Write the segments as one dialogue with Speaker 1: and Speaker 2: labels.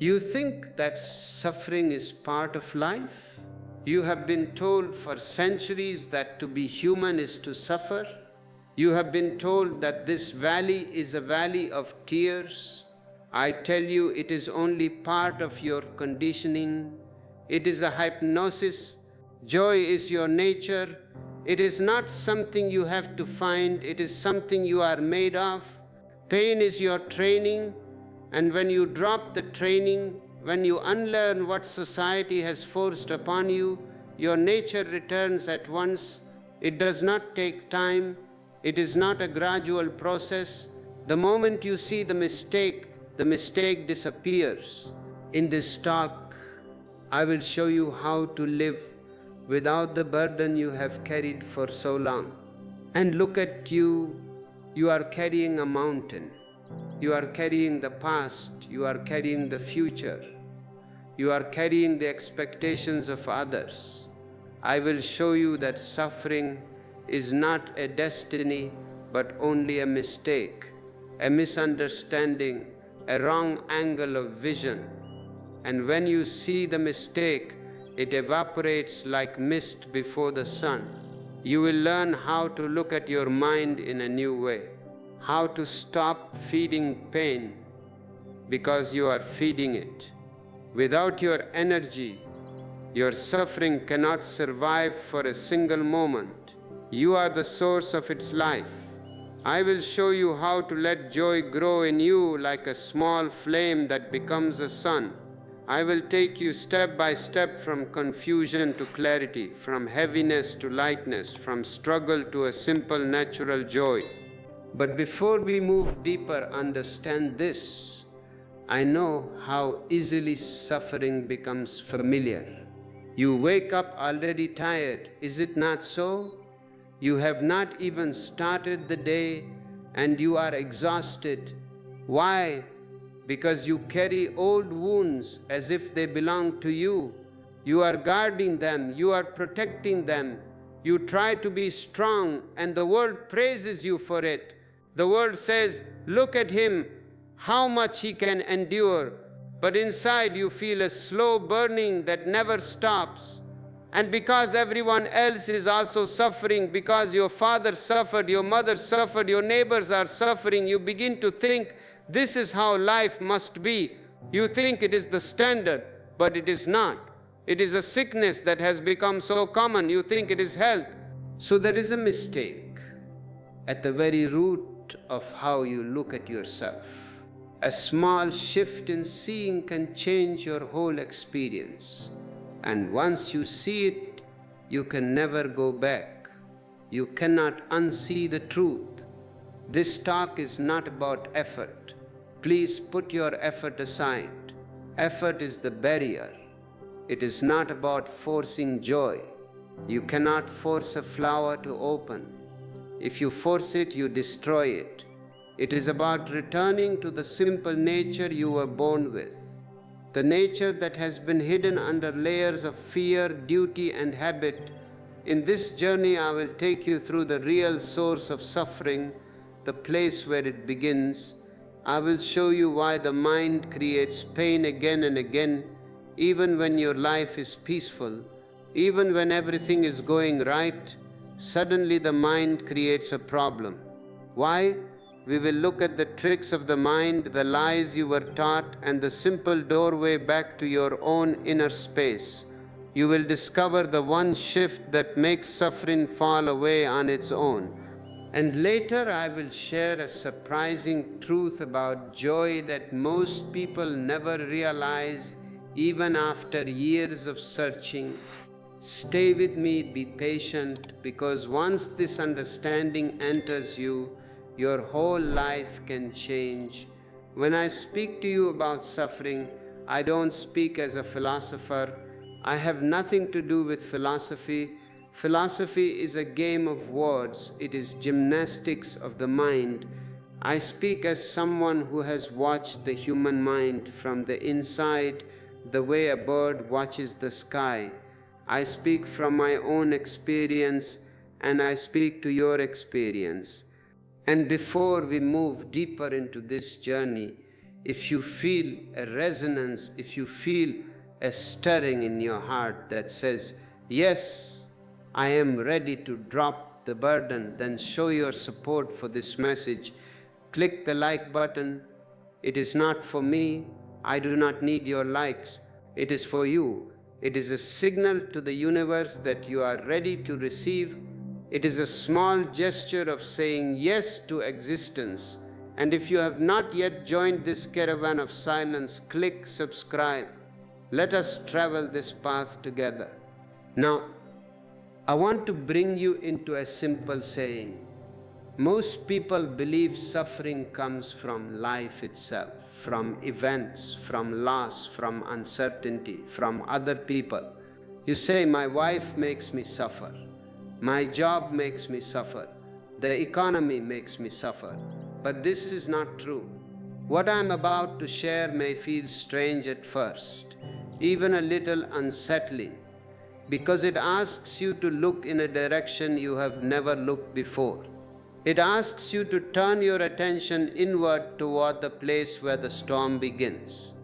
Speaker 1: You think that suffering is part of life? You have been told for centuries that to be human is to suffer. You have been told that this valley is a valley of tears. I tell you, it is only part of your conditioning. It is a hypnosis. Joy is your nature. It is not something you have to find. It is something you are made of. Pain is your training. And when you drop the training, when you unlearn what society has forced upon you, your nature returns at once. It does not take time. It is not a gradual process. The moment you see the mistake disappears. In this talk, I will show you how to live without the burden you have carried for so long. And look at you, you are carrying a mountain. You are carrying the past, you are carrying the future. You are carrying the expectations of others. I will show you that suffering is not a destiny, but only a mistake, a misunderstanding, a wrong angle of vision. And when you see the mistake, it evaporates like mist before the sun. You will learn how to look at your mind in a new way, how to stop feeding pain because you are feeding it. Without your energy, your suffering cannot survive for a single moment. You are the source of its life. I will show you how to let joy grow in you like a small flame that becomes a sun. I will take you step by step from confusion to clarity, from heaviness to lightness, from struggle to a simple natural joy. But before we move deeper, understand this. I know how easily suffering becomes familiar. You wake up already tired, is it not so? You have not even started the day and you are exhausted. Why? Because you carry old wounds as if they belong to you. You are guarding them, you are protecting them. You try to be strong and the world praises you for it. The world says, look at him, how much he can endure. But inside you feel a slow burning that never stops. And because everyone else is also suffering, because your father suffered, your mother suffered, your neighbors are suffering, you begin to think, this is how life must be. You think it is the standard, but it is not. It is a sickness that has become so common, you think it is health. So there is a mistake at the very root of how you look at yourself. A small shift in seeing can change your whole experience. And once you see it, you can never go back. You cannot unsee the truth. This talk is not about effort. Please put your effort aside. Effort is the barrier. It is not about forcing joy. You cannot force a flower to open. If you force it, you destroy it. It is about returning to the simple nature you were born with. The nature that has been hidden under layers of fear, duty, and habit. In this journey, I will take you through the real source of suffering, the place where it begins. I will show you why the mind creates pain again and again, even when your life is peaceful, even when everything is going right. Suddenly the mind creates a problem. Why? We will look at the tricks of the mind, the lies you were taught, and the simple doorway back to your own inner space. You will discover the one shift that makes suffering fall away on its own. And later I will share a surprising truth about joy that most people never realize, even after years of searching. Stay with me, be patient, because once this understanding enters you, your whole life can change. When I speak to you about suffering, I don't speak as a philosopher. I have nothing to do with philosophy. Philosophy is a game of words. It is gymnastics of the mind. I speak as someone who has watched the human mind from the inside, the way a bird watches the sky. I speak from my own experience, and I speak to your experience. And before we move deeper into this journey, if you feel a resonance, if you feel a stirring in your heart that says, yes, I am ready to drop the burden, then show your support for this message. Click the like button. It is not for me. I do not need your likes. It is for you. It is a signal to the universe that you are ready to receive. It is a small gesture of saying yes to existence. And if you have not yet joined this caravan of silence, click subscribe. Let us travel this path together. Now, I want to bring you into a simple saying. Most people believe suffering comes from life itself, from events, from loss, from uncertainty, from other people. You say, my wife makes me suffer. My job makes me suffer. The economy makes me suffer. But this is not true. What I am about to share may feel strange at first, even a little unsettling, because it asks you to look in a direction you have never looked before. It asks you to turn your attention inward toward the place where the storm begins.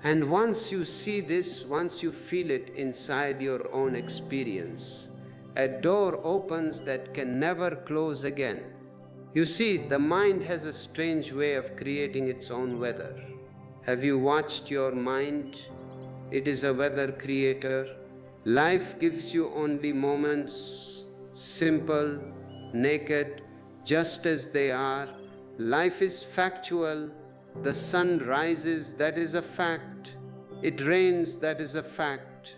Speaker 1: And once you see this, once you feel it inside your own experience, a door opens that can never close again. You see, the mind has a strange way of creating its own weather. Have you watched your mind? It is a weather creator. Life gives you only moments, simple, naked, just as they are. Life is factual. The sun rises, that is a fact. It rains, that is a fact.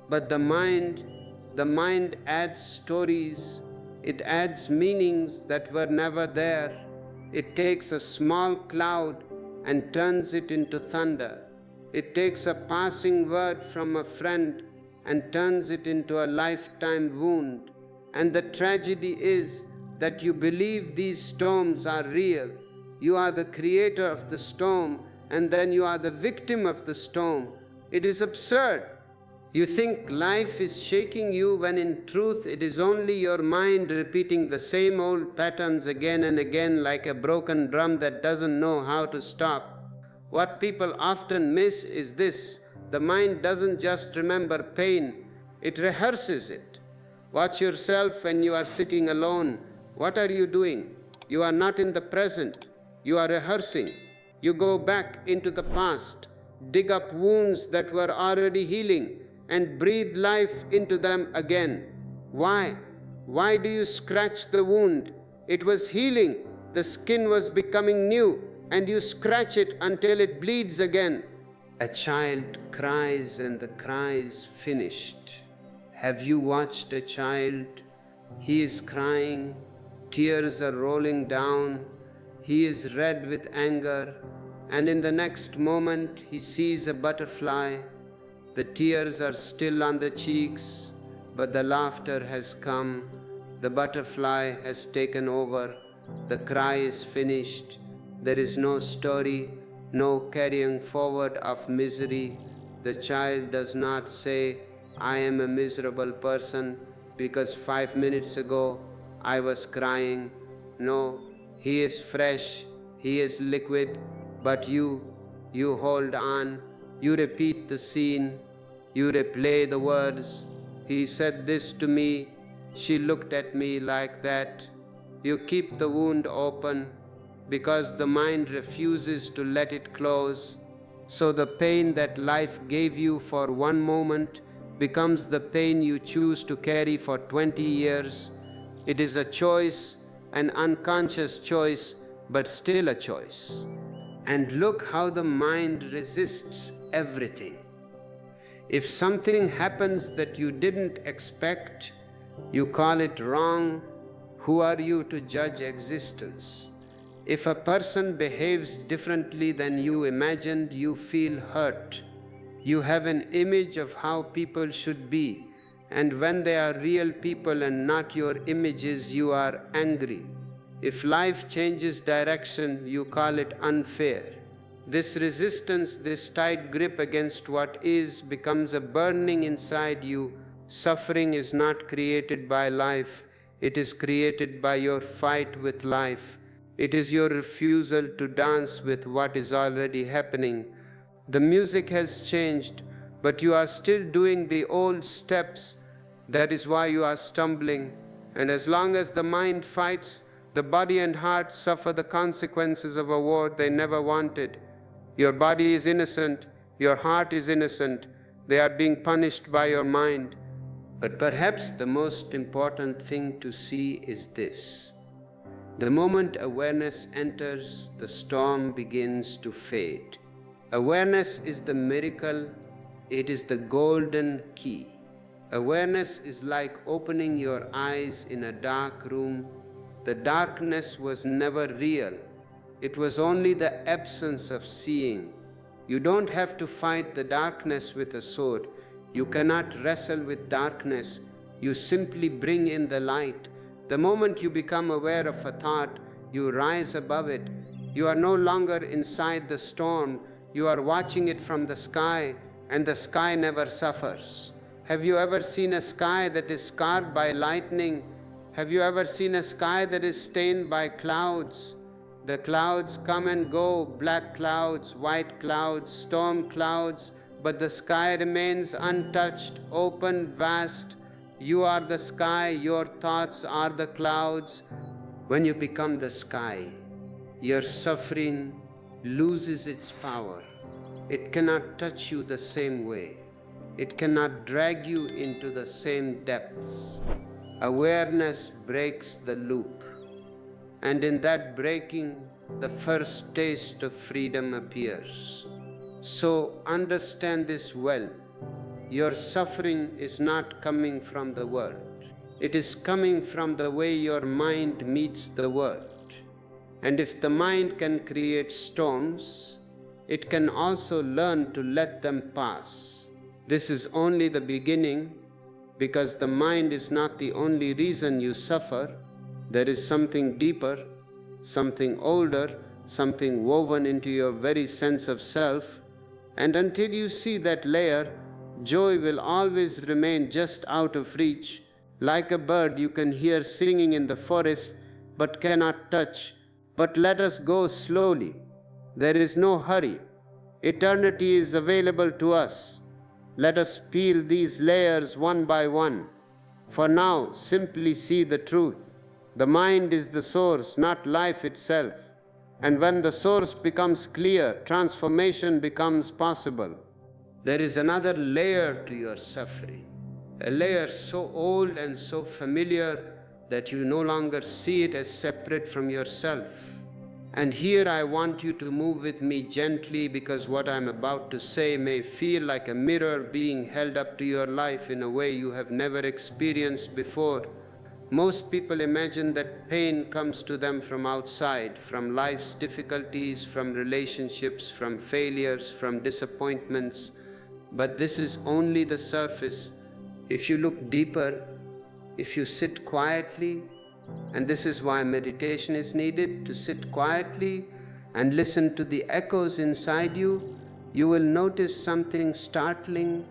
Speaker 1: But the mind adds stories. It adds meanings that were never there. It takes a small cloud and turns it into thunder. It takes a passing word from a friend and turns it into a lifetime wound. And the tragedy is that you believe these storms are real. You are the creator of the storm, and then you are the victim of the storm. It is absurd. You think life is shaking you when in truth it is only your mind repeating the same old patterns again and again like a broken drum that doesn't know how to stop. What people often miss is this: the mind doesn't just remember pain, it rehearses it. Watch yourself when you are sitting alone. What are you doing? You are not in the present. You are rehearsing. You go back into the past, dig up wounds that were already healing, and breathe life into them again. Why? Why do you scratch the wound? It was healing. The skin was becoming new, and you scratch it until it bleeds again. A child cries and the cry is finished. Have you watched a child? He is crying. Tears are rolling down. He is red with anger, and in the next moment he sees a butterfly. The tears are still on the cheeks, but the laughter has come. The butterfly has taken over. The cry is finished. There is no story, no carrying forward of misery. The child does not say, I am a miserable person because 5 minutes ago I was crying. No, he is fresh, he is liquid, but you hold on, you repeat the scene, you replay the words. He said this to me, she looked at me like that. You keep the wound open because the mind refuses to let it close. So the pain that life gave you for one moment becomes the pain you choose to carry for 20 years. It is a choice, an unconscious choice, but still a choice. And look how the mind resists everything. If something happens that you didn't expect, you call it wrong. Who are you to judge existence? If a person behaves differently than you imagined, you feel hurt. You have an image of how people should be, and when they are real people and not your images, you are angry. If life changes direction, you call it unfair. This resistance, this tight grip against what is, becomes a burning inside you. Suffering is not created by life, it is created by your fight with life. It is your refusal to dance with what is already happening. The music has changed, but you are still doing the old steps. That is why you are stumbling. And as long as the mind fights, the body and heart suffer the consequences of a war they never wanted. Your body is innocent, your heart is innocent. They are being punished by your mind. But perhaps the most important thing to see is this. The moment awareness enters, the storm begins to fade. Awareness is the miracle, it is the golden key. Awareness is like opening your eyes in a dark room. The darkness was never real. It was only the absence of seeing. You don't have to fight the darkness with a sword. You cannot wrestle with darkness. You simply bring in the light. The moment you become aware of a thought, you rise above it. You are no longer inside the storm. You are watching it from the sky, and the sky never suffers. Have you ever seen a sky that is scarred by lightning? Have you ever seen a sky that is stained by clouds? The clouds come and go, black clouds, white clouds, storm clouds, but the sky remains untouched, open, vast. You are the sky, your thoughts are the clouds. When you become the sky, your suffering loses its power. It cannot touch you the same way. It cannot drag you into the same depths. Awareness breaks the loop, and in that breaking, the first taste of freedom appears. So understand this well. Your suffering is not coming from the world. It is coming from the way your mind meets the world. And if the mind can create storms, it can also learn to let them pass. This is only the beginning, because the mind is not the only reason you suffer. There is something deeper, something older, something woven into your very sense of self. And until you see that layer, joy will always remain just out of reach. Like a bird you can hear singing in the forest, but cannot touch. But let us go slowly. There is no hurry. Eternity is available to us. Let us peel these layers one by one. For now, simply see the truth. The mind is the source, not life itself. And when the source becomes clear, transformation becomes possible. There is another layer to your suffering, a layer so old and so familiar that you no longer see it as separate from yourself. And here I want you to move with me gently, because what I'm about to say may feel like a mirror being held up to your life in a way you have never experienced before. Most people imagine that pain comes to them from outside, from life's difficulties, from relationships, from failures, from disappointments. But this is only the surface. If you look deeper, if you sit quietly, and this is why meditation is needed, to sit quietly and listen to the echoes inside you, you will notice something startling.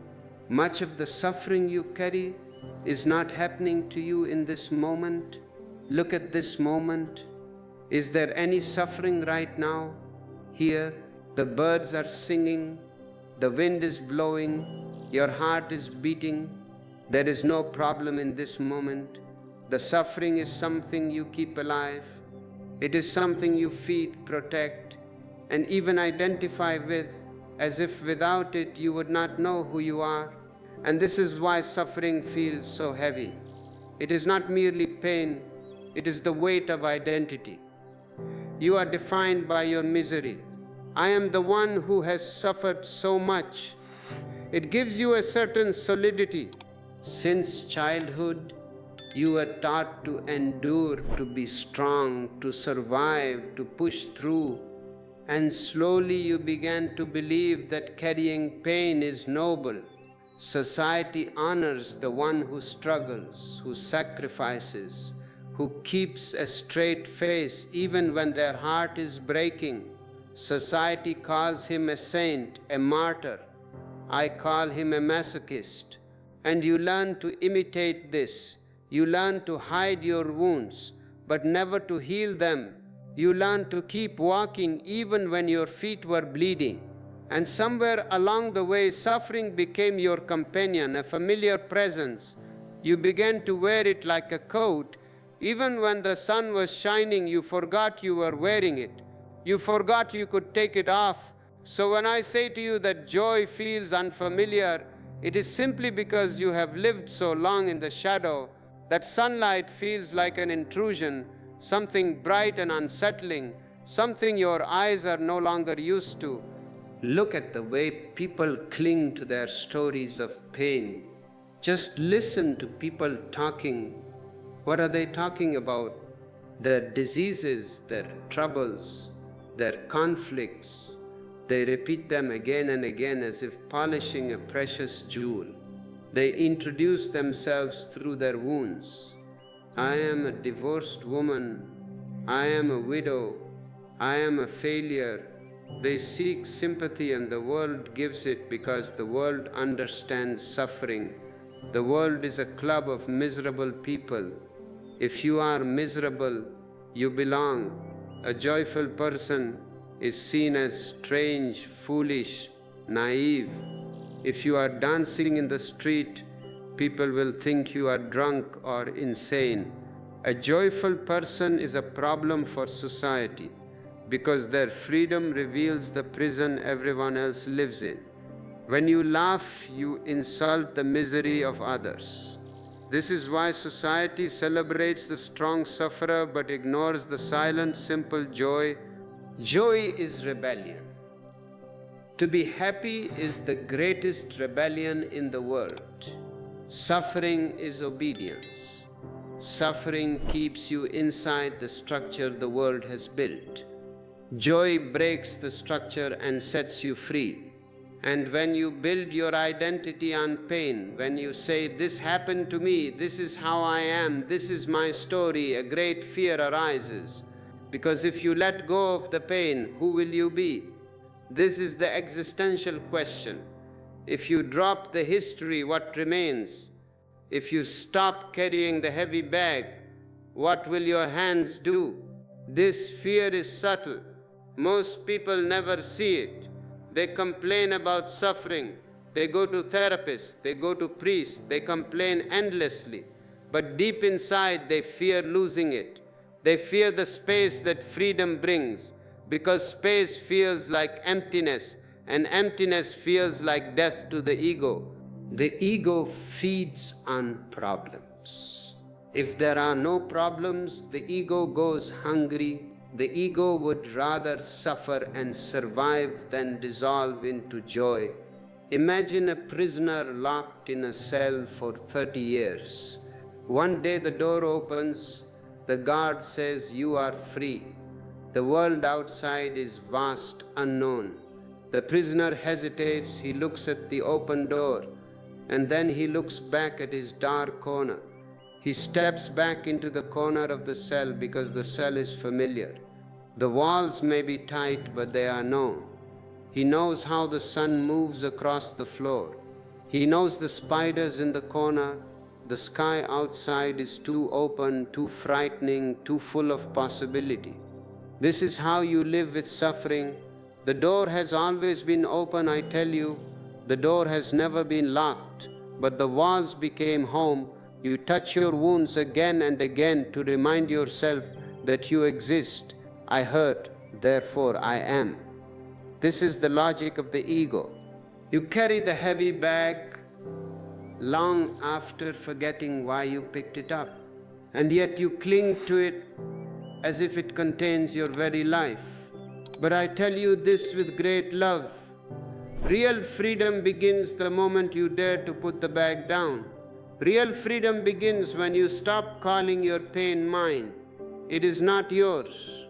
Speaker 1: Much of the suffering you carry is not happening to you in this moment. Look at this moment. Is there any suffering right now? Here, the birds are singing, the wind is blowing, your heart is beating. There is no problem in this moment. The suffering is something you keep alive. It is something you feed, protect, and even identify with, as if without it you would not know who you are. And this is why suffering feels so heavy. It is not merely pain, it is the weight of identity. You are defined by your misery. I am the one who has suffered so much. It gives you a certain solidity. Since childhood, you were taught to endure, to be strong, to survive, to push through. And slowly you began to believe that carrying pain is noble. Society honors the one who struggles, who sacrifices, who keeps a straight face even when their heart is breaking. Society calls him a saint, a martyr. I call him a masochist. And you learn to imitate this. You learn to hide your wounds, but never to heal them. You learned to keep walking even when your feet were bleeding. And somewhere along the way, suffering became your companion, a familiar presence. You began to wear it like a coat. Even when the sun was shining, you forgot you were wearing it. You forgot you could take it off. So when I say to you that joy feels unfamiliar, it is simply because you have lived so long in the shadow that sunlight feels like an intrusion, something bright and unsettling, something your eyes are no longer used to. Look at the way people cling to their stories of pain. Just listen to people talking. What are they talking about? Their diseases, their troubles, their conflicts. They repeat them again and again as if polishing a precious jewel. They introduce themselves through their wounds. I am a divorced woman. I am a widow. I am a failure. They seek sympathy and the world gives it because the world understands suffering. The world is a club of miserable people. If you are miserable, you belong. A joyful person is seen as strange, foolish, naive. If you are dancing in the street, people will think you are drunk or insane. A joyful person is a problem for society because their freedom reveals the prison everyone else lives in. When you laugh, you insult the misery of others. This is why society celebrates the strong sufferer but ignores the silent, simple joy. Joy is rebellion. To be happy is the greatest rebellion in the world. Suffering is obedience. Suffering keeps you inside the structure the world has built. Joy breaks the structure and sets you free. And when you build your identity on pain, when you say, this happened to me, this is how I am, this is my story, a great fear arises. Because if you let go of the pain, who will you be? This is the existential question. If you drop the history, what remains? If you stop carrying the heavy bag, what will your hands do? This fear is subtle. Most people never see it. They complain about suffering. They go to therapists, they go to priests, they complain endlessly. But deep inside, they fear losing it. They fear the space that freedom brings, because space feels like emptiness, and emptiness feels like death to the ego. The ego feeds on problems. If there are no problems, the ego goes hungry. The ego would rather suffer and survive than dissolve into joy. Imagine a prisoner locked in a cell for 30 years. One day the door opens, the guard says, you are free. The world outside is vast, unknown. The prisoner hesitates, he looks at the open door, and then he looks back at his dark corner. He steps back into the corner of the cell because the cell is familiar. The walls may be tight, but they are known. He knows how the sun moves across the floor. He knows the spiders in the corner. The sky outside is too open, too frightening, too full of possibility. This is how you live with suffering. The door has always been open, I tell you. The door has never been locked, but the walls became home. You touch your wounds again and again to remind yourself that you exist. I hurt, therefore I am. This is the logic of the ego. You carry the heavy bag long after forgetting why you picked it up, and yet you cling to it as if it contains your very life. But I tell you this with great love. Real freedom begins the moment you dare to put the bag down. Real freedom begins when you stop calling your pain mine. It is not yours.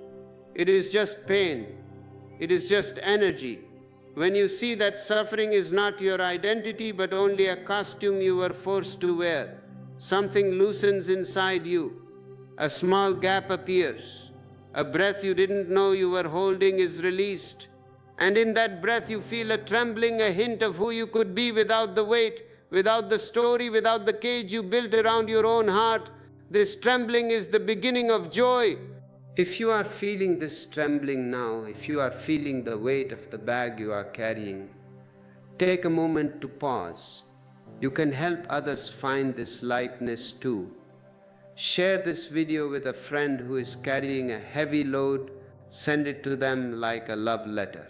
Speaker 1: It is just pain. It is just energy. When you see that suffering is not your identity but only a costume you were forced to wear, something loosens inside you. A small gap appears. A breath you didn't know you were holding is released. And in that breath you feel a trembling, a hint of who you could be without the weight, without the story, without the cage you built around your own heart. This trembling is the beginning of joy. If you are feeling this trembling now, if you are feeling the weight of the bag you are carrying, take a moment to pause. You can help others find this lightness too. Share this video with a friend who is carrying a heavy load. Send it to them like a love letter.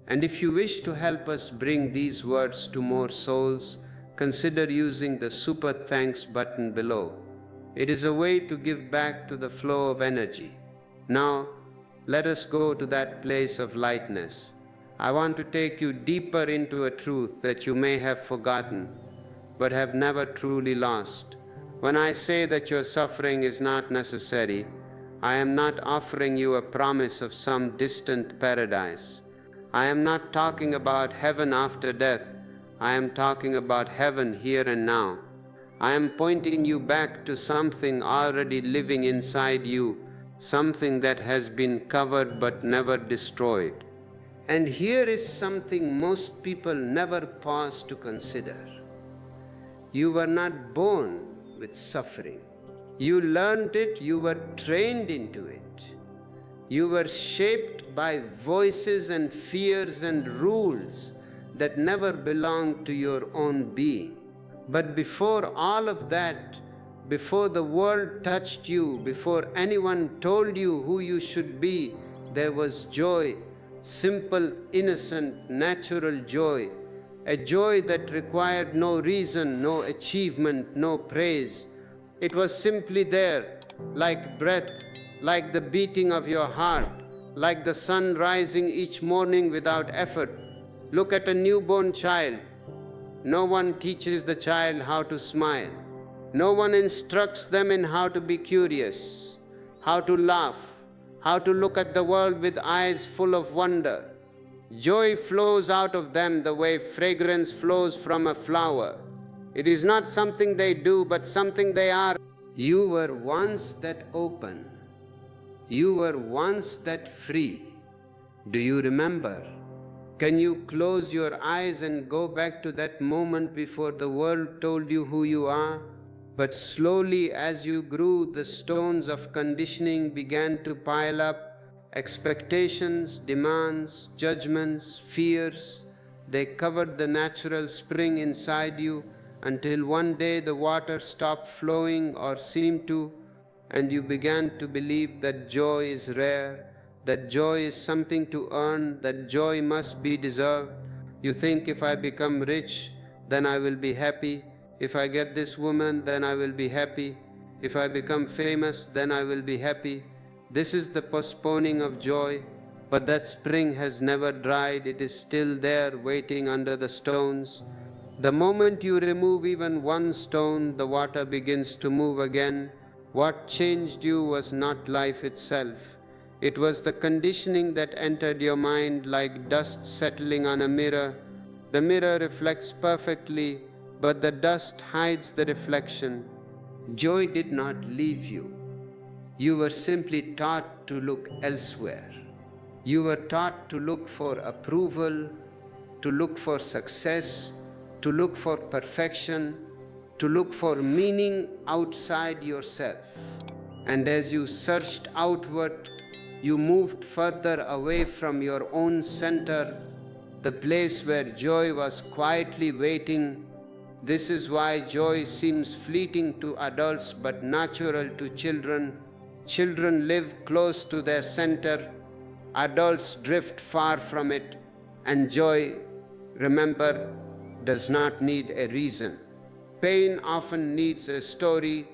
Speaker 1: And if you wish to help us bring these words to more souls, consider using the super thanks button below. It is a way to give back to the flow of energy. Now, let us go to that place of lightness. I want to take you deeper into a truth that you may have forgotten, but have never truly lost. When I say that your suffering is not necessary, I am not offering you a promise of some distant paradise. I am not talking about heaven after death. I am talking about heaven here and now. I am pointing you back to something already living inside you, something that has been covered but never destroyed. And here is something most people never pause to consider. You were not born with suffering. You learned it, you were trained into it. You were shaped by voices and fears and rules that never belonged to your own being. But before all of that, before the world touched you, before anyone told you who you should be, there was joy, simple, innocent, natural joy, a joy that required no reason, no achievement, no praise. It was simply there, like breath, like the beating of your heart, like the sun rising each morning without effort. Look at a newborn child. No one teaches the child how to smile. No one instructs them in how to be curious, how to laugh, how to look at the world with eyes full of wonder. Joy flows out of them the way fragrance flows from a flower. It is not something they do, but something they are. You were once that open. You were once that free. Do you remember? Can you close your eyes and go back to that moment before the world told you who you are? But slowly, as you grew, the stones of conditioning began to pile up. Expectations, demands, judgments, fears. They covered the natural spring inside you until one day the water stopped flowing or seemed to, and you began to believe that joy is rare, that joy is something to earn, that joy must be deserved. You think, if I become rich, then I will be happy. If I get this woman, then I will be happy. If I become famous, then I will be happy. This is the postponing of joy, but that spring has never dried. It is still there, waiting under the stones. The moment you remove even one stone, the water begins to move again. What changed you was not life itself. It was the conditioning that entered your mind like dust settling on a mirror. The mirror reflects perfectly, but the dust hides the reflection. Joy did not leave you. You were simply taught to look elsewhere. You were taught to look for approval, to look for success, to look for perfection, to look for meaning outside yourself. And as you searched outward, you moved further away from your own center, the place where joy was quietly waiting. This is why joy seems fleeting to adults but natural to children. Children live close to their center, adults drift far from it, and joy, remember, does not need a reason. Pain often needs a story,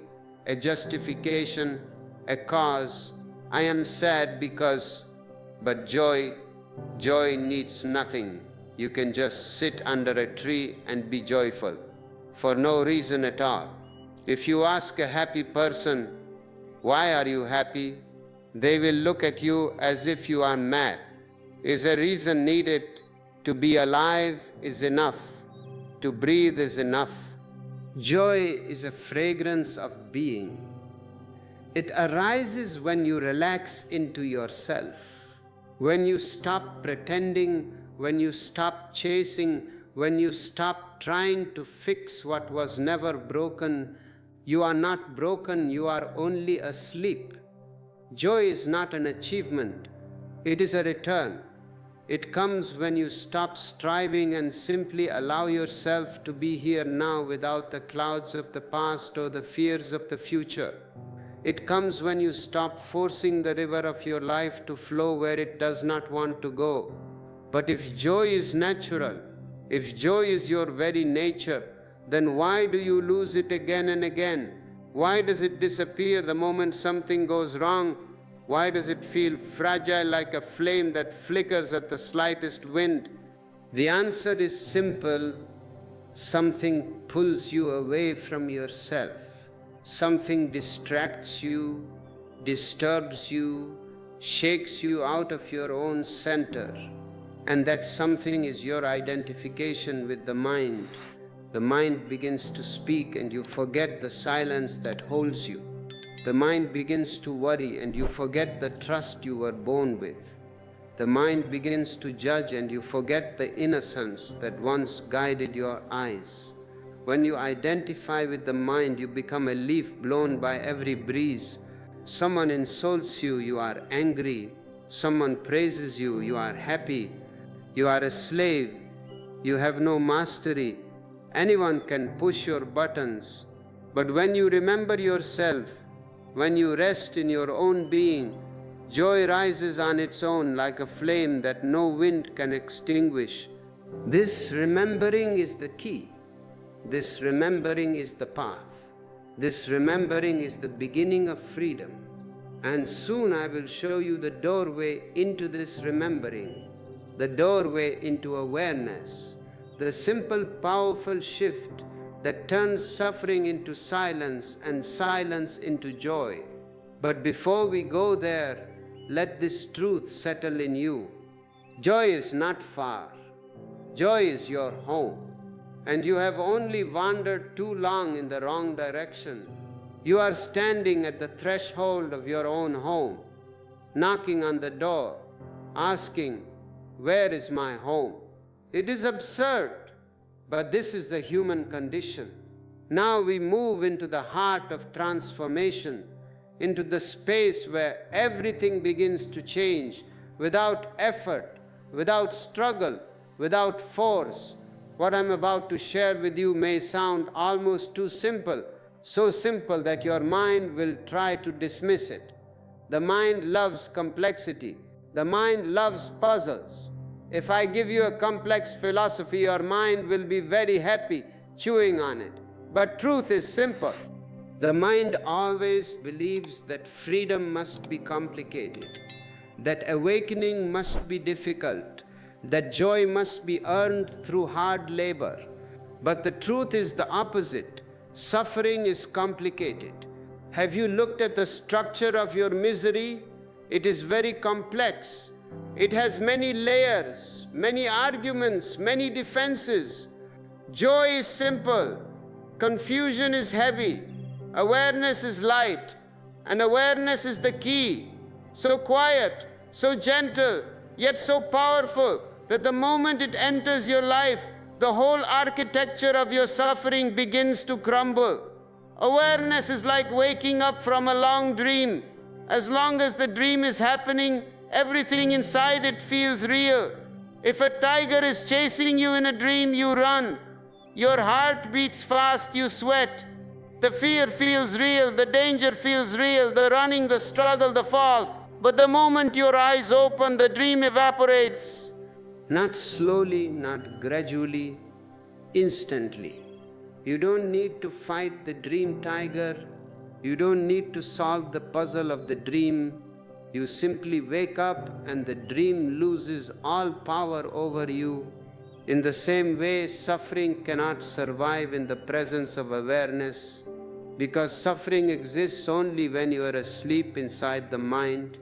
Speaker 1: a justification, a cause. I am sad because, but joy needs nothing. You can just sit under a tree and be joyful, for no reason at all. If you ask a happy person, why are you happy? They will look at you as if you are mad. Is a reason needed? To be alive is enough. To breathe is enough. Joy is a fragrance of being. It arises when you relax into yourself, when you stop pretending, when you stop chasing, when you stop trying to fix what was never broken. You are not broken, you are only asleep. Joy is not an achievement, it is a return. It comes when you stop striving and simply allow yourself to be here now without the clouds of the past or the fears of the future. It comes when you stop forcing the river of your life to flow where it does not want to go. But if joy is natural, if joy is your very nature, then why do you lose it again and again? Why does it disappear the moment something goes wrong? Why does it feel fragile like a flame that flickers at the slightest wind? The answer is simple. Something pulls you away from yourself. Something distracts you, disturbs you, shakes you out of your own center. And that something is your identification with the mind. The mind begins to speak and you forget the silence that holds you. The mind begins to worry and you forget the trust you were born with. The mind begins to judge and you forget the innocence that once guided your eyes. When you identify with the mind, you become a leaf blown by every breeze. Someone insults you, you are angry. Someone praises you, you are happy. You are a slave. You have no mastery. Anyone can push your buttons. But when you remember yourself, when you rest in your own being, joy rises on its own like a flame that no wind can extinguish. This remembering is the key. This remembering is the path. This remembering is the beginning of freedom. And soon I will show you the doorway into this remembering, the doorway into awareness, the simple, powerful shift that turns suffering into silence and silence into joy. But before we go there, let this truth settle in you. Joy is not far. Joy is your home. And you have only wandered too long in the wrong direction. You are standing at the threshold of your own home, knocking on the door, asking, "Where is my home?" It is absurd. But this is the human condition. Now we move into the heart of transformation, into the space where everything begins to change without effort, without struggle, without force. What I'm about to share with you may sound almost too simple, so simple that your mind will try to dismiss it. The mind loves complexity. The mind loves puzzles. If I give you a complex philosophy, your mind will be very happy chewing on it. But truth is simple. The mind always believes that freedom must be complicated, that awakening must be difficult, that joy must be earned through hard labor. But the truth is the opposite. Suffering is complicated. Have you looked at the structure of your misery? It is very complex. It has many layers, many arguments, many defenses. Joy is simple. Confusion is heavy. Awareness is light. And awareness is the key. So quiet, so gentle, yet so powerful that the moment it enters your life, the whole architecture of your suffering begins to crumble. Awareness is like waking up from a long dream. As long as the dream is happening, everything inside it feels real. If a tiger is chasing you in a dream, you run. Your heart beats fast, you sweat. The fear feels real, the danger feels real, the running, the struggle, the fall. But the moment your eyes open, the dream evaporates. Not slowly, not gradually, instantly. You don't need to fight the dream tiger. You don't need to solve the puzzle of the dream. You simply wake up and the dream loses all power over you. In the same way, suffering cannot survive in the presence of awareness, because suffering exists only when you are asleep inside the mind,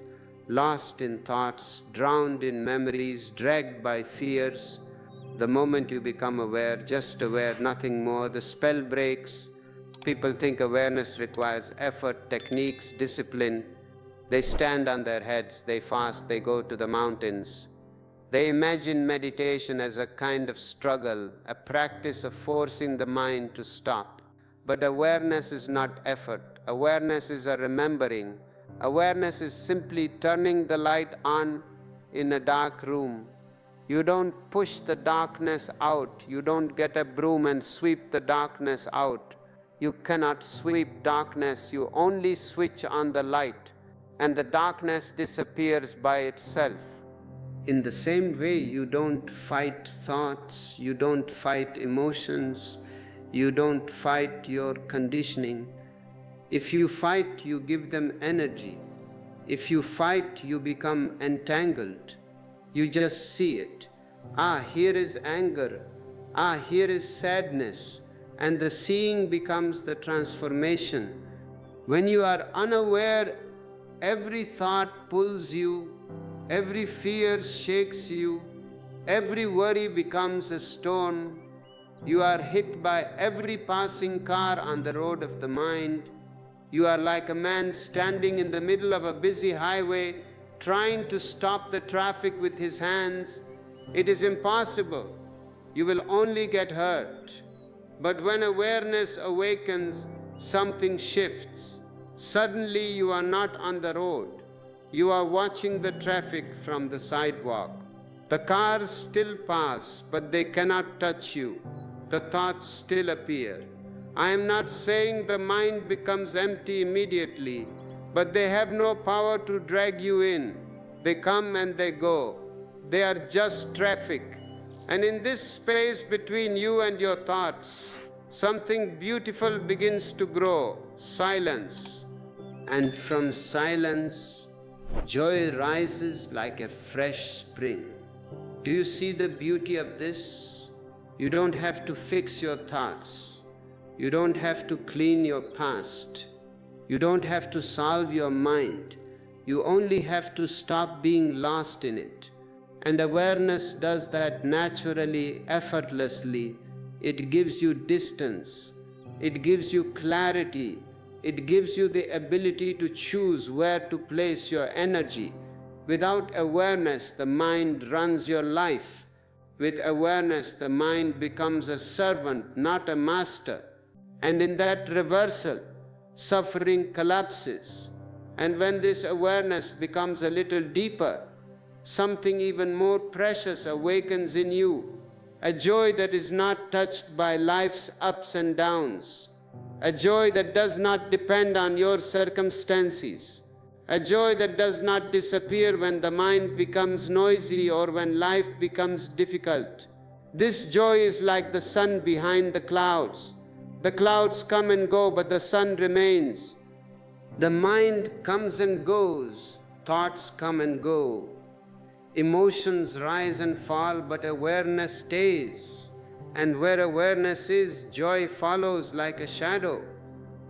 Speaker 1: lost in thoughts, drowned in memories, dragged by fears. The moment you become aware, just aware, nothing more, the spell breaks. People think awareness requires effort, techniques, discipline. They stand on their heads, they fast, they go to the mountains. They imagine meditation as a kind of struggle, a practice of forcing the mind to stop. But awareness is not effort. Awareness is a remembering. Awareness is simply turning the light on in a dark room. You don't push the darkness out. You don't get a broom and sweep the darkness out. You cannot sweep darkness. You only switch on the light, and the darkness disappears by itself. In the same way, you don't fight thoughts, you don't fight emotions, you don't fight your conditioning. If you fight, you give them energy. If you fight, you become entangled. You just see it. Here is anger. Here is sadness. And the seeing becomes the transformation. When you are unaware, every thought pulls you, every fear shakes you, every worry becomes a stone. You are hit by every passing car on the road of the mind. You are like a man standing in the middle of a busy highway, trying to stop the traffic with his hands. It is impossible. You will only get hurt. But when awareness awakens, something shifts. Suddenly you are not on the road. You are watching the traffic from the sidewalk. The cars still pass, but they cannot touch you. The thoughts still appear. I am not saying the mind becomes empty immediately, but they have no power to drag you in. They come and they go. They are just traffic. And in this space between you and your thoughts, something beautiful begins to grow, silence. And from silence, joy rises like a fresh spring. Do you see the beauty of this? You don't have to fix your thoughts. You don't have to clean your past. You don't have to solve your mind. You only have to stop being lost in it. And awareness does that naturally, effortlessly. It gives you distance. It gives you clarity. It gives you the ability to choose where to place your energy. Without awareness, the mind runs your life. With awareness, the mind becomes a servant, not a master. And in that reversal, suffering collapses. And when this awareness becomes a little deeper, something even more precious awakens in you, a joy that is not touched by life's ups and downs, a joy that does not depend on your circumstances, a joy that does not disappear when the mind becomes noisy or when life becomes difficult. This joy is like the sun behind the clouds. The clouds come and go, but the sun remains. The mind comes and goes, thoughts come and go. Emotions rise and fall, but awareness stays. And where awareness is, joy follows like a shadow.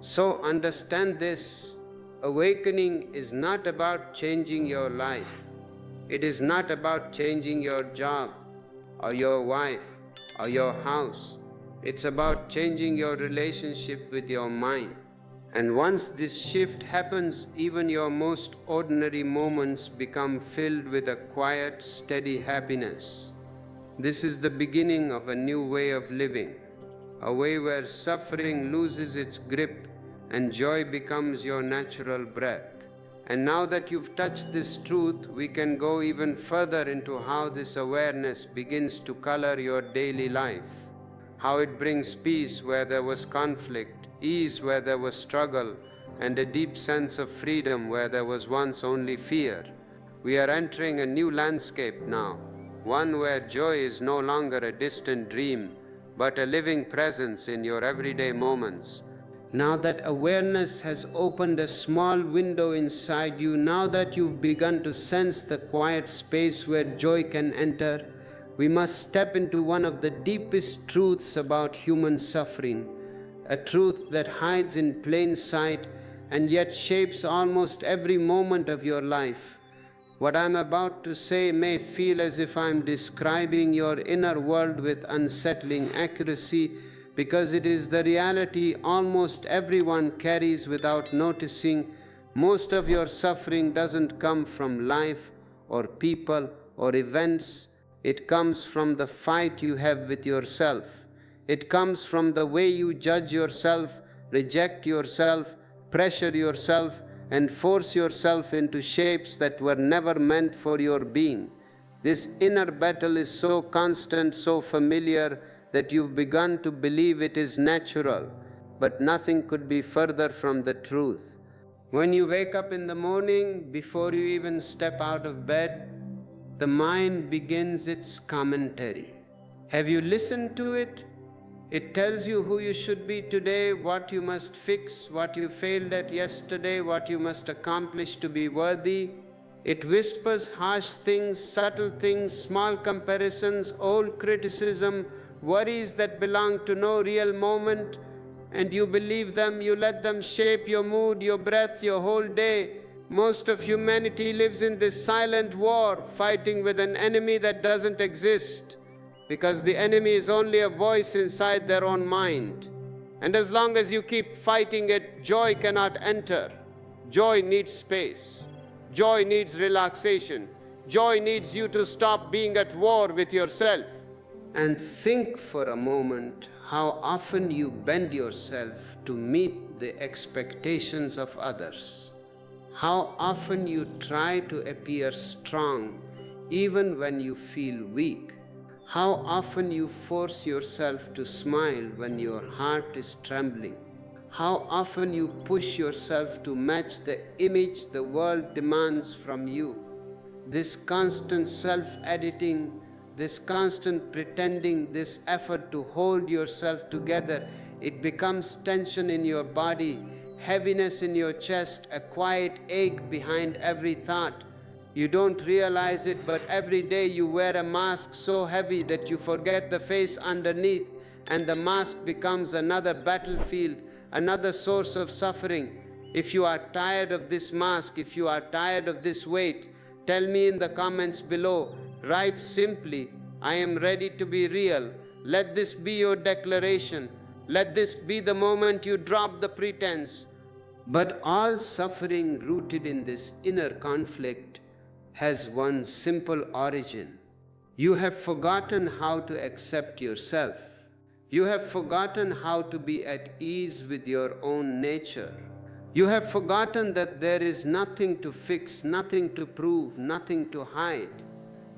Speaker 1: So understand this. Awakening is not about changing your life. It is not about changing your job, or your wife, or your house. It's about changing your relationship with your mind. And once this shift happens, even your most ordinary moments become filled with a quiet, steady happiness. This is the beginning of a new way of living, a way where suffering loses its grip and joy becomes your natural breath. And now that you've touched this truth, we can go even further into how this awareness begins to color your daily life, how it brings peace where there was conflict, ease where there was struggle, and a deep sense of freedom where there was once only fear. We are entering a new landscape now, one where joy is no longer a distant dream, but a living presence in your everyday moments. Now that awareness has opened a small window inside you, now that you've begun to sense the quiet space where joy can enter, we must step into one of the deepest truths about human suffering, a truth that hides in plain sight and yet shapes almost every moment of your life. What I'm about to say may feel as if I'm describing your inner world with unsettling accuracy, because it is the reality almost everyone carries without noticing. Most of your suffering doesn't come from life or people or events. It comes from the fight you have with yourself. It comes from the way you judge yourself, reject yourself, pressure yourself, and force yourself into shapes that were never meant for your being. This inner battle is so constant, so familiar, that you've begun to believe it is natural, but nothing could be further from the truth. When you wake up in the morning, before you even step out of bed, the mind begins its commentary. Have you listened to it? It tells you who you should be today, what you must fix, what you failed at yesterday, what you must accomplish to be worthy. It whispers harsh things, subtle things, small comparisons, old criticism, worries that belong to no real moment, and you believe them, you let them shape your mood, your breath, your whole day. Most of humanity lives in this silent war, fighting with an enemy that doesn't exist, because the enemy is only a voice inside their own mind. And as long as you keep fighting it, joy cannot enter. Joy needs space. Joy needs relaxation. Joy needs you to stop being at war with yourself. And think for a moment how often you bend yourself to meet the expectations of others. How often you try to appear strong even when you feel weak. How often you force yourself to smile when your heart is trembling. How often you push yourself to match the image the world demands from you. This constant self-editing, this constant pretending, this effort to hold yourself together, it becomes tension in your body, heaviness in your chest, a quiet ache behind every thought. You don't realize it, but every day you wear a mask so heavy that you forget the face underneath, and the mask becomes another battlefield, another source of suffering. If you are tired of this mask, if you are tired of this weight, tell me in the comments below. Write simply, I am ready to be real. Let this be your declaration. Let this be the moment you drop the pretense. But all suffering rooted in this inner conflict has one simple origin. You have forgotten how to accept yourself. You have forgotten how to be at ease with your own nature. You have forgotten that there is nothing to fix, nothing to prove, nothing to hide.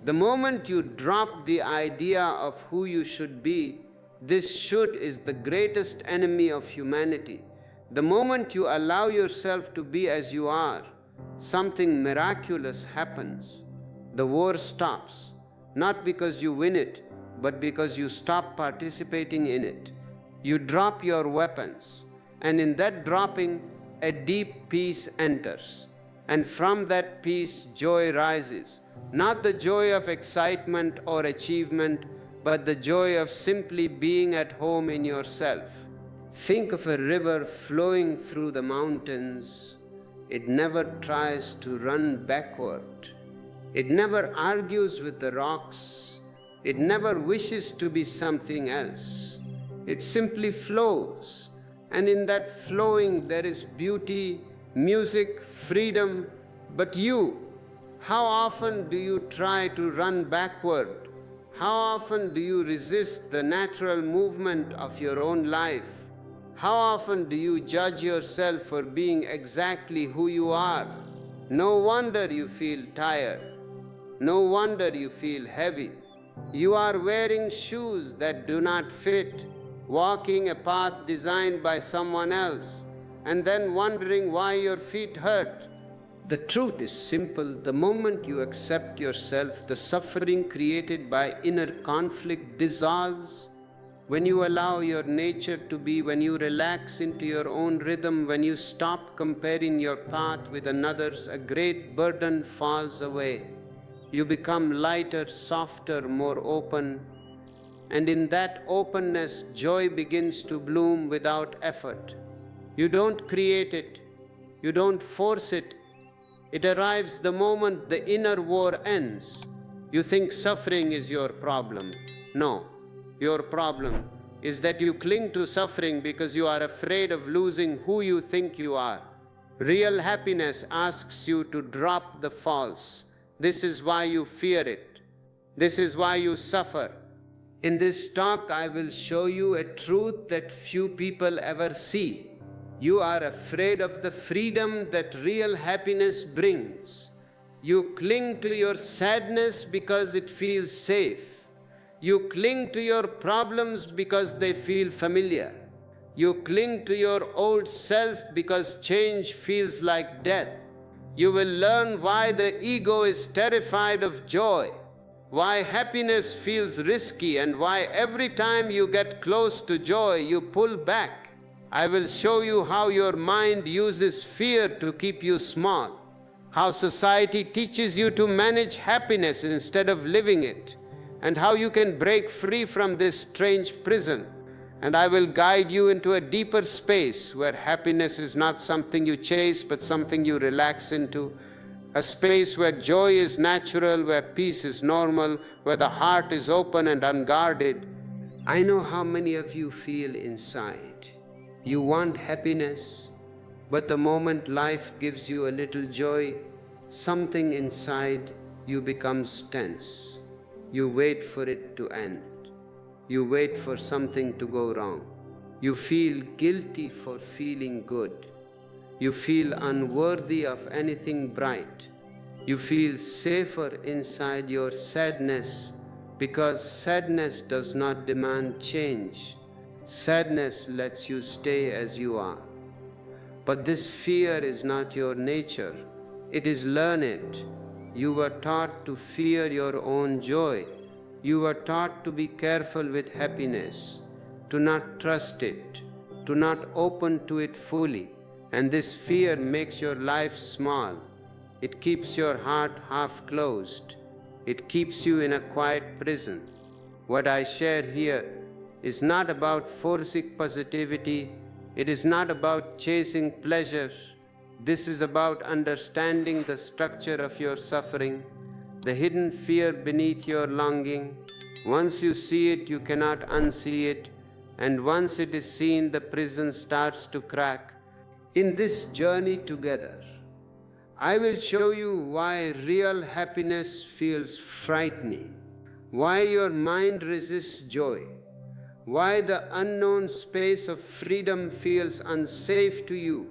Speaker 1: The moment you drop the idea of who you should be, this should is the greatest enemy of humanity. The moment you allow yourself to be as you are, something miraculous happens. The war stops, not because you win it, but because you stop participating in it. You drop your weapons, and in that dropping, a deep peace enters. And from that peace, joy rises. Not the joy of excitement or achievement, but the joy of simply being at home in yourself. Think of a river flowing through the mountains. It never tries to run backward. It never argues with the rocks. It never wishes to be something else. It simply flows. And in that flowing there is beauty, music, freedom. But you, how often do you try to run backward? How often do you resist the natural movement of your own life? How often do you judge yourself for being exactly who you are? No wonder you feel tired. No wonder you feel heavy. You are wearing shoes that do not fit, walking a path designed by someone else, and then wondering why your feet hurt. The truth is simple. The moment you accept yourself, the suffering created by inner conflict dissolves. When you allow your nature to be, when you relax into your own rhythm, when you stop comparing your path with another's, a great burden falls away. You become lighter, softer, more open. And in that openness, joy begins to bloom without effort. You don't create it. You don't force it. It arrives the moment the inner war ends. You think suffering is your problem. No, your problem is that you cling to suffering because you are afraid of losing who you think you are. Real happiness asks you to drop the false. This is why you fear it. This is why you suffer. In this talk, I will show you a truth that few people ever see. You are afraid of the freedom that real happiness brings. You cling to your sadness because it feels safe. You cling to your problems because they feel familiar. You cling to your old self because change feels like death. You will learn why the ego is terrified of joy, why happiness feels risky, and why every time you get close to joy, you pull back. I will show you how your mind uses fear to keep you small, how society teaches you to manage happiness instead of living it, and how you can break free from this strange prison. And I will guide you into a deeper space where happiness is not something you chase, but something you relax into. A space where joy is natural, where peace is normal, where the heart is open and unguarded. I know how many of you feel inside. You want happiness, but the moment life gives you a little joy, something inside you becomes tense. You wait for it to end. You wait for something to go wrong. You feel guilty for feeling good. You feel unworthy of anything bright. You feel safer inside your sadness because sadness does not demand change. Sadness lets you stay as you are. But this fear is not your nature. It is learned. You were taught to fear your own joy. You were taught to be careful with happiness, to not trust it, to not open to it fully. And this fear makes your life small. It keeps your heart half closed. It keeps you in a quiet prison. What I share here is not about forcing positivity. It is not about chasing pleasure. This is about understanding the structure of your suffering, the hidden fear beneath your longing. Once you see it, you cannot unsee it, and once it is seen, the prison starts to crack. In this journey together, I will show you why real happiness feels frightening, why your mind resists joy, why the unknown space of freedom feels unsafe to you.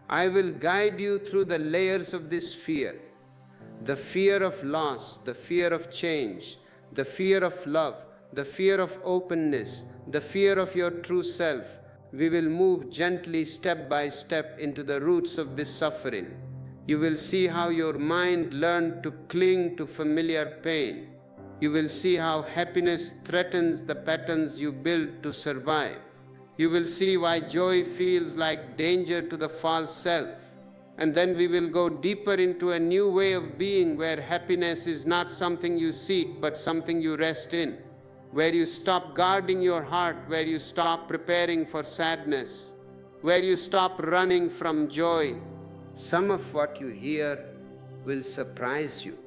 Speaker 1: I will guide you through the layers of this fear. The fear of loss, the fear of change, the fear of love, the fear of openness, the fear of your true self. We will move gently step by step into the roots of this suffering. You will see how your mind learned to cling to familiar pain. You will see how happiness threatens the patterns you built to survive. You will see why joy feels like danger to the false self. And then we will go deeper into a new way of being where happiness is not something you seek, but something you rest in, where you stop guarding your heart, where you stop preparing for sadness, where you stop running from joy. Some of what you hear will surprise you.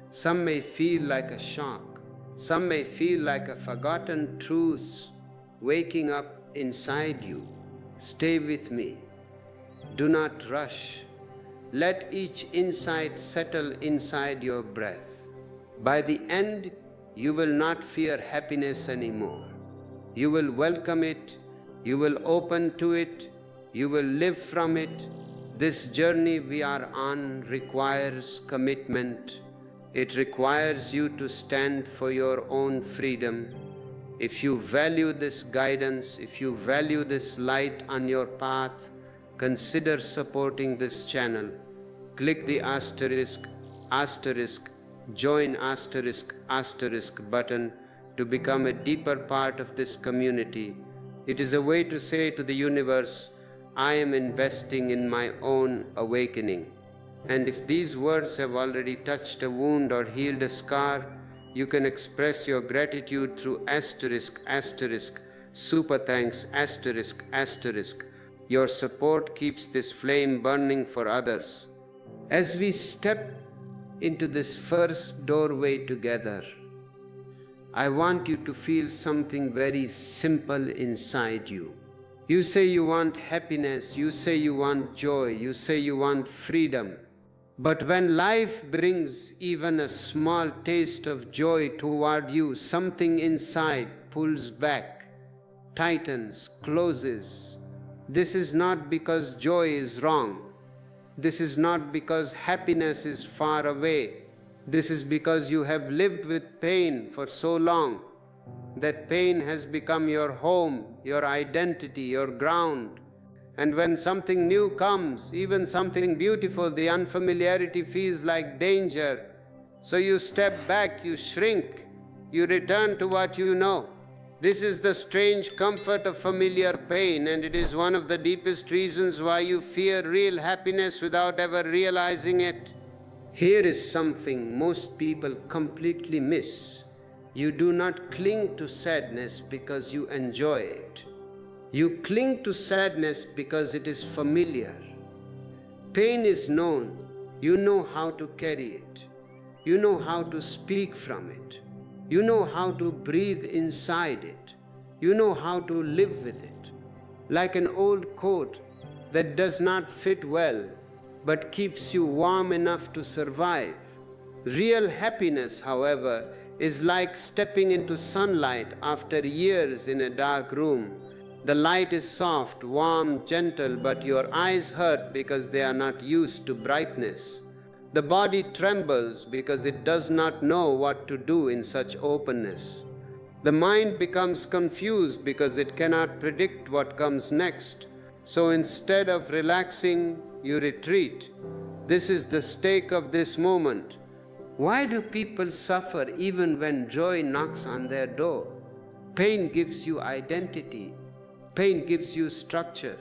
Speaker 1: Some may feel like a shock. Some may feel like a forgotten truth waking up inside you. Stay with me. Do not rush. Let each insight settle inside your breath. By the end, you will not fear happiness anymore. You will welcome it. You will open to it. You will live from it. This journey we are on requires commitment. It requires you to stand for your own freedom. If you value this guidance, if you value this light on your path, consider supporting this channel. Click the asterisk, join asterisk button to become a deeper part of this community. It is a way to say to the universe, I am investing in my own awakening. And if these words have already touched a wound or healed a scar, you can express your gratitude through super thanks Your support keeps this flame burning for others. As we step into this first doorway together, I want you to feel something very simple inside you. You say you want happiness, you say you want joy, you say you want freedom. But when life brings even a small taste of joy toward you, something inside pulls back, tightens, closes. This is not because joy is wrong. This is not because happiness is far away. This is because you have lived with pain for so long that pain has become your home, your identity, your ground. And when something new comes, even something beautiful, the unfamiliarity feels like danger. So you step back, you shrink, you return to what you know. This is the strange comfort of familiar pain, and it is one of the deepest reasons why you fear real happiness without ever realizing it. Here is something most people completely miss. You do not cling to sadness because you enjoy it. You cling to sadness because it is familiar. Pain is known. You know how to carry it. You know how to speak from it. You know how to breathe inside it. You know how to live with it. Like an old coat that does not fit well, but keeps you warm enough to survive. Real happiness, however, is like stepping into sunlight after years in a dark room. The light is soft, warm, gentle, but your eyes hurt because they are not used to brightness. The body trembles because it does not know what to do in such openness. The mind becomes confused because it cannot predict what comes next. So instead of relaxing, you retreat. This is the stake of this moment. Why do people suffer even when joy knocks on their door? Pain gives you identity. Pain gives you structure.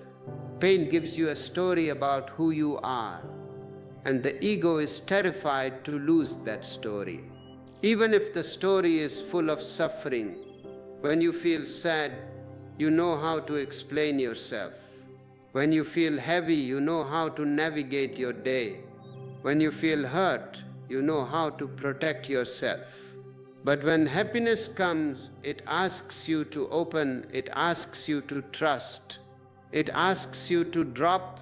Speaker 1: Pain gives you a story about who you are. And the ego is terrified to lose that story. Even if the story is full of suffering, when you feel sad, you know how to explain yourself. When you feel heavy, you know how to navigate your day. When you feel hurt, you know how to protect yourself. But when happiness comes, it asks you to open, it asks you to trust. It asks you to drop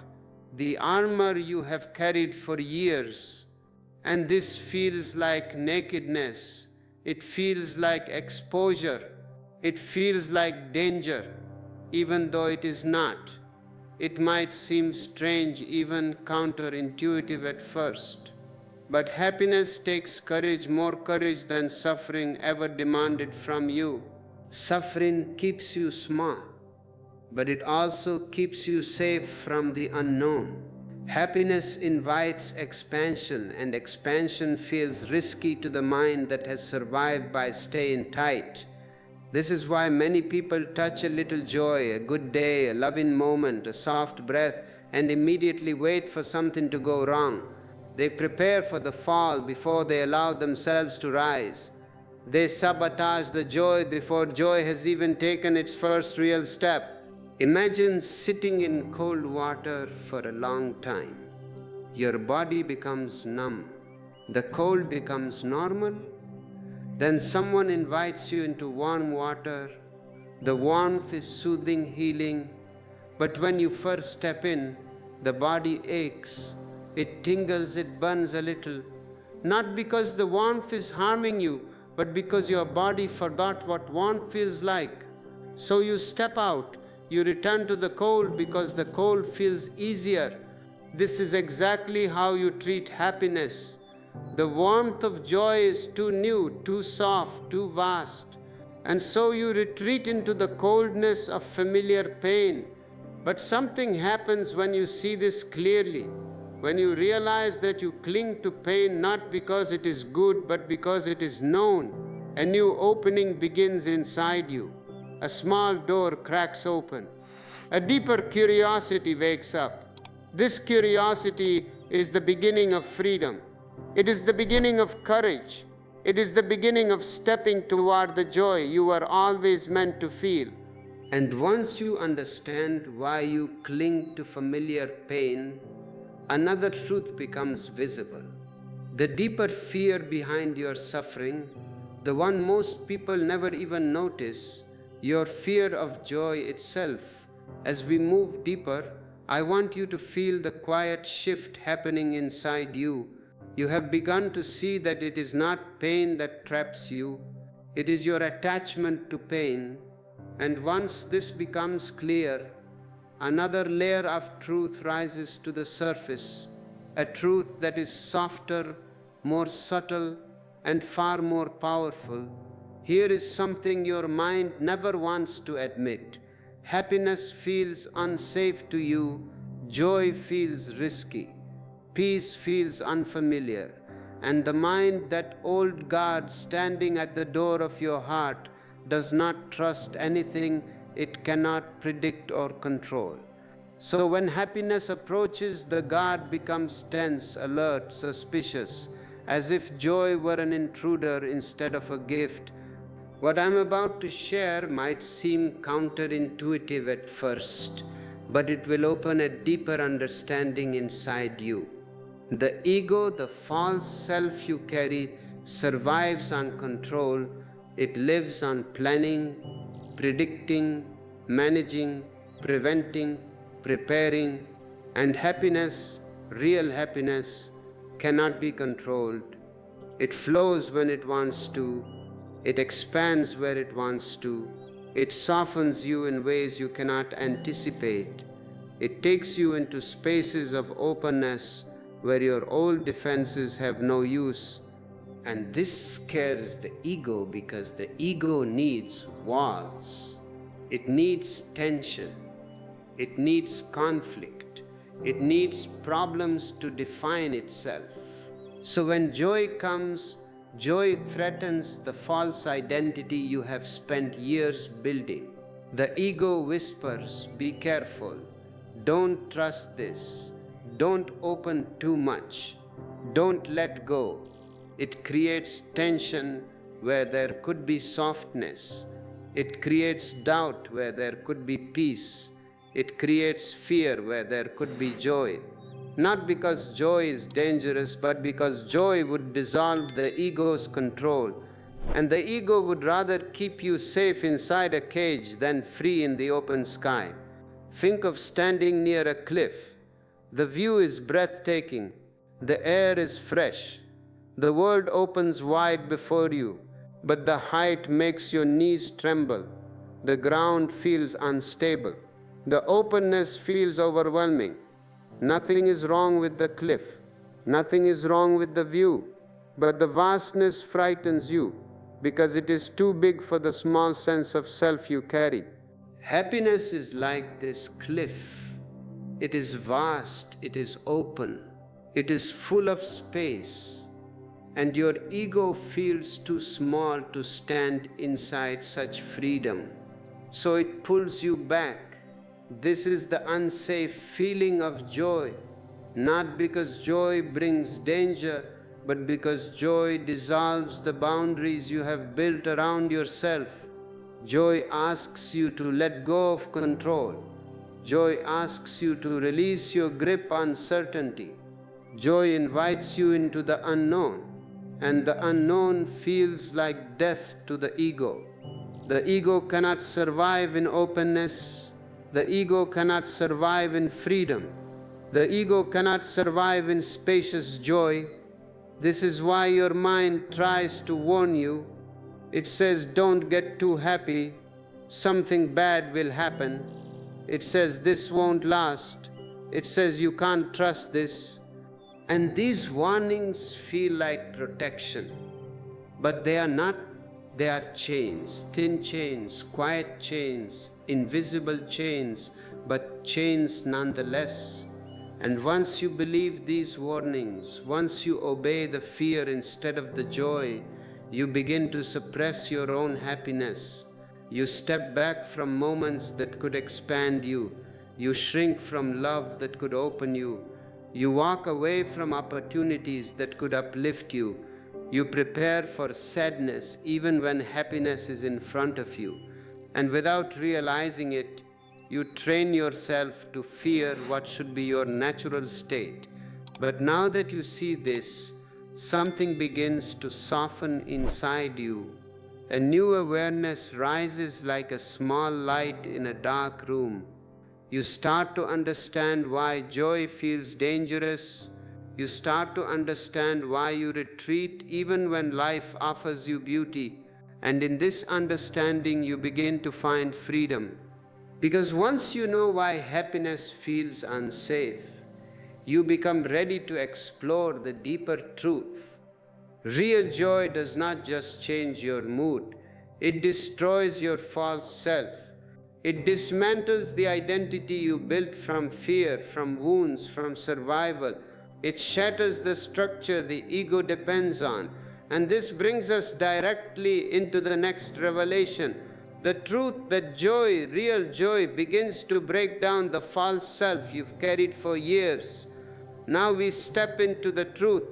Speaker 1: the armor you have carried for years. And this feels like nakedness. It feels like exposure. It feels like danger, even though it is not. It might seem strange, even counterintuitive at first. But happiness takes courage, more courage than suffering ever demanded from you. Suffering keeps you small, but it also keeps you safe from the unknown. Happiness invites expansion, and expansion feels risky to the mind that has survived by staying tight. This is why many people touch a little joy, a good day, a loving moment, a soft breath, and immediately wait for something to go wrong. They prepare for the fall before they allow themselves to rise. They sabotage the joy before joy has even taken its first real step. Imagine sitting in cold water for a long time. Your body becomes numb. The cold becomes normal. Then someone invites you into warm water. The warmth is soothing, healing. But when you first step in, the body aches. It tingles, it burns a little. Not because the warmth is harming you, but because your body forgot what warmth feels like. So you step out. You return to the cold because the cold feels easier. This is exactly how you treat happiness. The warmth of joy is too new, too soft, too vast. And so you retreat into the coldness of familiar pain. But something happens when you see this clearly. When you realize that you cling to pain not because it is good, but because it is known, a new opening begins inside you. A small door cracks open. A deeper curiosity wakes up. This curiosity is the beginning of freedom. It is the beginning of courage. It is the beginning of stepping toward the joy you were always meant to feel. And once you understand why you cling to familiar pain, another truth becomes visible. The deeper fear behind your suffering, the one most people never even notice, your fear of joy itself. As we move deeper, I want you to feel the quiet shift happening inside you. You have begun to see that it is not pain that traps you, it is your attachment to pain. And once this becomes clear, another layer of truth rises to the surface, a truth that is softer, more subtle, and far more powerful. Here is something your mind never wants to admit. Happiness feels unsafe to you, joy feels risky, peace feels unfamiliar, and the mind, that old guard standing at the door of your heart, does not trust anything it cannot predict or control. So when happiness approaches, the guard becomes tense, alert, suspicious, as if joy were an intruder instead of a gift. What I'm about to share might seem counterintuitive at first, but it will open a deeper understanding inside you. The ego, the false self you carry, survives on control. It lives on planning, predicting, managing, preventing, preparing, and happiness, real happiness, cannot be controlled. It flows when it wants to. It expands where it wants to. It softens you in ways you cannot anticipate. It takes you into spaces of openness where your old defenses have no use. And this scares the ego because the ego needs walls. It needs tension. It needs conflict. It needs problems to define itself. So when joy comes, joy threatens the false identity you have spent years building. The ego whispers, "Be careful. Don't trust this. Don't open too much. Don't let go." It creates tension where there could be softness. It creates doubt where there could be peace. It creates fear where there could be joy. Not because joy is dangerous, but because joy would dissolve the ego's control. And the ego would rather keep you safe inside a cage than free in the open sky. Think of standing near a cliff. The view is breathtaking. The air is fresh. The world opens wide before you, but the height makes your knees tremble. The ground feels unstable. The openness feels overwhelming. Nothing is wrong with the cliff. Nothing is wrong with the view. But the vastness frightens you because it is too big for the small sense of self you carry. Happiness is like this cliff. It is vast. It is open. It is full of space. And your ego feels too small to stand inside such freedom. So it pulls you back. This is the unsafe feeling of joy, not because joy brings danger, but because joy dissolves the boundaries you have built around yourself. Joy asks you to let go of control. Joy asks you to release your grip on certainty. Joy invites you into the unknown, and the unknown feels like death to the ego. The ego cannot survive in openness. The ego cannot survive in freedom. The ego cannot survive in spacious joy. This is why your mind tries to warn you. It says, "Don't get too happy. Something bad will happen." It says, "This won't last." It says, "You can't trust this." And these warnings feel like protection. But they are not. They are chains, thin chains, quiet chains, invisible chains, but chains nonetheless. And once you believe these warnings, once you obey the fear instead of the joy, you begin to suppress your own happiness. You step back from moments that could expand you. You shrink from love that could open you. You walk away from opportunities that could uplift you. You prepare for sadness even when happiness is in front of you. And without realizing it, you train yourself to fear what should be your natural state. But now that you see this, something begins to soften inside you. A new awareness rises like a small light in a dark room. You start to understand why joy feels dangerous. You start to understand why you retreat even when life offers you beauty. And in this understanding, you begin to find freedom. Because once you know why happiness feels unsafe, you become ready to explore the deeper truth. Real joy does not just change your mood, it destroys your false self. It dismantles the identity you built from fear, from wounds, from survival. It shatters the structure the ego depends on. And this brings us directly into the next revelation. The truth that joy, real joy, begins to break down the false self you've carried for years. Now we step into the truth.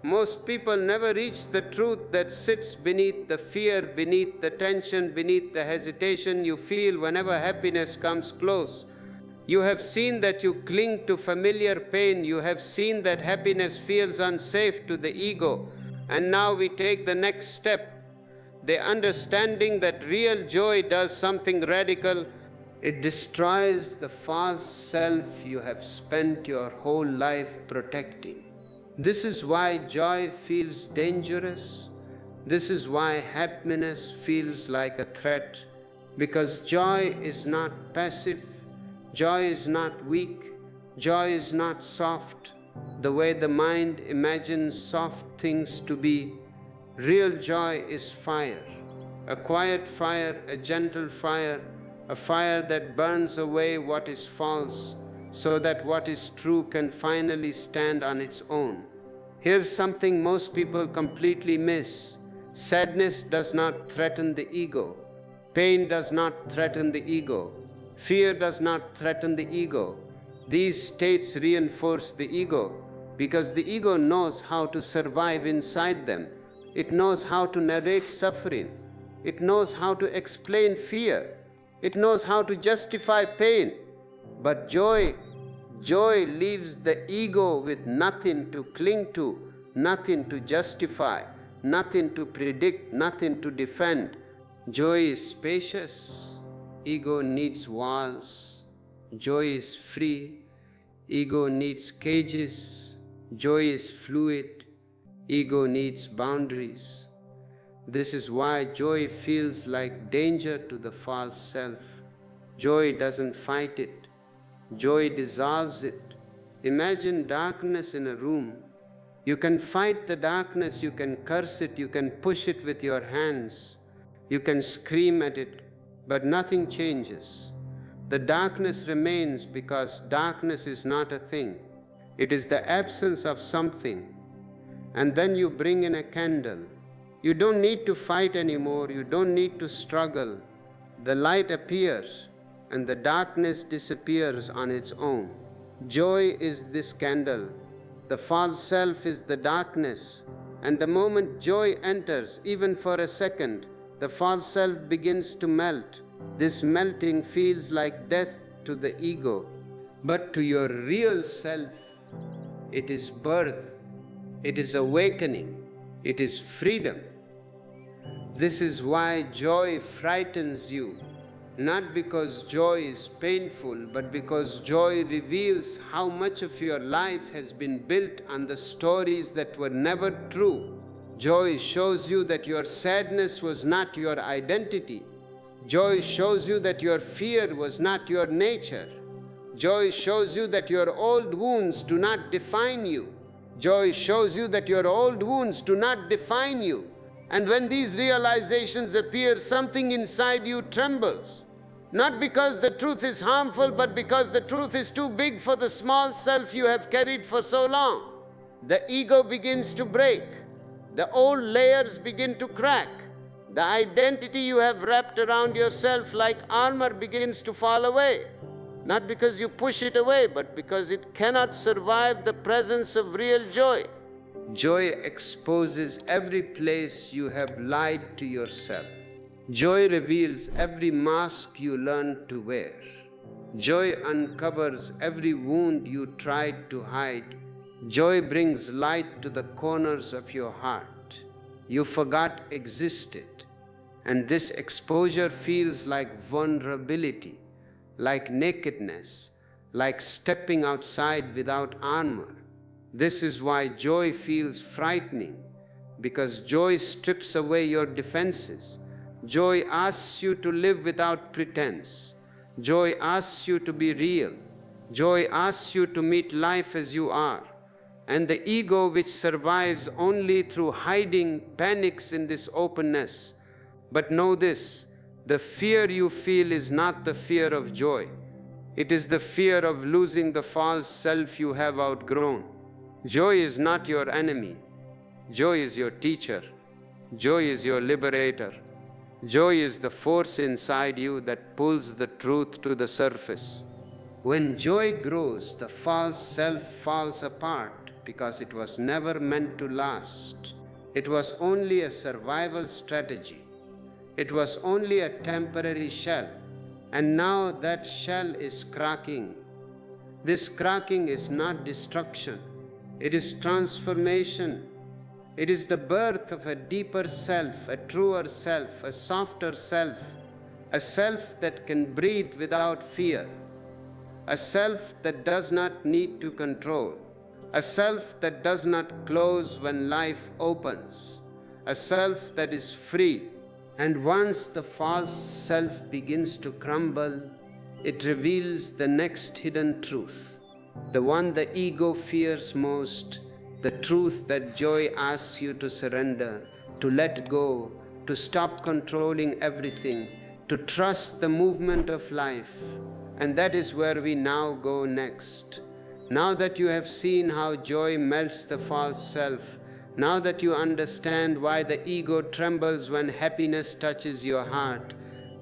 Speaker 1: Most people never reach the truth that sits beneath the fear, beneath the tension, beneath the hesitation you feel whenever happiness comes close. You have seen that you cling to familiar pain. You have seen that happiness feels unsafe to the ego. And now we take the next step. The understanding that real joy does something radical. It destroys the false self you have spent your whole life protecting. This is why joy feels dangerous. This is why happiness feels like a threat. Because joy is not passive. Joy is not weak. Joy is not soft, the way the mind imagines soft things to be. Real joy is fire, a quiet fire, a gentle fire, a fire that burns away what is false, so that what is true can finally stand on its own. Here's something most people completely miss. Sadness does not threaten the ego. Pain does not threaten the ego. Fear does not threaten the ego. These states reinforce the ego because the ego knows how to survive inside them. It knows how to narrate suffering. It knows how to explain fear. It knows how to justify pain. But joy leaves the ego with nothing to cling to, nothing to justify, nothing to predict, nothing to defend. Joy is spacious. Ego needs walls. Joy is free. Ego needs cages. Joy is fluid. Ego needs boundaries. This is why joy feels like danger to the false self. Joy doesn't fight it. Joy dissolves it. Imagine darkness in a room. You can fight the darkness, you can curse it, you can push it with your hands, you can scream at it, but nothing changes. The darkness remains because darkness is not a thing. It is the absence of something. And then you bring in a candle. You don't need to fight anymore. You don't need to struggle. The light appears and the darkness disappears on its own. Joy is this candle. The false self is the darkness. And the moment joy enters, even for a second, the false self begins to melt. This melting feels like death to the ego. But to your real self, it is birth. It is awakening. It is freedom. This is why joy frightens you. Not because joy is painful, but because joy reveals how much of your life has been built on the stories that were never true. Joy shows you that your sadness was not your identity. Joy shows you that your fear was not your nature. Joy shows you that your old wounds do not define you. Joy shows you that your old wounds do not define you. And when these realizations appear, something inside you trembles. Not because the truth is harmful, but because the truth is too big for the small self you have carried for so long. The ego begins to break. The old layers begin to crack. The identity you have wrapped around yourself like armor begins to fall away. Not because you push it away, but because it cannot survive the presence of real joy. Joy exposes every place you have lied to yourself. Joy reveals every mask you learned to wear. Joy uncovers every wound you tried to hide. Joy brings light to the corners of your heart you forgot existed. And this exposure feels like vulnerability, like nakedness, like stepping outside without armor. This is why joy feels frightening, because joy strips away your defenses. Joy asks you to live without pretense. Joy asks you to be real. Joy asks you to meet life as you are. And the ego, which survives only through hiding, panics in this openness. But know this, the fear you feel is not the fear of joy. It is the fear of losing the false self you have outgrown. Joy is not your enemy. Joy is your teacher. Joy is your liberator. Joy is the force inside you that pulls the truth to the surface. When joy grows, the false self falls apart because it was never meant to last. It was only a survival strategy. It was only a temporary shell. And now that shell is cracking. This cracking is not destruction. It is transformation. It is the birth of a deeper self, a truer self, a softer self, a self that can breathe without fear, a self that does not need to control, a self that does not close when life opens, a self that is free. And once the false self begins to crumble, it reveals the next hidden truth, the one the ego fears most, the truth that joy asks you to surrender, to let go, to stop controlling everything, to trust the movement of life. And that is where we now go next. Now that you have seen how joy melts the false self, now that you understand why the ego trembles when happiness touches your heart,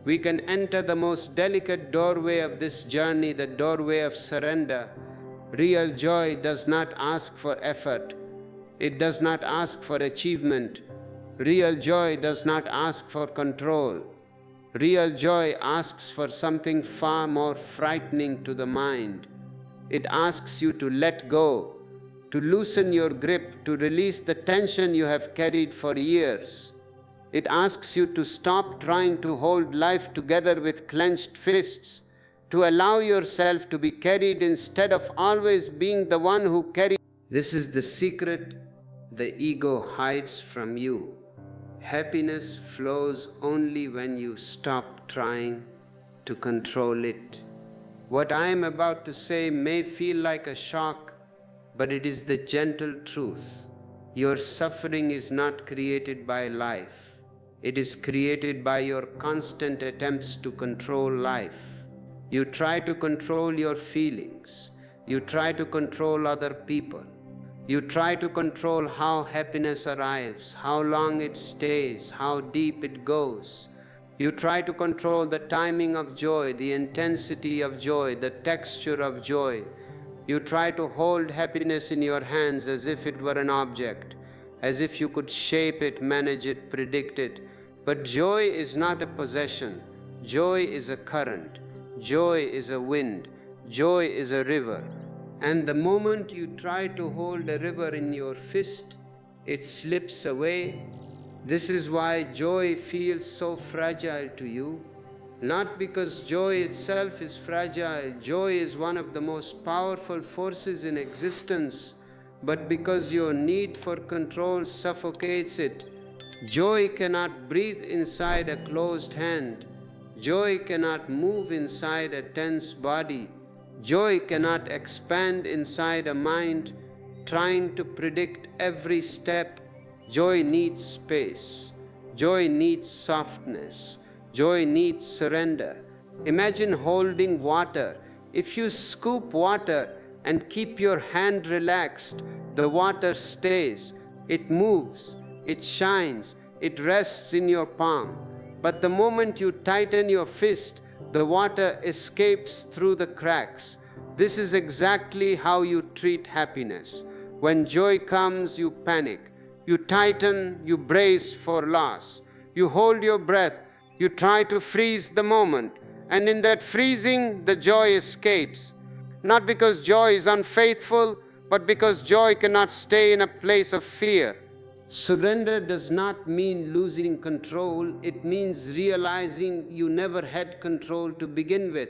Speaker 1: we can enter the most delicate doorway of this journey, the doorway of surrender. Real joy does not ask for effort. It does not ask for achievement. Real joy does not ask for control. Real joy asks for something far more frightening to the mind. It asks you to let go, to loosen your grip, to release the tension you have carried for years. It asks you to stop trying to hold life together with clenched fists, to allow yourself to be carried instead of always being the one who carries. This is the secret the ego hides from you. Happiness flows only when you stop trying to control it. What I am about to say may feel like a shock, but it is the gentle truth. Your suffering is not created by life. It is created by your constant attempts to control life. You try to control your feelings. You try to control other people. You try to control how happiness arrives, how long it stays, how deep it goes. You try to control the timing of joy, the intensity of joy, the texture of joy. You try to hold happiness in your hands as if it were an object, as if you could shape it, manage it, predict it. But joy is not a possession. Joy is a current. Joy is a wind. Joy is a river. And the moment you try to hold a river in your fist, it slips away. This is why joy feels so fragile to you. Not because joy itself is fragile. Joy is one of the most powerful forces in existence, but because your need for control suffocates it. Joy cannot breathe inside a closed hand. Joy cannot move inside a tense body. Joy cannot expand inside a mind trying to predict every step. Joy needs space. Joy needs softness. Joy needs surrender. Imagine holding water. If you scoop water and keep your hand relaxed, the water stays. It moves. It shines. It rests in your palm. But the moment you tighten your fist, the water escapes through the cracks. This is exactly how you treat happiness. When joy comes, you panic. You tighten, you brace for loss. You hold your breath. You try to freeze the moment. And in that freezing, the joy escapes. Not because joy is unfaithful, but because joy cannot stay in a place of fear. Surrender does not mean losing control. It means realizing you never had control to begin with.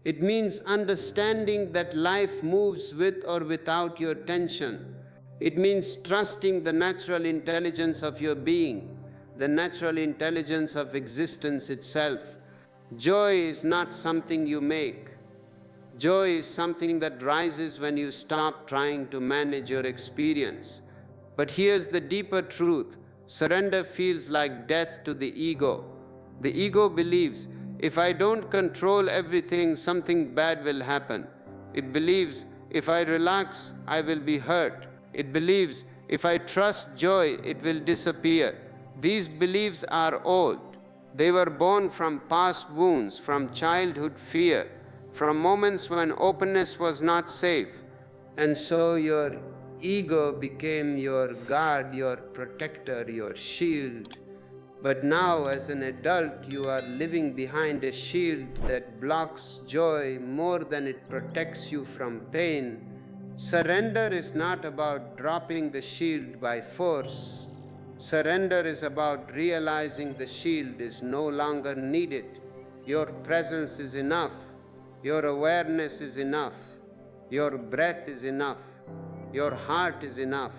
Speaker 1: It means understanding that life moves with or without your tension. It means trusting the natural intelligence of your being, the natural intelligence of existence itself. Joy is not something you make. Joy is something that rises when you stop trying to manage your experience. But here's the deeper truth. Surrender feels like death to the ego. The ego believes, if I don't control everything, something bad will happen. It believes, if I relax, I will be hurt. It believes, if I trust joy, it will disappear. These beliefs are old. They were born from past wounds, from childhood fear, from moments when openness was not safe. And so your ego became your guard, your protector, your shield. But now, as an adult, you are living behind a shield that blocks joy more than it protects you from pain. Surrender is not about dropping the shield by force. Surrender is about realizing the shield is no longer needed. Your presence is enough. Your awareness is enough. Your breath is enough. Your heart is enough.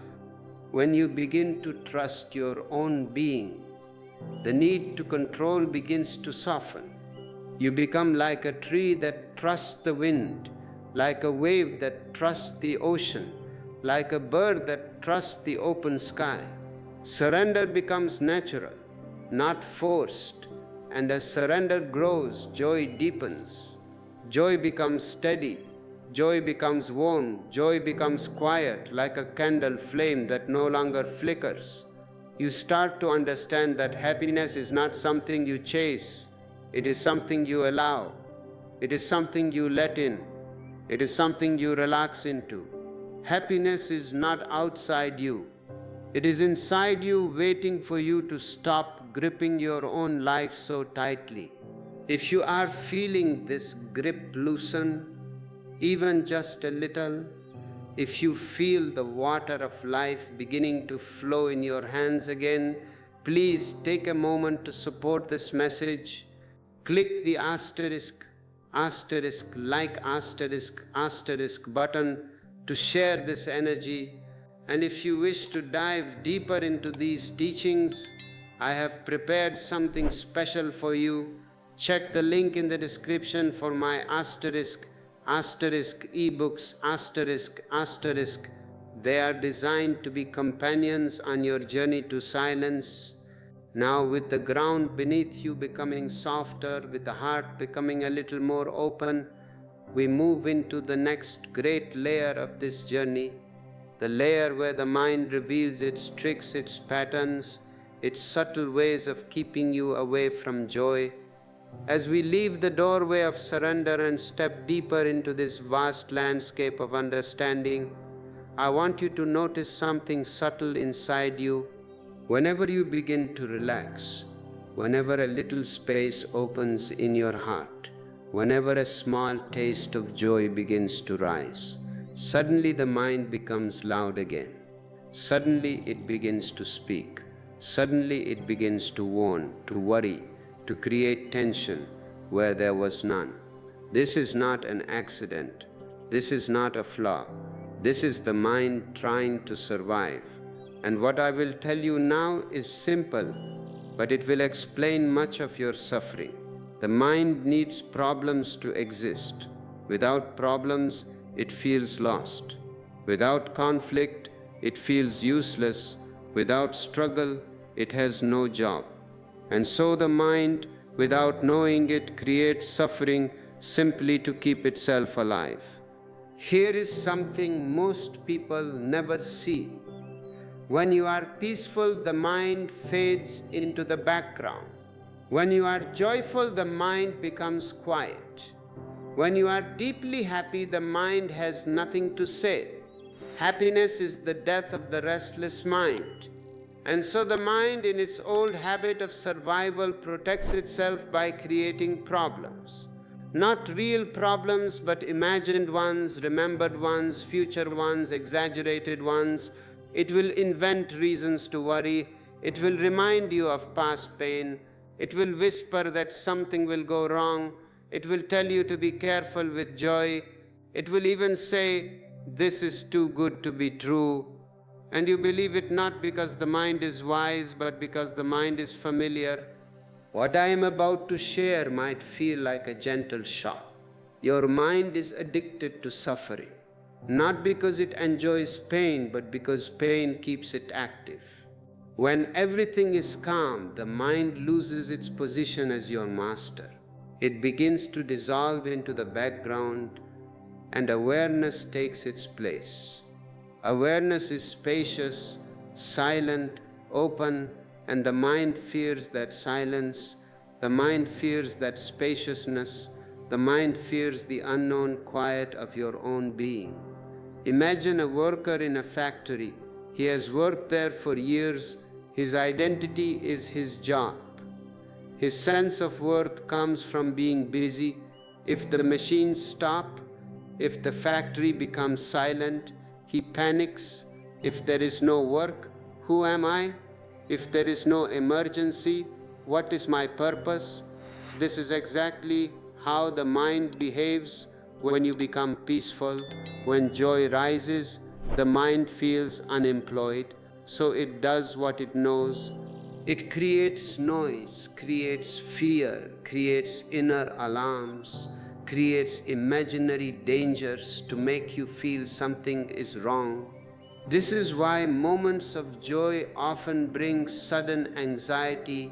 Speaker 1: When you begin to trust your own being, the need to control begins to soften. You become like a tree that trusts the wind, like a wave that trusts the ocean, like a bird that trusts the open sky. Surrender becomes natural, not forced, and as surrender grows, joy deepens. Joy becomes steady, joy becomes warm, joy becomes quiet, like a candle flame that no longer flickers. You start to understand that happiness is not something you chase, it is something you allow, it is something you let in, it is something you relax into. Happiness is not outside you. It is inside you, waiting for you to stop gripping your own life so tightly. If you are feeling this grip loosen, even just a little, if you feel the water of life beginning to flow in your hands again, please take a moment to support this message. Click the asterisk, asterisk button to share this energy. And if you wish to dive deeper into these teachings, I have prepared something special for you. Check the link in the description for my asterisk ebooks, They are designed to be companions on your journey to silence. Now, with the ground beneath you becoming softer, with the heart becoming a little more open, we move into the next great layer of this journey, the layer where the mind reveals its tricks, its patterns, its subtle ways of keeping you away from joy. As we leave the doorway of surrender and step deeper into this vast landscape of understanding, I want you to notice something subtle inside you. Whenever you begin to relax, whenever a little space opens in your heart, whenever a small taste of joy begins to rise, suddenly the mind becomes loud again. Suddenly it begins to speak. Suddenly it begins to warn, to worry, to create tension where there was none. This is not an accident. This is not a flaw. This is the mind trying to survive. And what I will tell you now is simple, but it will explain much of your suffering. The mind needs problems to exist. Without problems, it feels lost. Without conflict, it feels useless. Without struggle, it has no job. And so the mind, without knowing it, creates suffering simply to keep itself alive. Here is something most people never see. When you are peaceful, the mind fades into the background. When you are joyful, the mind becomes quiet. When you are deeply happy, the mind has nothing to say. Happiness is the death of the restless mind. And so the mind, in its old habit of survival, protects itself by creating problems. Not real problems, but imagined ones, remembered ones, future ones, exaggerated ones. It will invent reasons to worry. It will remind you of past pain. It will whisper that something will go wrong. It will tell you to be careful with joy. It will even say, "This is too good to be true." And you believe it not because the mind is wise, but because the mind is familiar. What I am about to share might feel like a gentle shock. Your mind is addicted to suffering, not because it enjoys pain, but because pain keeps it active. When everything is calm, the mind loses its position as your master. It begins to dissolve into the background, and awareness takes its place. Awareness is spacious, silent, open, and the mind fears that silence, the mind fears that spaciousness, the mind fears the unknown quiet of your own being. Imagine a worker in a factory. He has worked there for years. His identity is his job. His sense of worth comes from being busy. If the machines stop, if the factory becomes silent, he panics. If there is no work, who am I? If there is no emergency, what is my purpose? This is exactly how the mind behaves when you become peaceful. When joy rises, the mind feels unemployed, so it does what it knows. It creates noise, creates fear, creates inner alarms, creates imaginary dangers to make you feel something is wrong. This is why moments of joy often bring sudden anxiety.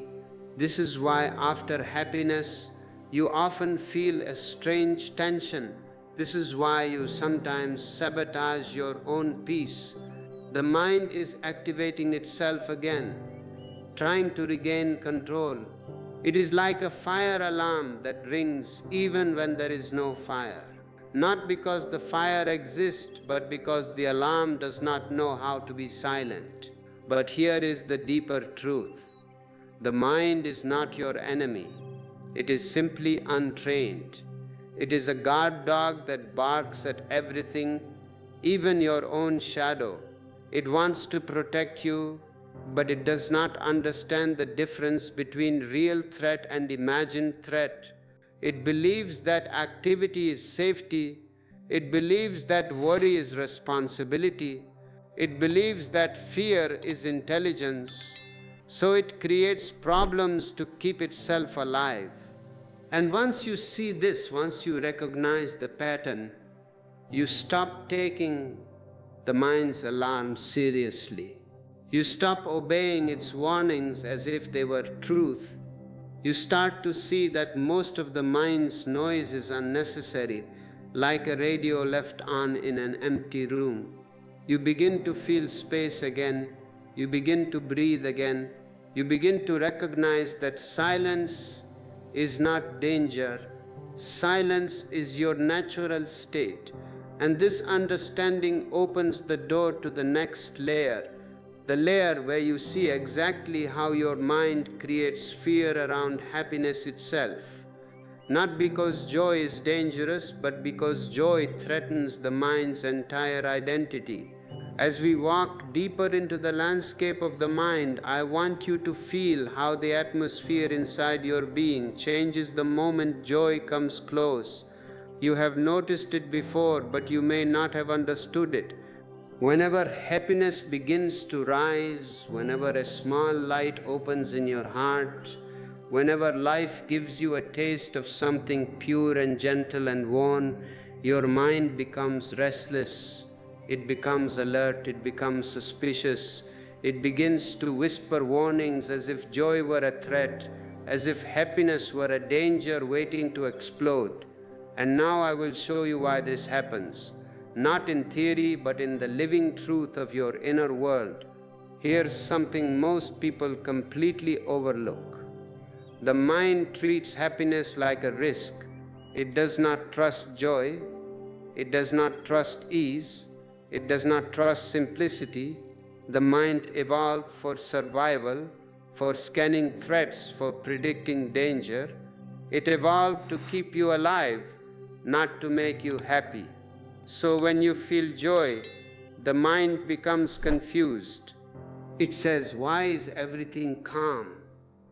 Speaker 1: This is why after happiness, you often feel a strange tension. This is why you sometimes sabotage your own peace. The mind is activating itself again, trying to regain control. It is like a fire alarm that rings even when there is no fire. Not because the fire exists, but because the alarm does not know how to be silent. But here is the deeper truth. The mind is not your enemy. It is simply untrained. It is a guard dog that barks at everything, even your own shadow. It wants to protect you, but it does not understand the difference between real threat and imagined threat. It believes that activity is safety. It believes that worry is responsibility. It believes that fear is intelligence. So it creates problems to keep itself alive. And once you see this, once you recognize the pattern, you stop taking the mind's alarm seriously. You stop obeying its warnings as if they were truth. You start to see that most of the mind's noise is unnecessary, like a radio left on in an empty room. You begin to feel space again. You begin to breathe again. You begin to recognize that silence is not danger. Silence is your natural state. And this understanding opens the door to the next layer, the layer where you see exactly how your mind creates fear around happiness itself. Not because joy is dangerous, but because joy threatens the mind's entire identity. As we walk deeper into the landscape of the mind, I want you to feel how the atmosphere inside your being changes the moment joy comes close. You have noticed it before, but you may not have understood it. Whenever happiness begins to rise, whenever a small light opens in your heart, whenever life gives you a taste of something pure and gentle and warm, your mind becomes restless, it becomes alert, it becomes suspicious, it begins to whisper warnings as if joy were a threat, as if happiness were a danger waiting to explode. And now I will show you why this happens. Not in theory, but in the living truth of your inner world. Here's something most people completely overlook. The mind treats happiness like a risk. It does not trust joy. It does not trust ease. It does not trust simplicity. The mind evolved for survival, for scanning threats, for predicting danger. It evolved to keep you alive, not to make you happy. So when you feel joy, the mind becomes confused. It says, why is everything calm?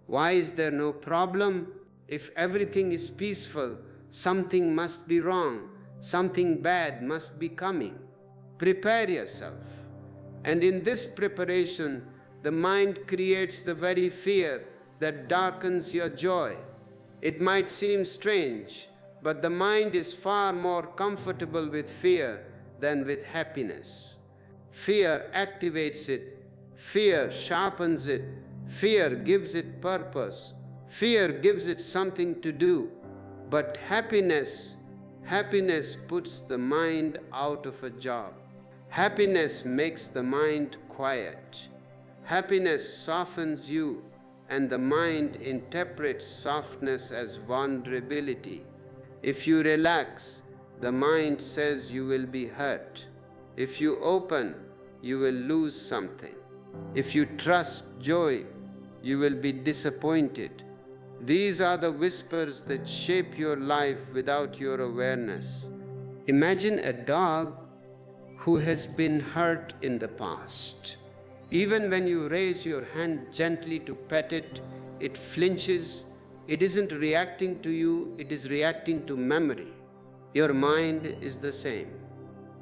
Speaker 1: Why is there no problem? If everything is peaceful, something must be wrong. Something bad must be coming. Prepare yourself. And in this preparation, the mind creates the very fear that darkens your joy. It might seem strange, but the mind is far more comfortable with fear than with happiness. Fear activates it, fear sharpens it, fear gives it purpose, fear gives it something to do. But happiness puts the mind out of a job. Happiness makes the mind quiet. Happiness softens you, and the mind interprets softness as vulnerability. If you relax, the mind says you will be hurt. If you open, you will lose something. If you trust joy, you will be disappointed. These are the whispers that shape your life without your awareness. Imagine a dog who has been hurt in the past. Even when you raise your hand gently to pet it, it flinches. It isn't reacting to you, it is reacting to memory. Your mind is the same.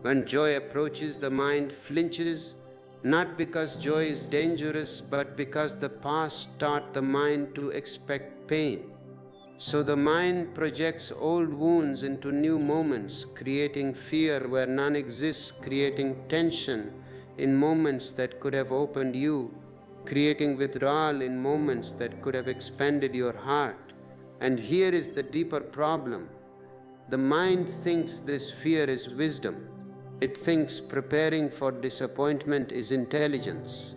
Speaker 1: When joy approaches, the mind flinches, not because joy is dangerous, but because the past taught the mind to expect pain. So the mind projects old wounds into new moments, creating fear where none exists, creating tension in moments that could have opened you, creating withdrawal in moments that could have expanded your heart. And here is the deeper problem. The mind thinks this fear is wisdom. It thinks preparing for disappointment is intelligence.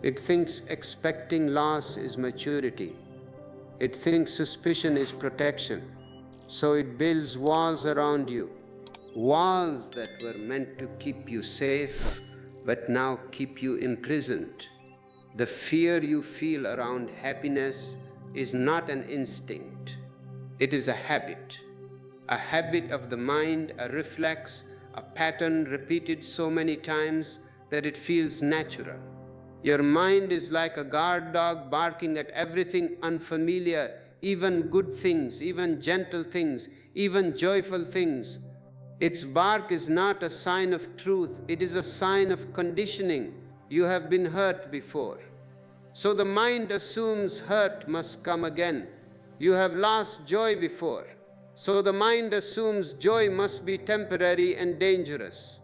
Speaker 1: It thinks expecting loss is maturity. It thinks suspicion is protection. So it builds walls around you. Walls that were meant to keep you safe, but now keep you imprisoned. The fear you feel around happiness is not an instinct. It is a habit of the mind, a reflex, a pattern repeated so many times that it feels natural. Your mind is like a guard dog barking at everything unfamiliar, even good things, even gentle things, even joyful things. Its bark is not a sign of truth, it is a sign of conditioning. You have been hurt before. So the mind assumes hurt must come again. You have lost joy before. So the mind assumes joy must be temporary and dangerous.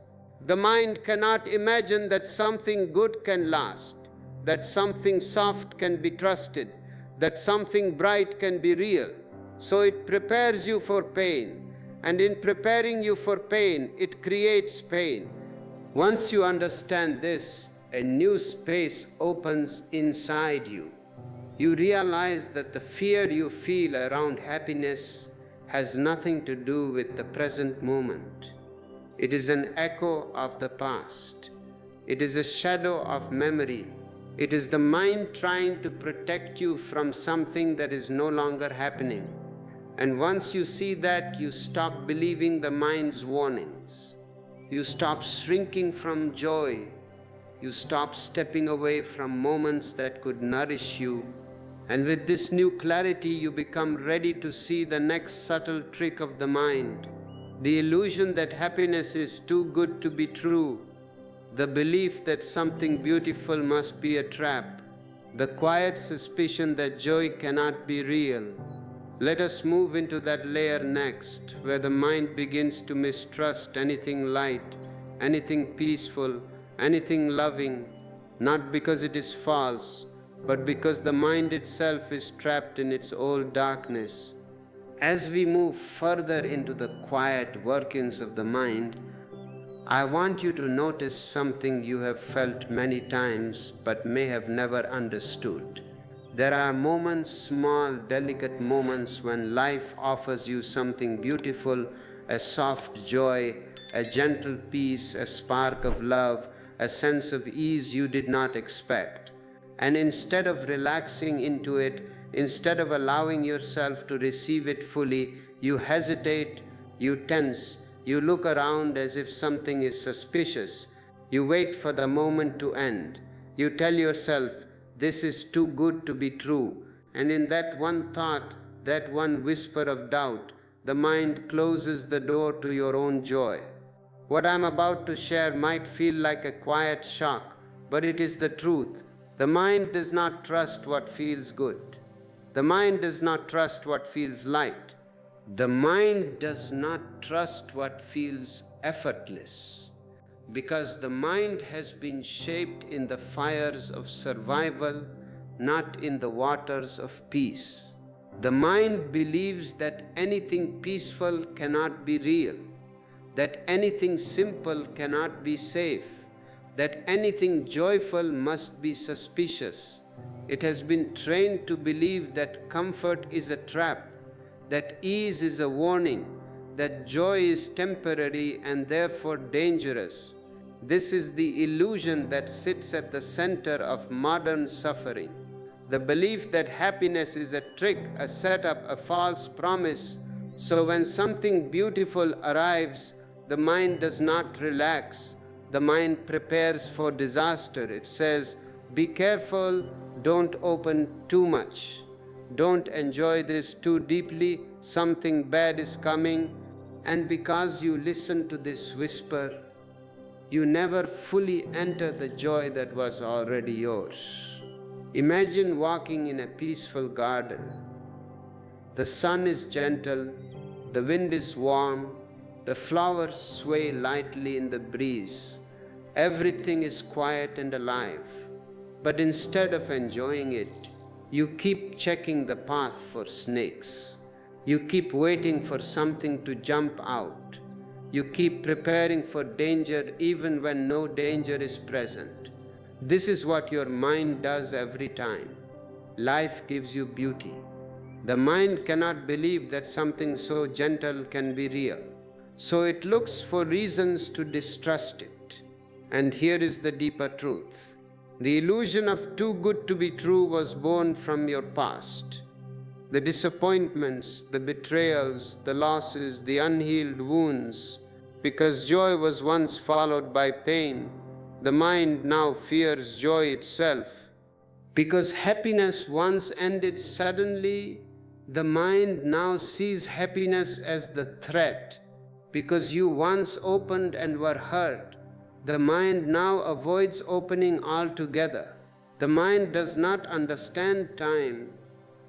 Speaker 1: The mind cannot imagine that something good can last, that something soft can be trusted, that something bright can be real. So it prepares you for pain, and in preparing you for pain, it creates pain. Once you understand this, a new space opens inside you. You realize that the fear you feel around happiness has nothing to do with the present moment. It is an echo of the past. It is a shadow of memory. It is the mind trying to protect you from something that is no longer happening. And once you see that, you stop believing the mind's warnings. You stop shrinking from joy. You stop stepping away from moments that could nourish you. And with this new clarity, you become ready to see the next subtle trick of the mind. The illusion that happiness is too good to be true. The belief that something beautiful must be a trap. The quiet suspicion that joy cannot be real. Let us move into that layer next, where the mind begins to mistrust anything light, anything peaceful, anything loving, not because it is false, but because the mind itself is trapped in its old darkness. As we move further into the quiet workings of the mind, I want you to notice something you have felt many times but may have never understood. There are moments, small, delicate moments, when life offers you something beautiful, a soft joy, a gentle peace, a spark of love, a sense of ease you did not expect. And instead of relaxing into it, instead of allowing yourself to receive it fully, you hesitate, you tense, you look around as if something is suspicious. You wait for the moment to end. You tell yourself, this is too good to be true. And in that one thought, that one whisper of doubt, the mind closes the door to your own joy. What I'm about to share might feel like a quiet shock, but it is the truth. The mind does not trust what feels good. The mind does not trust what feels light. The mind does not trust what feels effortless, because the mind has been shaped in the fires of survival, not in the waters of peace. The mind believes that anything peaceful cannot be real, that anything simple cannot be safe, that anything joyful must be suspicious. It has been trained to believe that comfort is a trap, that ease is a warning, that joy is temporary and therefore dangerous. This is the illusion that sits at the center of modern suffering. The belief that happiness is a trick, a setup, a false promise. So when something beautiful arrives, the mind does not relax. The mind prepares for disaster. It says, "Be careful, don't open too much. Don't enjoy this too deeply, something bad is coming." And because you listen to this whisper, you never fully enter the joy that was already yours. Imagine walking in a peaceful garden. The sun is gentle, the wind is warm, the flowers sway lightly in the breeze. Everything is quiet and alive. But instead of enjoying it, you keep checking the path for snakes. You keep waiting for something to jump out. You keep preparing for danger even when no danger is present. This is what your mind does every time. Life gives you beauty. The mind cannot believe that something so gentle can be real. So it looks for reasons to distrust it. And here is the deeper truth. The illusion of too good to be true was born from your past. The disappointments, the betrayals, the losses, the unhealed wounds. Because joy was once followed by pain, the mind now fears joy itself. Because happiness once ended suddenly, the mind now sees happiness as the threat. Because you once opened and were hurt, the mind now avoids opening altogether. The mind does not understand time.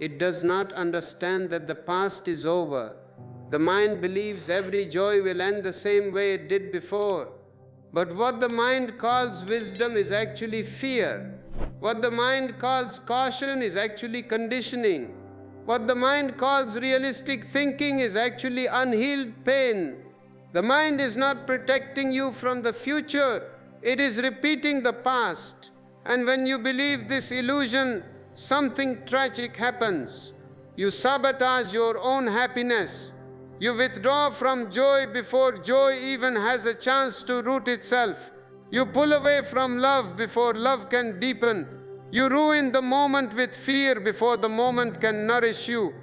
Speaker 1: It does not understand that the past is over. The mind believes every joy will end the same way it did before. But what the mind calls wisdom is actually fear. What the mind calls caution is actually conditioning. What the mind calls realistic thinking is actually unhealed pain. The mind is not protecting you from the future. It is repeating the past. And when you believe this illusion, something tragic happens. You sabotage your own happiness. You withdraw from joy before joy even has a chance to root itself. You pull away from love before love can deepen. You ruin the moment with fear before the moment can nourish you.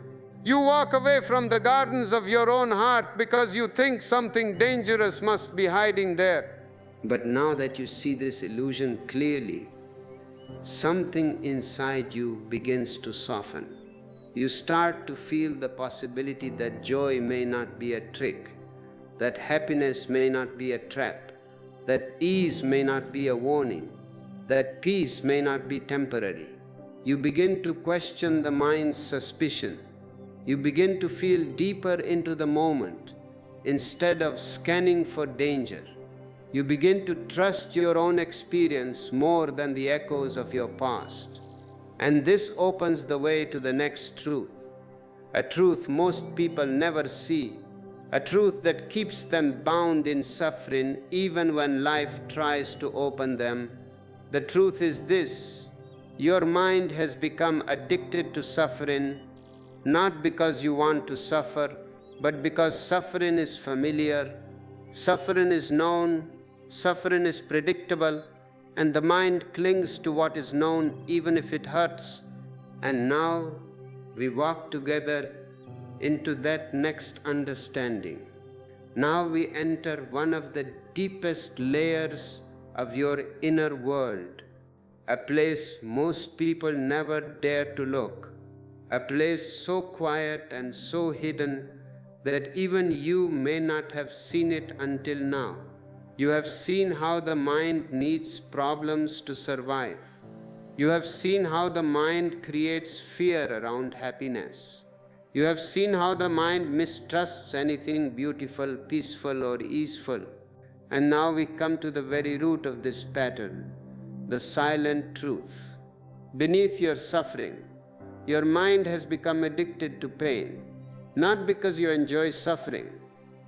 Speaker 1: You walk away from the gardens of your own heart because you think something dangerous must be hiding there. But now that you see this illusion clearly, something inside you begins to soften. You start to feel the possibility that joy may not be a trick, that happiness may not be a trap, that ease may not be a warning, that peace may not be temporary. You begin to question the mind's suspicion. You begin to feel deeper into the moment instead of scanning for danger. You begin to trust your own experience more than the echoes of your past. And this opens the way to the next truth, a truth most people never see, a truth that keeps them bound in suffering even when life tries to open them. The truth is this: your mind has become addicted to suffering, not because you want to suffer, but because suffering is familiar, suffering is known, suffering is predictable, and the mind clings to what is known even if it hurts. And now we walk together into that next understanding. Now we enter one of the deepest layers of your inner world, a place most people never dare to look, a place so quiet and so hidden that even you may not have seen it until now. You have seen how the mind needs problems to survive. You have seen how the mind creates fear around happiness. You have seen how the mind mistrusts anything beautiful, peaceful, or easeful. And now we come to the very root of this pattern, the silent truth. Beneath your suffering, your mind has become addicted to pain, not because you enjoy suffering,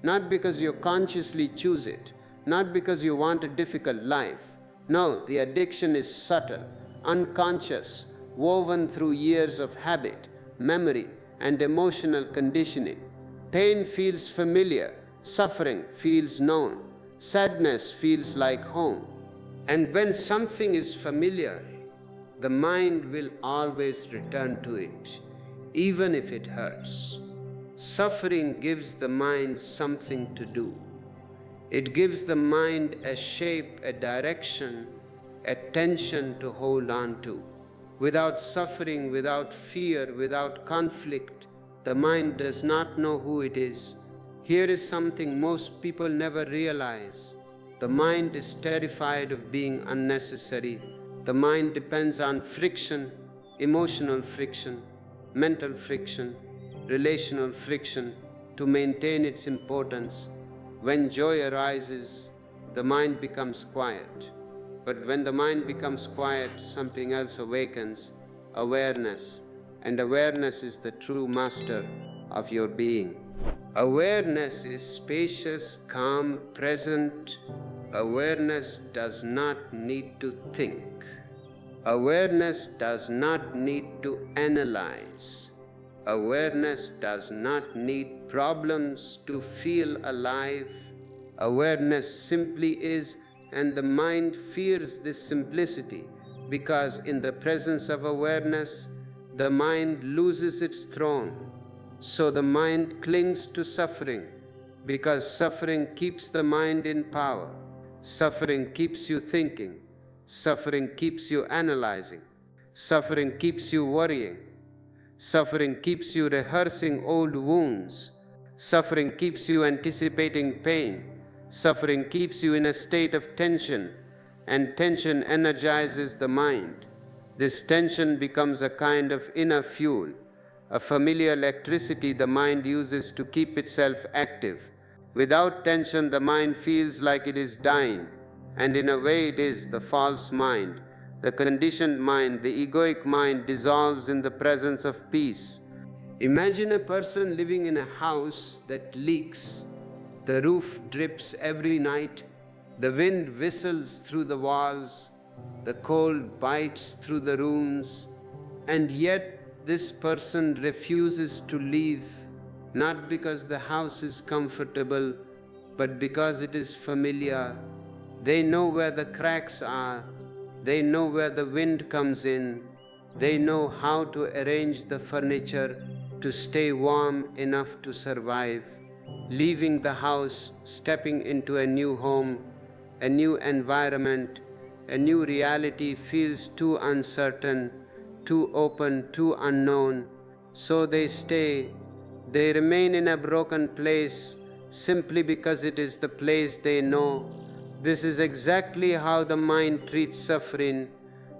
Speaker 1: not because you consciously choose it, not because you want a difficult life. No, the addiction is subtle, unconscious, woven through years of habit, memory, and emotional conditioning. Pain feels familiar, suffering feels known, sadness feels like home. And when something is familiar, the mind will always return to it, even if it hurts. Suffering gives the mind something to do. It gives the mind a shape, a direction, a tension to hold on to. Without suffering, without fear, without conflict, the mind does not know who it is. Here is something most people never realize. The mind is terrified of being unnecessary. The mind depends on friction, emotional friction, mental friction, relational friction to maintain its importance. When joy arises, the mind becomes quiet. But when the mind becomes quiet, something else awakens, awareness. And awareness is the true master of your being. Awareness is spacious, calm, present. Awareness does not need to think. Awareness does not need to analyze. Awareness does not need problems to feel alive. Awareness simply is, and the mind fears this simplicity because in the presence of awareness, the mind loses its throne. So the mind clings to suffering because suffering keeps the mind in power. Suffering keeps you thinking. Suffering keeps you analyzing. Suffering keeps you worrying. Suffering keeps you rehearsing old wounds. Suffering keeps you anticipating pain. Suffering keeps you in a state of tension, and tension energizes the mind. This tension becomes a kind of inner fuel, a familiar electricity the mind uses to keep itself active. Without tension, the mind feels like it is dying, and in a way it is. The false mind, the conditioned mind, the egoic mind dissolves in the presence of peace. Imagine a person living in a house that leaks. The roof drips every night. The wind whistles through the walls. The cold bites through the rooms. And yet this person refuses to leave, not because the house is comfortable, but because it is familiar. They know where the cracks are. They know where the wind comes in. They know how to arrange the furniture to stay warm enough to survive. Leaving the house, stepping into a new home, a new environment, a new reality feels too uncertain, too open, too unknown. So they stay. They remain in a broken place simply because it is the place they know. This is exactly how the mind treats suffering.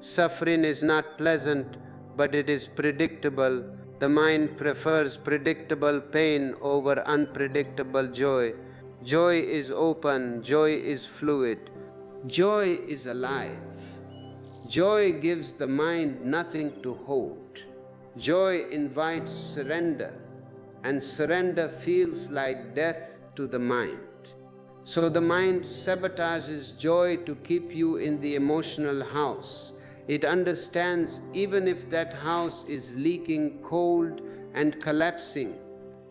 Speaker 1: Suffering is not pleasant, but it is predictable. The mind prefers predictable pain over unpredictable joy. Joy is open, joy is fluid. Joy is alive. Joy gives the mind nothing to hold. Joy invites surrender, and surrender feels like death to the mind. So the mind sabotages joy to keep you in the emotional house. It understands even if that house is leaking, cold, and collapsing.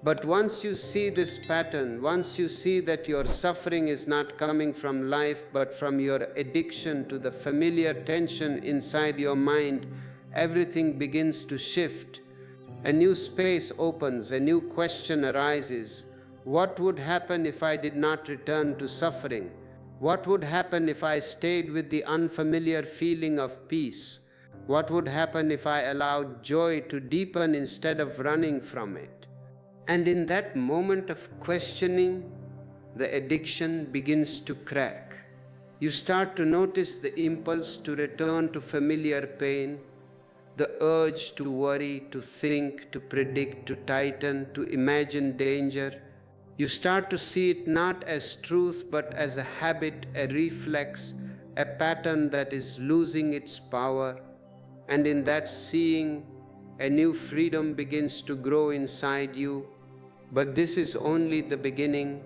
Speaker 1: But once you see this pattern, once you see that your suffering is not coming from life but from your addiction to the familiar tension inside your mind, everything begins to shift. A new space opens, a new question arises. What would happen if I did not return to suffering? What would happen if I stayed with the unfamiliar feeling of peace? What would happen if I allowed joy to deepen instead of running from it? And in that moment of questioning, the addiction begins to crack. You start to notice the impulse to return to familiar pain, the urge to worry, to think, to predict, to tighten, to imagine danger. You start to see it not as truth but as a habit, a reflex, a pattern that is losing its power. And in that seeing, a new freedom begins to grow inside you. But this is only the beginning,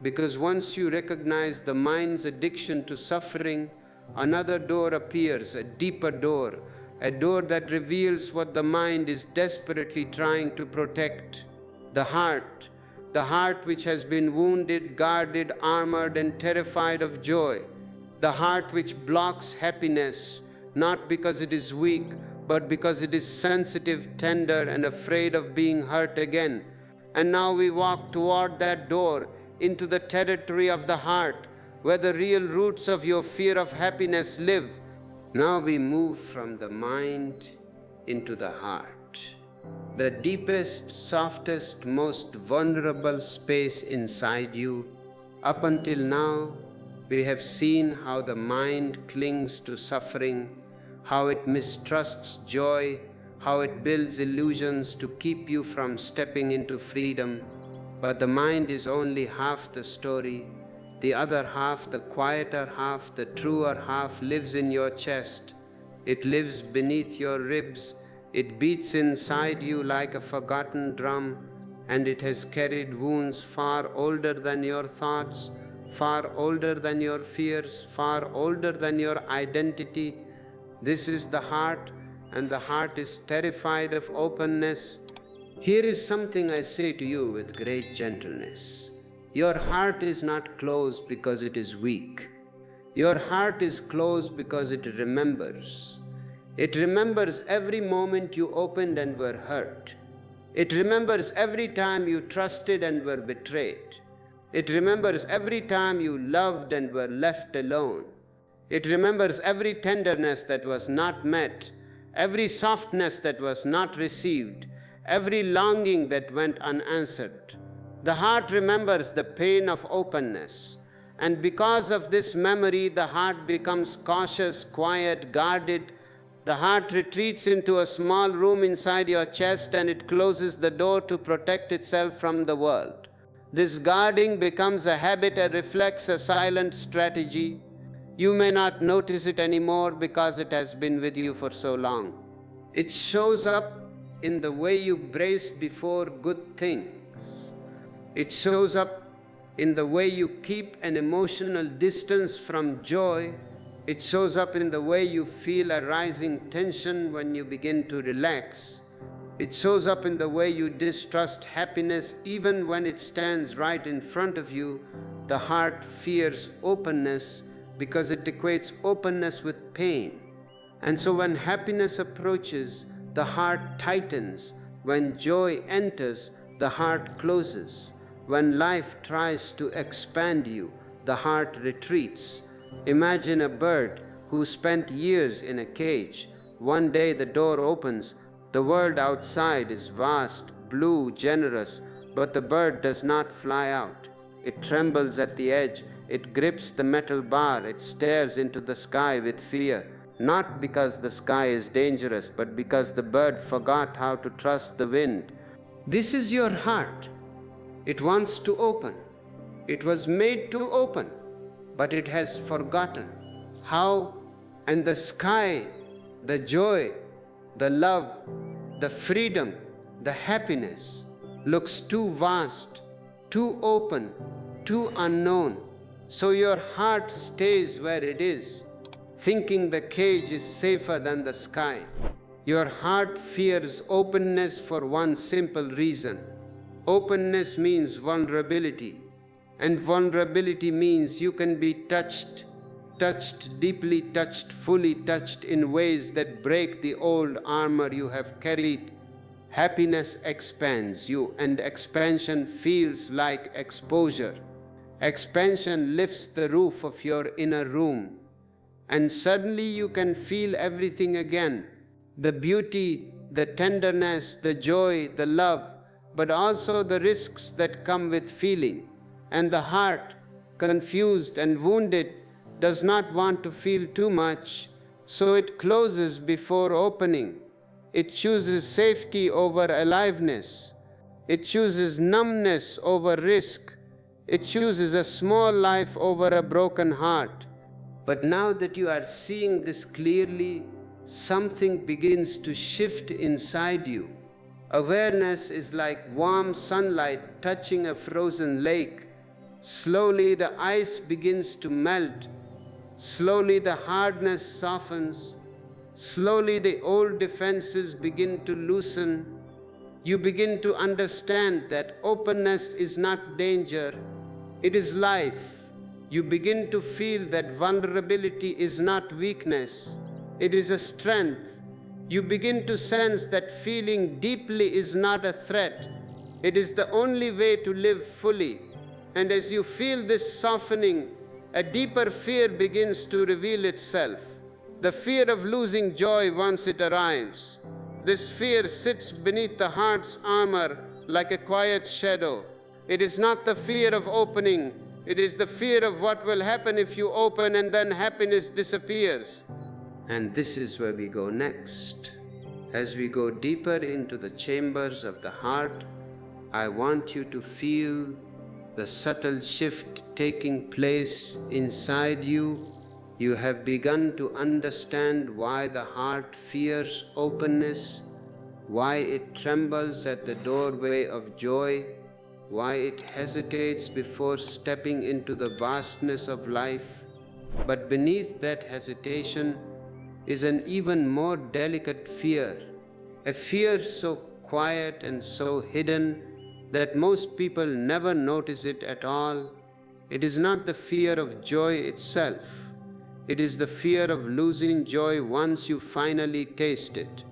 Speaker 1: because once you recognize the mind's addiction to suffering, another door appears, a deeper door, a door that reveals what the mind is desperately trying to protect. The heart which has been wounded, guarded, armored, and terrified of joy. The heart which blocks happiness, not because it is weak, but because it is sensitive, tender, and afraid of being hurt again. And now we walk toward that door, into the territory of the heart, where the real roots of your fear of happiness live. Now we move from the mind into the heart, the deepest, softest, most vulnerable space inside you. Up until now, we have seen how the mind clings to suffering, how it mistrusts joy, how it builds illusions to keep you from stepping into freedom. But the mind is only half the story. The other half, the quieter half, the truer half, lives in your chest. It lives beneath your ribs. It beats inside you like a forgotten drum, and it has carried wounds far older than your thoughts, far older than your fears, far older than your identity. This is the heart, and the heart is terrified of openness. Here is something I say to you with great gentleness. Your heart is not closed because it is weak. Your heart is closed because it remembers. It remembers every moment you opened and were hurt. It remembers every time you trusted and were betrayed. It remembers every time you loved and were left alone. It remembers every tenderness that was not met, every softness that was not received, every longing that went unanswered. The heart remembers the pain of openness, and because of this memory, the heart becomes cautious, quiet, guarded. The heart retreats into a small room inside your chest, and it closes the door to protect itself from the world. This guarding becomes a habit, a reflex, a silent strategy. You may not notice it anymore because it has been with you for so long. It shows up in the way you brace before good things. It shows up in the way you keep an emotional distance from joy. It shows up in the way you feel a rising tension when you begin to relax. It shows up in the way you distrust happiness even when it stands right in front of you. The heart fears openness because it equates openness with pain. And so when happiness approaches, the heart tightens. When joy enters, the heart closes. When life tries to expand you, the heart retreats. Imagine a bird who spent years in a cage. One day the door opens. The world outside is vast, blue, generous, but the bird does not fly out. It trembles at the edge. It grips the metal bar. It stares into the sky with fear. Not because the sky is dangerous, but because the bird forgot how to trust the wind. This is your heart. It wants to open. It was made to open, but it has forgotten how. And the sky, the joy, the love, the freedom, the happiness looks too vast, too open, too unknown. So your heart stays where it is, thinking the cage is safer than the sky. Your heart fears openness for one simple reason. Openness means vulnerability, and vulnerability means you can be touched, deeply touched, fully touched in ways that break the old armor you have carried. Happiness expands you, and expansion feels like exposure. Expansion lifts the roof of your inner room, and suddenly you can feel everything again. The beauty, the tenderness, the joy, the love, but also the risks that come with feeling. And the heart, confused and wounded, does not want to feel too much, so it closes before opening. It chooses safety over aliveness. It chooses numbness over risk. It chooses a small life over a broken heart. But now that you are seeing this clearly, something begins to shift inside you. Awareness is like warm sunlight touching a frozen lake. Slowly the ice begins to melt. Slowly the hardness softens. Slowly the old defenses begin to loosen. You begin to understand that openness is not danger, it is life. You begin to feel that vulnerability is not weakness, it is a strength. You begin to sense that feeling deeply is not a threat, it is the only way to live fully. And as you feel this softening, a deeper fear begins to reveal itself. The fear of losing joy once it arrives. This fear sits beneath the heart's armor like a quiet shadow. It is not the fear of opening, it is the fear of what will happen if you open and then happiness disappears. And this is where we go next. As we go deeper into the chambers of the heart, I want you to feel the subtle shift taking place inside you. You have begun to understand why the heart fears openness, why it trembles at the doorway of joy, why it hesitates before stepping into the vastness of life. But beneath that hesitation is an even more delicate fear, a fear so quiet and so hidden that most people never notice it at all. It is not the fear of joy itself. It is the fear of losing joy once you finally taste it.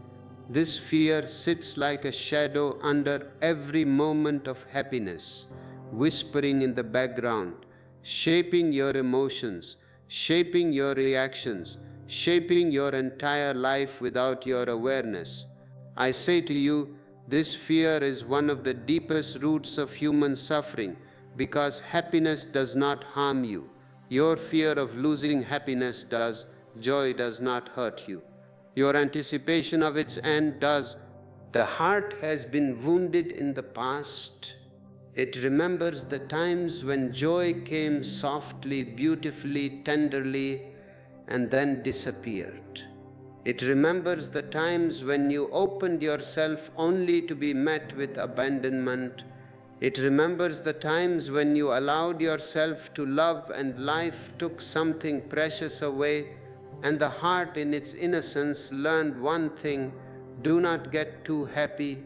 Speaker 1: This fear sits like a shadow under every moment of happiness, whispering in the background, shaping your emotions, shaping your reactions, shaping your entire life without your awareness. I say to you, this fear is one of the deepest roots of human suffering, because happiness does not harm you. Your fear of losing happiness does. Joy does not hurt you. Your anticipation of its end does. The heart has been wounded in the past. It remembers the times when joy came softly, beautifully, tenderly, and then disappeared. It remembers the times when you opened yourself only to be met with abandonment. It remembers the times when you allowed yourself to love and life took something precious away, and the heart in its innocence learned one thing: do not get too happy,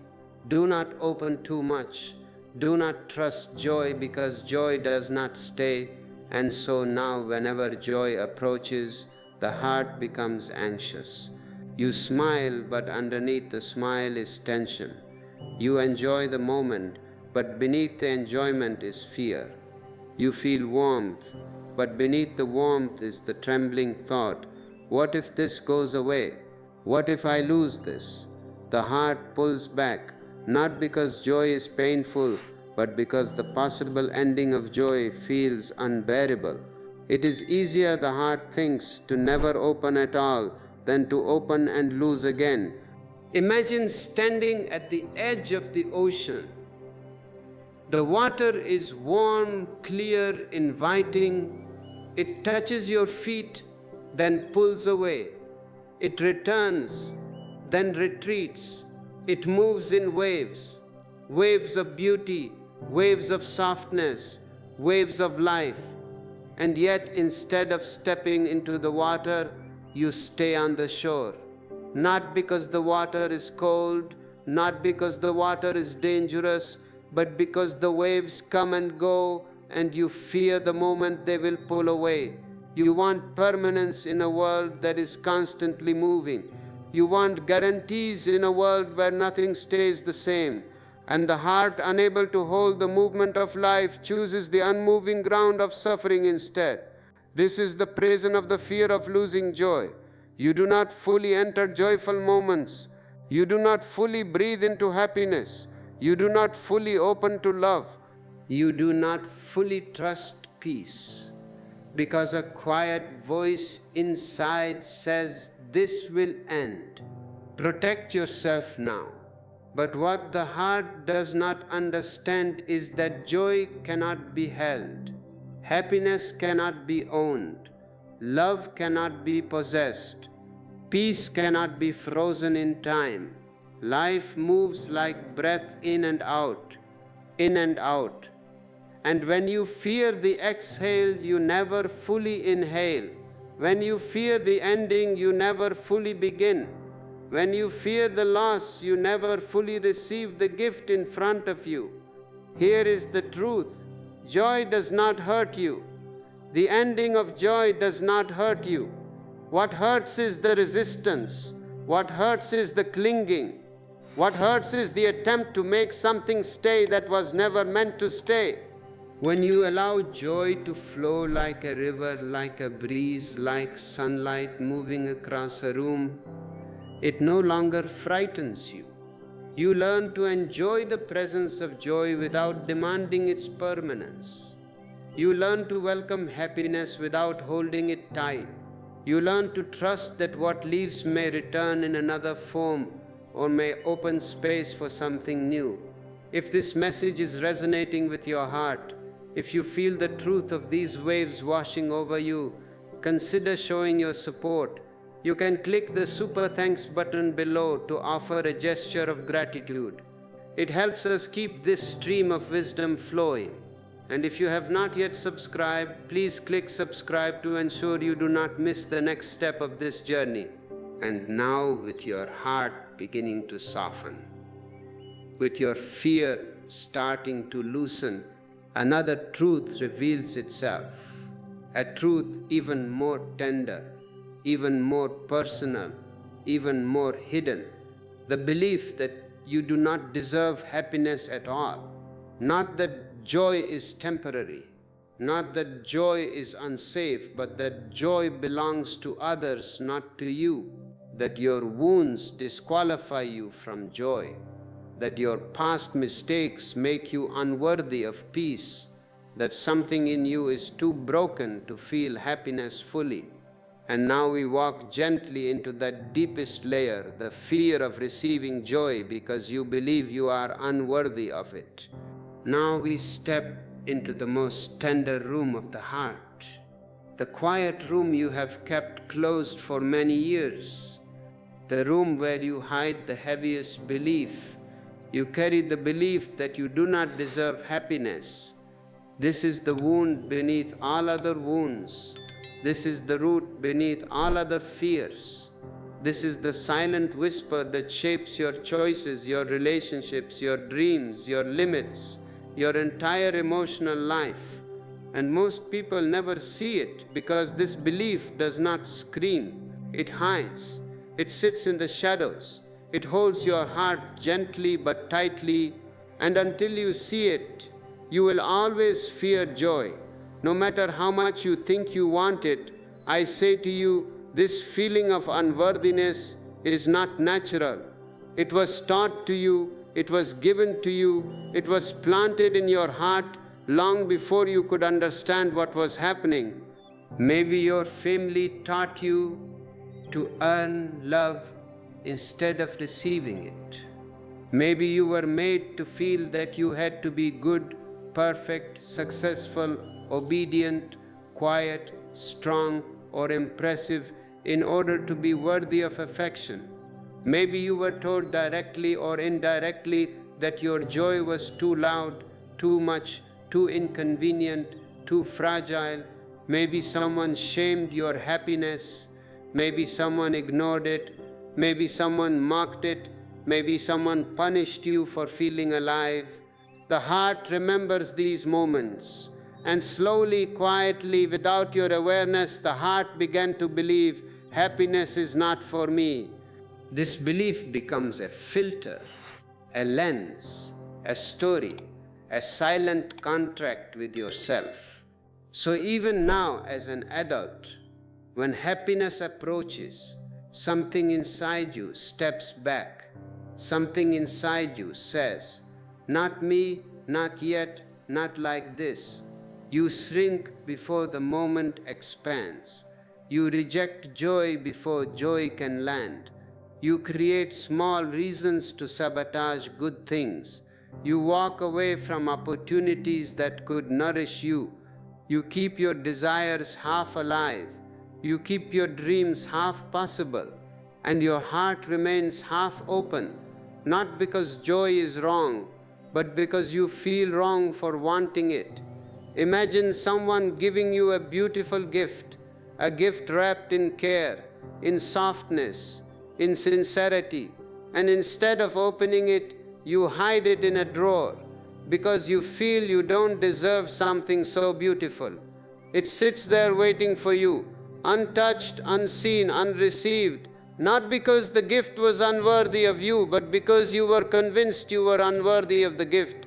Speaker 1: do not open too much, do not trust joy, because joy does not stay. And so now whenever joy approaches, the heart becomes anxious. You smile, but underneath the smile is tension. You enjoy the moment, but beneath the enjoyment is fear. You feel warmth, but beneath the warmth is the trembling thought: what if this goes away? What if I lose this? The heart pulls back, not because joy is painful, but because the possible ending of joy feels unbearable. It is easier, the heart thinks, to never open at all than to open and lose again. Imagine standing at the edge of the ocean. The water is warm, clear, inviting. It touches your feet, then pulls away. It returns, then retreats. It moves in waves, waves of beauty, waves of softness, waves of life. And yet, instead of stepping into the water, you stay on the shore. Not because the water is cold, not because the water is dangerous, but because the waves come and go, and you fear the moment they will pull away. You want permanence in a world that is constantly moving. You want guarantees in a world where nothing stays the same. And the heart, unable to hold the movement of life, chooses the unmoving ground of suffering instead. This is the prison of the fear of losing joy. You do not fully enter joyful moments. You do not fully breathe into happiness. You do not fully open to love. You do not fully trust peace. because a quiet voice inside says, "This will end. Protect yourself now." But what the heart does not understand is that joy cannot be held, happiness cannot be owned, love cannot be possessed, peace cannot be frozen in time. Life moves like breath in and out, in and out. And when you fear the exhale, you never fully inhale. When you fear the ending, you never fully begin. When you fear the loss, you never fully receive the gift in front of you. Here is the truth. Joy does not hurt you. The ending of joy does not hurt you. What hurts is the resistance. What hurts is the clinging. What hurts is the attempt to make something stay that was never meant to stay. When you allow joy to flow like a river, like a breeze, like sunlight moving across a room, it no longer frightens you. You learn to enjoy the presence of joy without demanding its permanence. You learn to welcome happiness without holding it tight. You learn to trust that what leaves may return in another form or may open space for something new. If this message is resonating with your heart, if you feel the truth of these waves washing over you, consider showing your support. You can click the Super Thanks button below to offer a gesture of gratitude. It helps us keep this stream of wisdom flowing. And if you have not yet subscribed, please click subscribe to ensure you do not miss the next step of this journey. And now, with your heart beginning to soften, with your fear starting to loosen, another truth reveals itself. A truth even more tender, even more personal, even more hidden. The belief that you do not deserve happiness at all. Not that joy is temporary, not that joy is unsafe, but that joy belongs to others, not to you. That your wounds disqualify you from joy. That your past mistakes make you unworthy of peace. That something in you is too broken to feel happiness fully. And now we walk gently into that deepest layer, the fear of receiving joy because you believe you are unworthy of it. Now we step into the most tender room of the heart, the quiet room you have kept closed for many years, the room where you hide the heaviest belief. You carry the belief that you do not deserve happiness. This is the wound beneath all other wounds. This is the root beneath all other fears. This is the silent whisper that shapes your choices, your relationships, your dreams, your limits, your entire emotional life. And most people never see it because this belief does not scream. It hides. It sits in the shadows. It holds your heart gently but tightly, and until you see it, you will always fear joy. No matter how much you think you want it, I say to you, this feeling of unworthiness is not natural. It was taught to you, it was given to you, it was planted in your heart long before you could understand what was happening. Maybe your family taught you to earn love instead of receiving it. Maybe you were made to feel that you had to be good, perfect, successful, obedient, quiet, strong, or impressive in order to be worthy of affection. Maybe you were told directly or indirectly that your joy was too loud, too much, too inconvenient, too fragile. Maybe someone shamed your happiness. Maybe someone ignored it. Maybe someone mocked it. Maybe someone punished you for feeling alive. The heart remembers these moments, and slowly, quietly, without your awareness, the heart began to believe, happiness is not for me. This belief becomes a filter, a lens, a story, a silent contract with yourself. So even now, as an adult, when happiness approaches, something inside you steps back. Something inside you says, not me, not yet, not like this. You shrink before the moment expands. You reject joy before joy can land. You create small reasons to sabotage good things. You walk away from opportunities that could nourish you. You keep your desires half alive. You keep your dreams half possible. And your heart remains half open, not because joy is wrong, but because you feel wrong for wanting it. Imagine someone giving you a beautiful gift, a gift wrapped in care, in softness, in sincerity, and instead of opening it, you hide it in a drawer because you feel you don't deserve something so beautiful. It sits there waiting for you, untouched, unseen, unreceived, not because the gift was unworthy of you, but because you were convinced you were unworthy of the gift.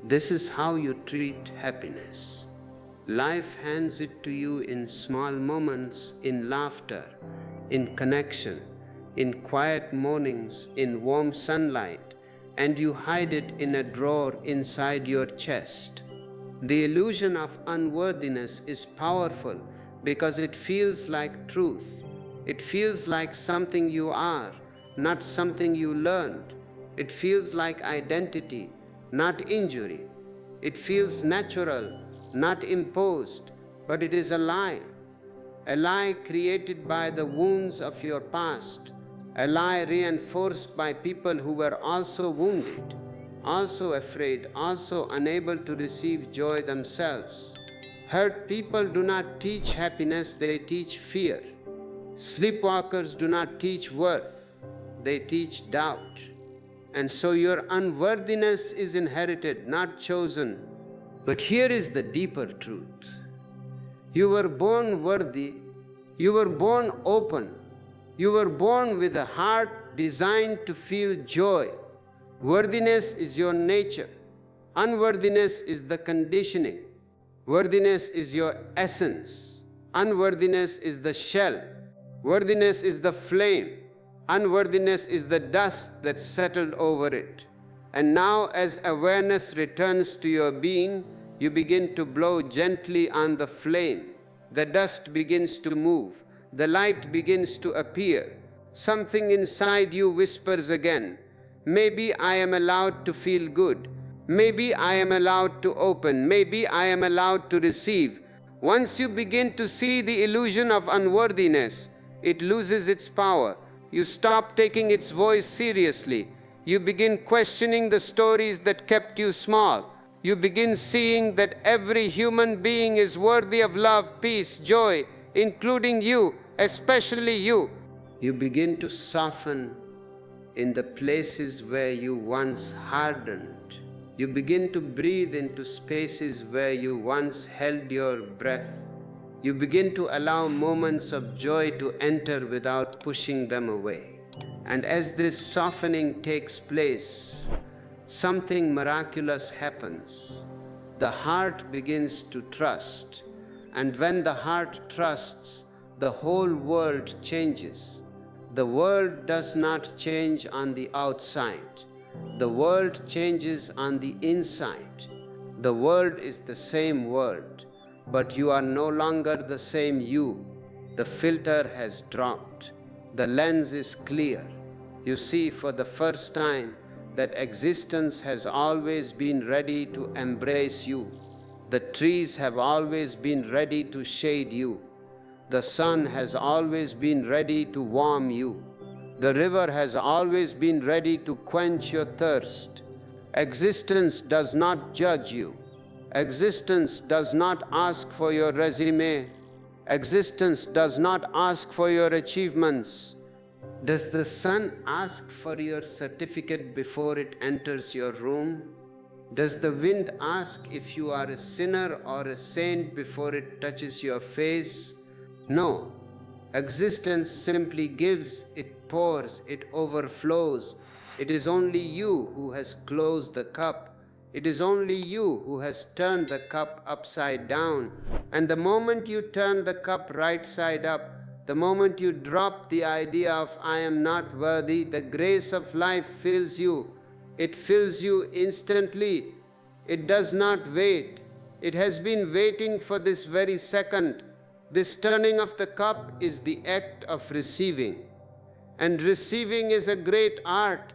Speaker 1: This is how you treat happiness. Life hands it to you in small moments, in laughter, in connection, in quiet mornings, in warm sunlight, and you hide it in a drawer inside your chest. The illusion of unworthiness is powerful because it feels like truth. It feels like something you are, not something you learned. It feels like identity, not injury. It feels natural, not imposed, but it is a lie created by the wounds of your past, a lie reinforced by people who were also wounded, also afraid, also unable to receive joy themselves. Hurt people do not teach happiness, they teach fear. Sleepwalkers do not teach worth, they teach doubt. And so your unworthiness is inherited, not chosen. But here is the deeper truth. You were born worthy, you were born open, you were born with a heart designed to feel joy. Worthiness is your nature. Unworthiness is the conditioning. Worthiness is your essence. Unworthiness is the shell. Worthiness is the flame. Unworthiness is the dust that settled over it. And now, as awareness returns to your being, you begin to blow gently on the flame. The dust begins to move. The light begins to appear. Something inside you whispers again, maybe I am allowed to feel good. Maybe I am allowed to open. Maybe I am allowed to receive. Once you begin to see the illusion of unworthiness, it loses its power. You stop taking its voice seriously. You begin questioning the stories that kept you small. You begin seeing that every human being is worthy of love, peace, joy, including you, especially you. You begin to soften in the places where you once hardened. You begin to breathe into spaces where you once held your breath. You begin to allow moments of joy to enter without pushing them away. And as this softening takes place, something miraculous happens. The heart begins to trust. And when the heart trusts, the whole world changes. The world does not change on the outside. The world changes on the inside. The world is the same world, but you are no longer the same you. The filter has dropped. The lens is clear. You see for the first time that existence has always been ready to embrace you. The trees have always been ready to shade you. The sun has always been ready to warm you. The river has always been ready to quench your thirst. Existence does not judge you. Existence does not ask for your resume. Existence does not ask for your achievements. Does the sun ask for your certificate before it enters your room? Does the wind ask if you are a sinner or a saint before it touches your face? No. Existence simply gives, it pours, it overflows. It is only you who has closed the cup. It is only you who has turned the cup upside down. And the moment you turn the cup right side up, the moment you drop the idea of I am not worthy, the grace of life fills you. It fills you instantly. It does not wait. It has been waiting for this very second. This turning of the cup is the act of receiving. And receiving is a great art.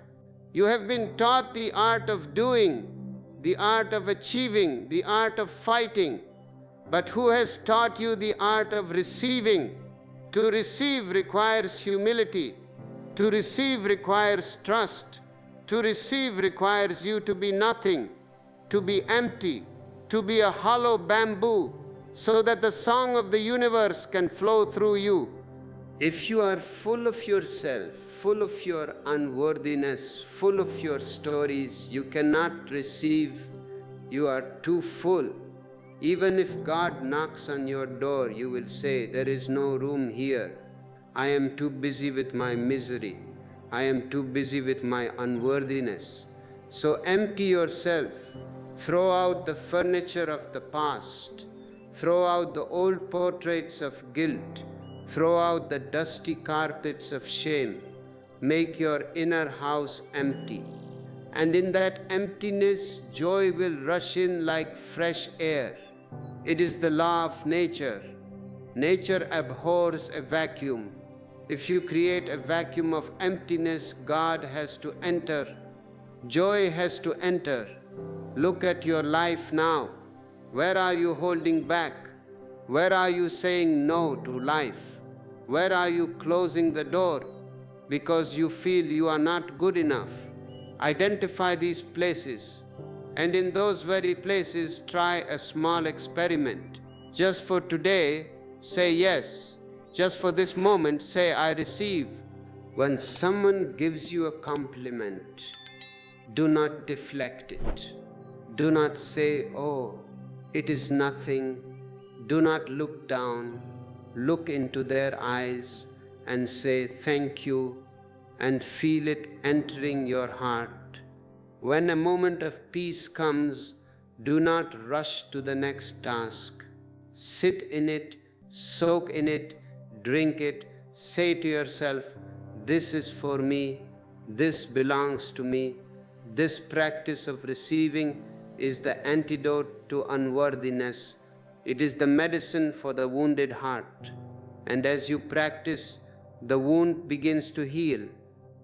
Speaker 1: You have been taught the art of doing, the art of achieving, the art of fighting. But who has taught you the art of receiving? To receive requires humility. To receive requires trust. To receive requires you to be nothing, to be empty, to be a hollow bamboo, so that the song of the universe can flow through you. If you are full of yourself, full of your unworthiness, full of your stories, you cannot receive. You are too full. Even if God knocks on your door, you will say, "There is no room here. I am too busy with my misery. I am too busy with my unworthiness." So empty yourself. Throw out the furniture of the past. Throw out the old portraits of guilt. Throw out the dusty carpets of shame. Make your inner house empty. And in that emptiness, joy will rush in like fresh air. It is the law of nature. Nature abhors a vacuum. If you create a vacuum of emptiness, God has to enter. Joy has to enter. Look at your life now. Where are you holding back? Where are you saying no to life? Where are you closing the door because you feel you are not good enough? Identify these places, and in those very places try a small experiment. Just for today, say yes. Just for this moment, say, "I receive." When someone gives you a compliment, do not deflect it. Do not say, "Oh, it is nothing." Do not look down. Look into their eyes and say, "Thank you," and feel it entering your heart. When a moment of peace comes, do not rush to the next task. Sit in it, soak in it, drink it, say to yourself, "This is for me, this belongs to me." This practice of receiving is the antidote to unworthiness. It is the medicine for the wounded heart. And as you practice, the wound begins to heal,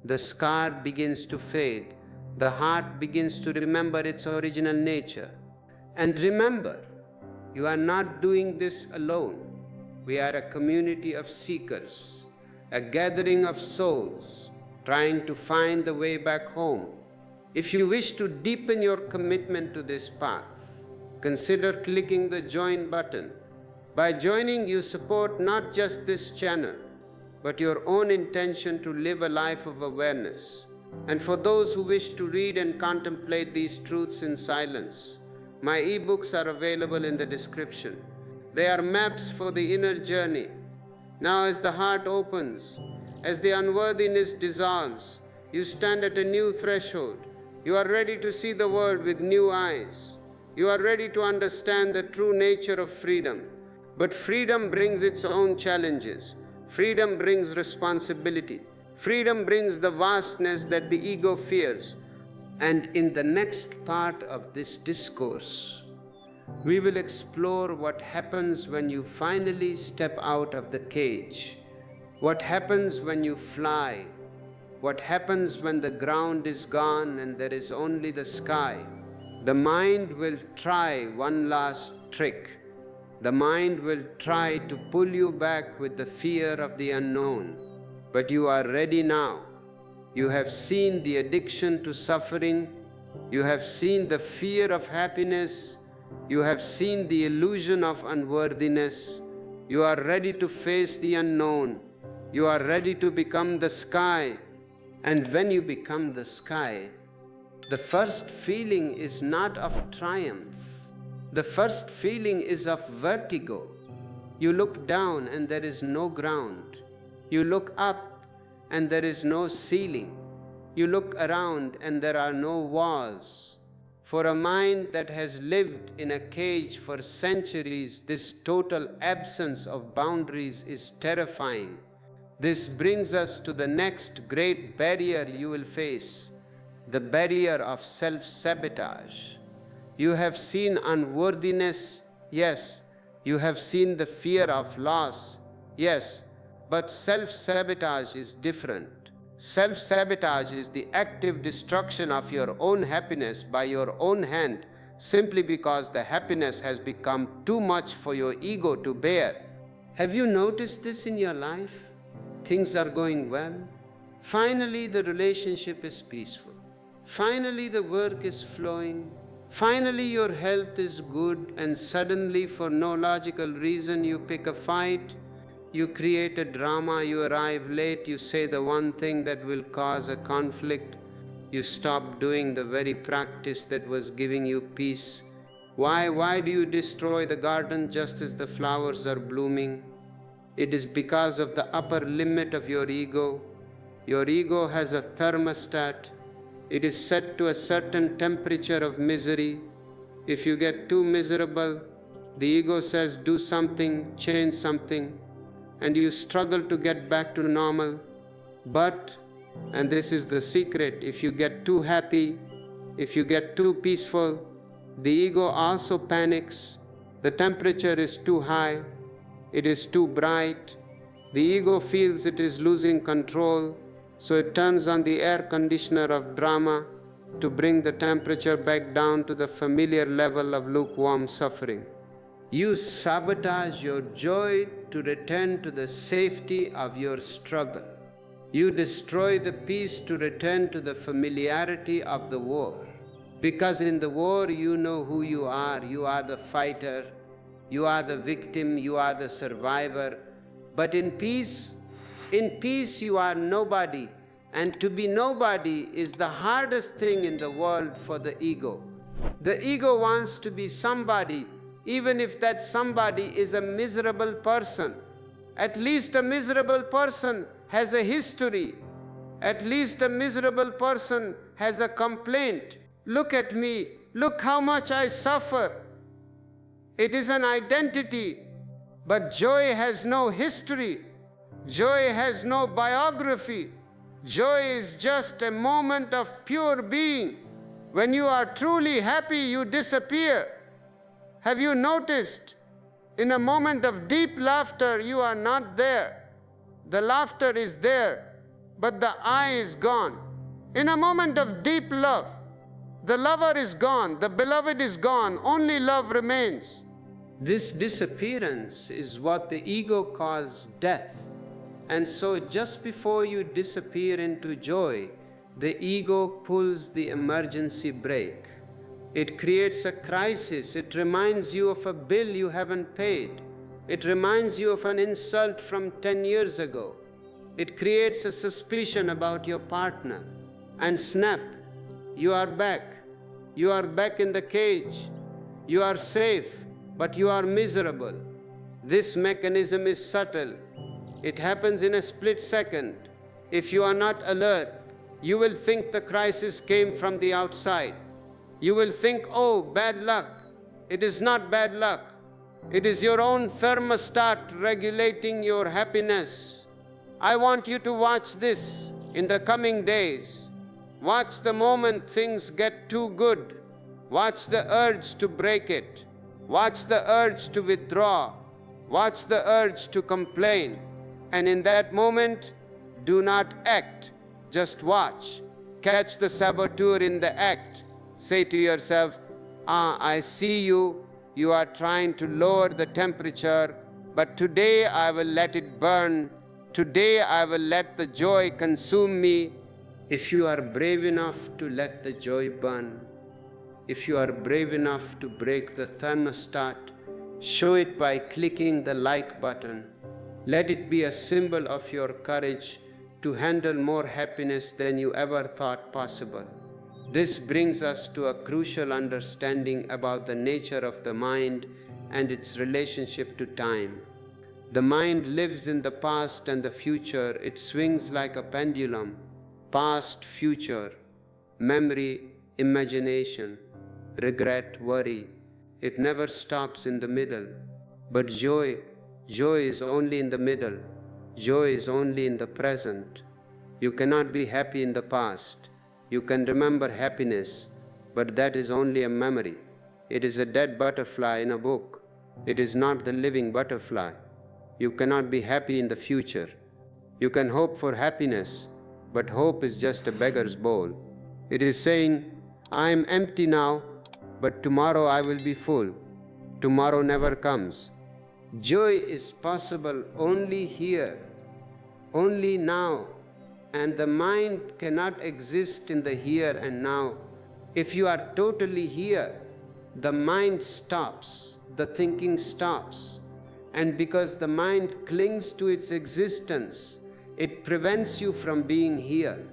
Speaker 1: the scar begins to fade, the heart begins to remember its original nature. And remember, you are not doing this alone. We are a community of seekers, a gathering of souls trying to find the way back home. If you wish to deepen your commitment to this path, consider clicking the join button. By joining, you support not just this channel, but your own intention to live a life of awareness. And for those who wish to read and contemplate these truths in silence, my ebooks are available in the description. They are maps for the inner journey. Now, as the heart opens, as the unworthiness dissolves, you stand at a new threshold. You are ready to see the world with new eyes. You are ready to understand the true nature of freedom. But freedom brings its own challenges. Freedom brings responsibility. Freedom brings the vastness that the ego fears. And in the next part of this discourse, we will explore what happens when you finally step out of the cage. What happens when you fly? What happens when the ground is gone and there is only the sky? The mind will try one last trick. The mind will try to pull you back with the fear of the unknown. But you are ready now. You have seen the addiction to suffering. You have seen the fear of happiness. You have seen the illusion of unworthiness. You are ready to face the unknown. You are ready to become the sky. And when you become the sky, the first feeling is not of triumph. The first feeling is of vertigo. You look down and there is no ground. You look up and there is no ceiling. You look around and there are no walls. For a mind that has lived in a cage for centuries, this total absence of boundaries is terrifying. This brings us to the next great barrier you will face, the barrier of self-sabotage. You have seen unworthiness, yes. You have seen the fear of loss, yes. But self-sabotage is different. Self-sabotage is the active destruction of your own happiness by your own hand, simply because the happiness has become too much for your ego to bear. Have you noticed this in your life? Things are going well. Finally, the relationship is peaceful. Finally, the work is flowing. Finally, your health is good, and suddenly, for no logical reason, you pick a fight. You create a drama, you arrive late, you say the one thing that will cause a conflict. You stop doing the very practice that was giving you peace. Why do you destroy the garden just as the flowers are blooming? It is because of the upper limit of your ego. Your ego has a thermostat. It is set to a certain temperature of misery. If you get too miserable, the ego says, do something, change something, and you struggle to get back to normal. But, and this is the secret, if you get too happy, if you get too peaceful, the ego also panics. The temperature is too high, it is too bright. The ego feels it is losing control, so it turns on the air conditioner of drama to bring the temperature back down to the familiar level of lukewarm suffering. You sabotage your joy to return to the safety of your struggle. You destroy the peace to return to the familiarity of the war. Because in the war you know who you are. You are the fighter, you are the victim, you are the survivor. But in peace you are nobody. And to be nobody is the hardest thing in the world for the ego. The ego wants to be somebody, even if that somebody is a miserable person. At least a miserable person has a history. At least a miserable person has a complaint. Look at me, look how much I suffer. It is an identity, but joy has no history. Joy has no biography. Joy is just a moment of pure being. When you are truly happy, you disappear. Have you noticed? In a moment of deep laughter, you are not there. The laughter is there, but the I is gone. In a moment of deep love, the lover is gone, the beloved is gone, only love remains. This disappearance is what the ego calls death. And so just before you disappear into joy, the ego pulls the emergency brake. It creates a crisis. It reminds you of a bill you haven't paid. It reminds you of an insult from 10 years ago. It creates a suspicion about your partner. And snap, you are back. You are back in the cage. You are safe, but you are miserable. This mechanism is subtle. It happens in a split second. If you are not alert, you will think the crisis came from the outside. You will think, oh, bad luck. It is not bad luck. It is your own thermostat regulating your happiness. I want you to watch this in the coming days. Watch the moment things get too good. Watch the urge to break it. Watch the urge to withdraw. Watch the urge to complain. And in that moment, do not act. Just watch. Catch the saboteur in the act. Say to yourself, I see you. You are trying to lower the temperature, but today I will let it burn. Today I will let the joy consume me. If you are brave enough to let the joy burn, if you are brave enough to break the thermostat, show it by clicking the like button. Let it be a symbol of your courage to handle more happiness than you ever thought possible. This brings us to a crucial understanding about the nature of the mind and its relationship to time. The mind lives in the past and the future. It swings like a pendulum. Past, future, memory, imagination, regret, worry. It never stops in the middle. But joy is only in the middle. Joy is only in the present. You cannot be happy in the past. You can remember happiness, but that is only a memory. It is a dead butterfly in a book. It is not the living butterfly. You cannot be happy in the future. You can hope for happiness, but hope is just a beggar's bowl. It is saying, I am empty now, but tomorrow I will be full. Tomorrow never comes. Joy is possible only here, only now, and the mind cannot exist in the here and now. If you are totally here, the mind stops, the thinking stops, and because the mind clings to its existence, it prevents you from being here.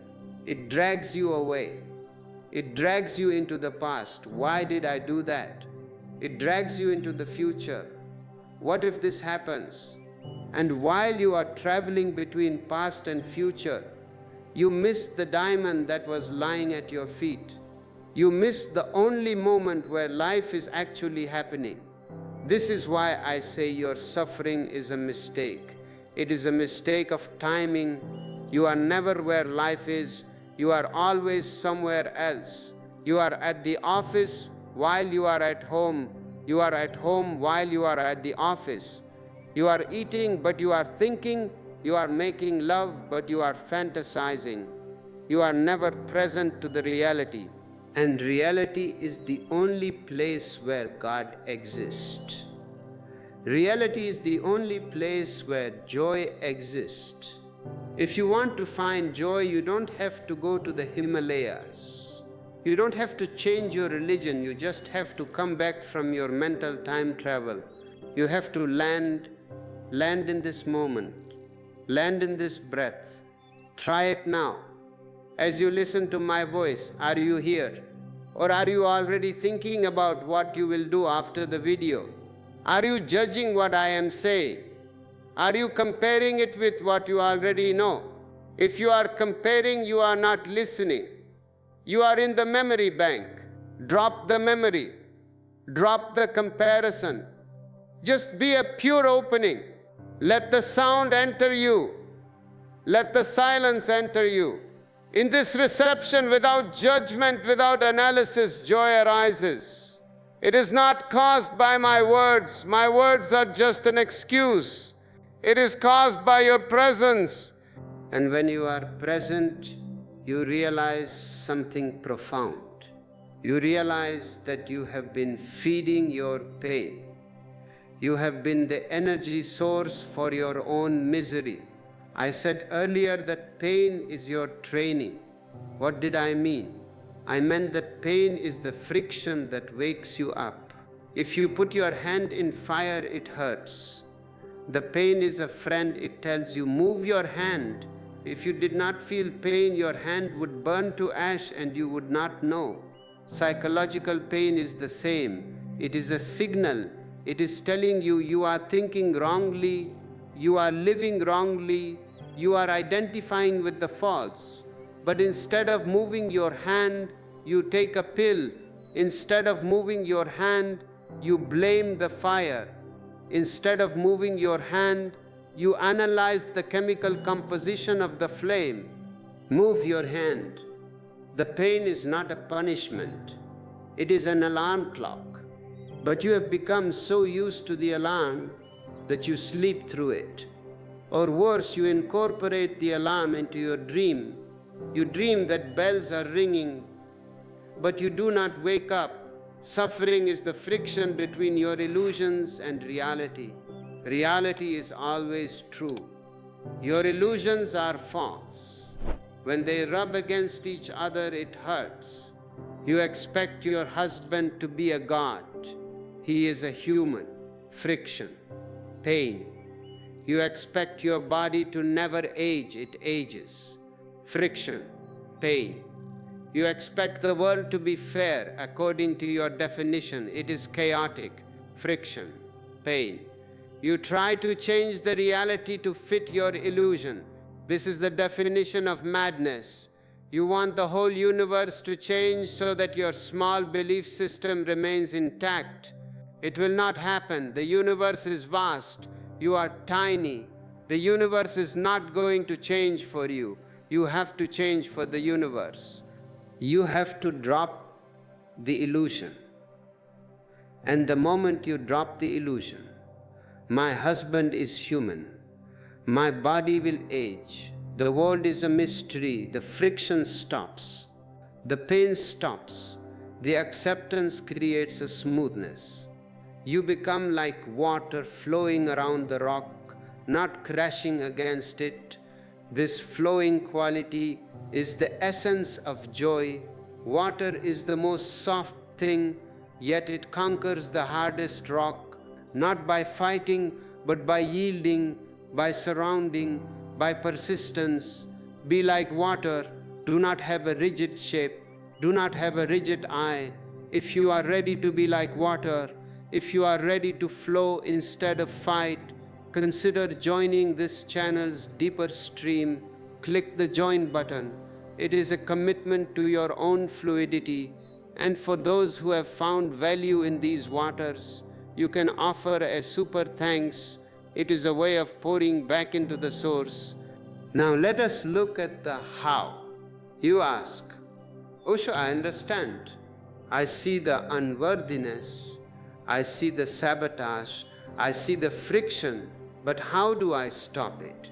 Speaker 1: It drags you away. It drags you into the past. Why did I do that? It drags you into the future. What if this happens? And while you are traveling between past and future, you miss the diamond that was lying at your feet. You miss the only moment where life is actually happening. This is why I say your suffering is a mistake. It is a mistake of timing. You are never where life is. You are always somewhere else. You are at the office while you are at home. You are at home while you are at the office. You are eating, but you are thinking. You are making love, but you are fantasizing. You are never present to the reality. And reality is the only place where God exists. Reality is the only place where joy exists. If you want to find joy, you don't have to go to the Himalayas. You don't have to change your religion. You just have to come back from your mental time travel. You have to land in this moment, land in this breath. Try it now. As you listen to my voice, are you here? Or are you already thinking about what you will do after the video? Are you judging what I am saying? Are you comparing it with what you already know? If you are comparing, you are not listening. You are in the memory bank. Drop the memory. Drop the comparison. Just be a pure opening. Let the sound enter you. Let the silence enter you. In this reception, without judgment, without analysis, joy arises. It is not caused by my words. My words are just an excuse. It is caused by your presence. And when you are present, you realize something profound. You realize that you have been feeding your pain. You have been the energy source for your own misery. I said earlier that pain is your training. What did I mean? I meant that pain is the friction that wakes you up. If you put your hand in fire, it hurts. The pain is a friend. It tells you, move your hand. If you did not feel pain, your hand would burn to ash and you would not know. Psychological pain is the same. It is a signal. It is telling you you are thinking wrongly, you are living wrongly, you are identifying with the false. But instead of moving your hand, you take a pill. Instead of moving your hand, you blame the fire. Instead of moving your hand, you analyze the chemical composition of the flame. Move your hand. The pain is not a punishment. It is an alarm clock. But you have become so used to the alarm that you sleep through it. Or worse, you incorporate the alarm into your dream. You dream that bells are ringing, but you do not wake up. Suffering is the friction between your illusions and reality. Reality is always true. Your illusions are false. When they rub against each other, it hurts. You expect your husband to be a god. He is a human. Friction, pain. You expect your body to never age. It ages. Friction, pain. You expect the world to be fair according to your definition. It is chaotic. Friction, pain. You try to change the reality to fit your illusion. This is the definition of madness. You want the whole universe to change so that your small belief system remains intact. It will not happen. The universe is vast. You are tiny. The universe is not going to change for you. You have to change for the universe. You have to drop the illusion. And the moment you drop the illusion, my husband is human, my body will age, the world is a mystery, the friction stops, the pain stops, the acceptance creates a smoothness. You become like water flowing around the rock, not crashing against it. This flowing quality is the essence of joy. Water is the most soft thing, yet it conquers the hardest rock, not by fighting, but by yielding, by surrounding, by persistence. Be like water, do not have a rigid shape, do not have a rigid eye. If you are ready to be like water, if you are ready to flow instead of fight, consider joining this channel's deeper stream. Click the join button. It is a commitment to your own fluidity. And for those who have found value in these waters, you can offer a super thanks. It is a way of pouring back into the source. Now let us look at the how. You ask, Osho, I understand. I see the unworthiness. I see the sabotage. I see the friction. But how do I stop it?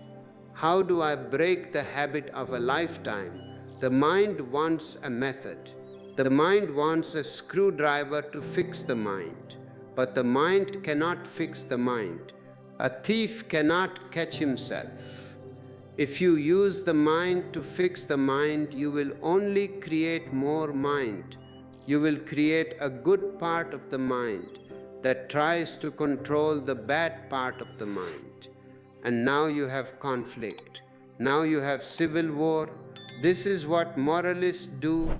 Speaker 1: How do I break the habit of a lifetime? The mind wants a method. The mind wants a screwdriver to fix the mind. But the mind cannot fix the mind. A thief cannot catch himself. If you use the mind to fix the mind, you will only create more mind. You will create a good part of the mind that tries to control the bad part of the mind. And now you have conflict. Now you have civil war. This is what moralists do.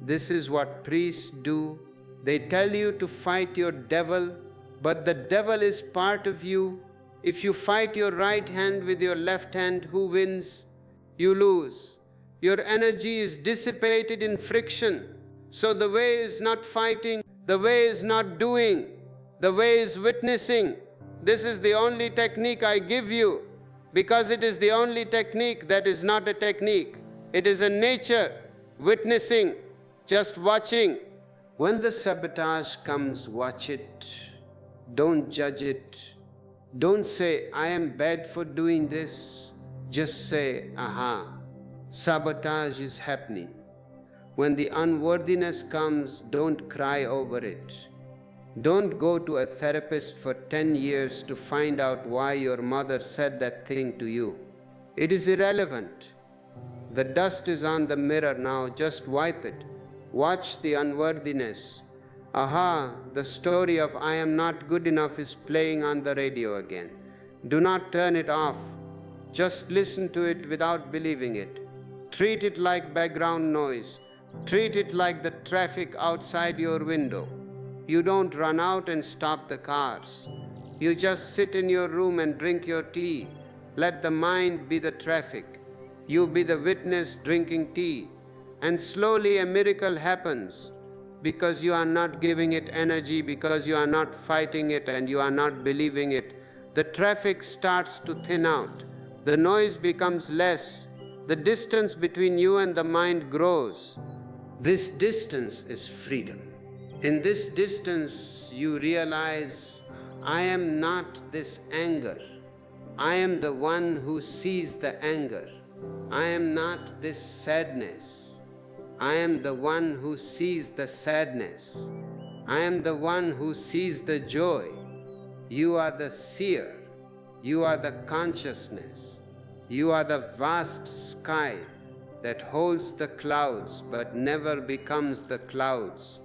Speaker 1: This is what priests do. They tell you to fight your devil, but the devil is part of you. If you fight your right hand with your left hand, who wins? You lose. Your energy is dissipated in friction. So the way is not fighting, the way is not doing, the way is witnessing. This is the only technique I give you, because it is the only technique that is not a technique. It is a nature, witnessing, just watching. When the sabotage comes, watch it. Don't judge it. Don't say, I am bad for doing this. Just say, aha, sabotage is happening. When the unworthiness comes, don't cry over it. Don't go to a therapist for 10 years to find out why your mother said that thing to you. It is irrelevant. The dust is on the mirror now, just wipe it. Watch the unworthiness. Aha, the story of I am not good enough is playing on the radio again. Do not turn it off. Just listen to it without believing it. Treat it like background noise. Treat it like the traffic outside your window. You don't run out and stop the cars. You just sit in your room and drink your tea. Let the mind be the traffic. You be the witness drinking tea. And slowly a miracle happens. Because you are not giving it energy, because you are not fighting it and you are not believing it, the traffic starts to thin out. The noise becomes less. The distance between you and the mind grows. This distance is freedom. In this distance, you realize, I am not this anger. I am the one who sees the anger. I am not this sadness. I am the one who sees the sadness. I am the one who sees the joy. You are the seer. You are the consciousness. You are the vast sky that holds the clouds but never becomes the clouds.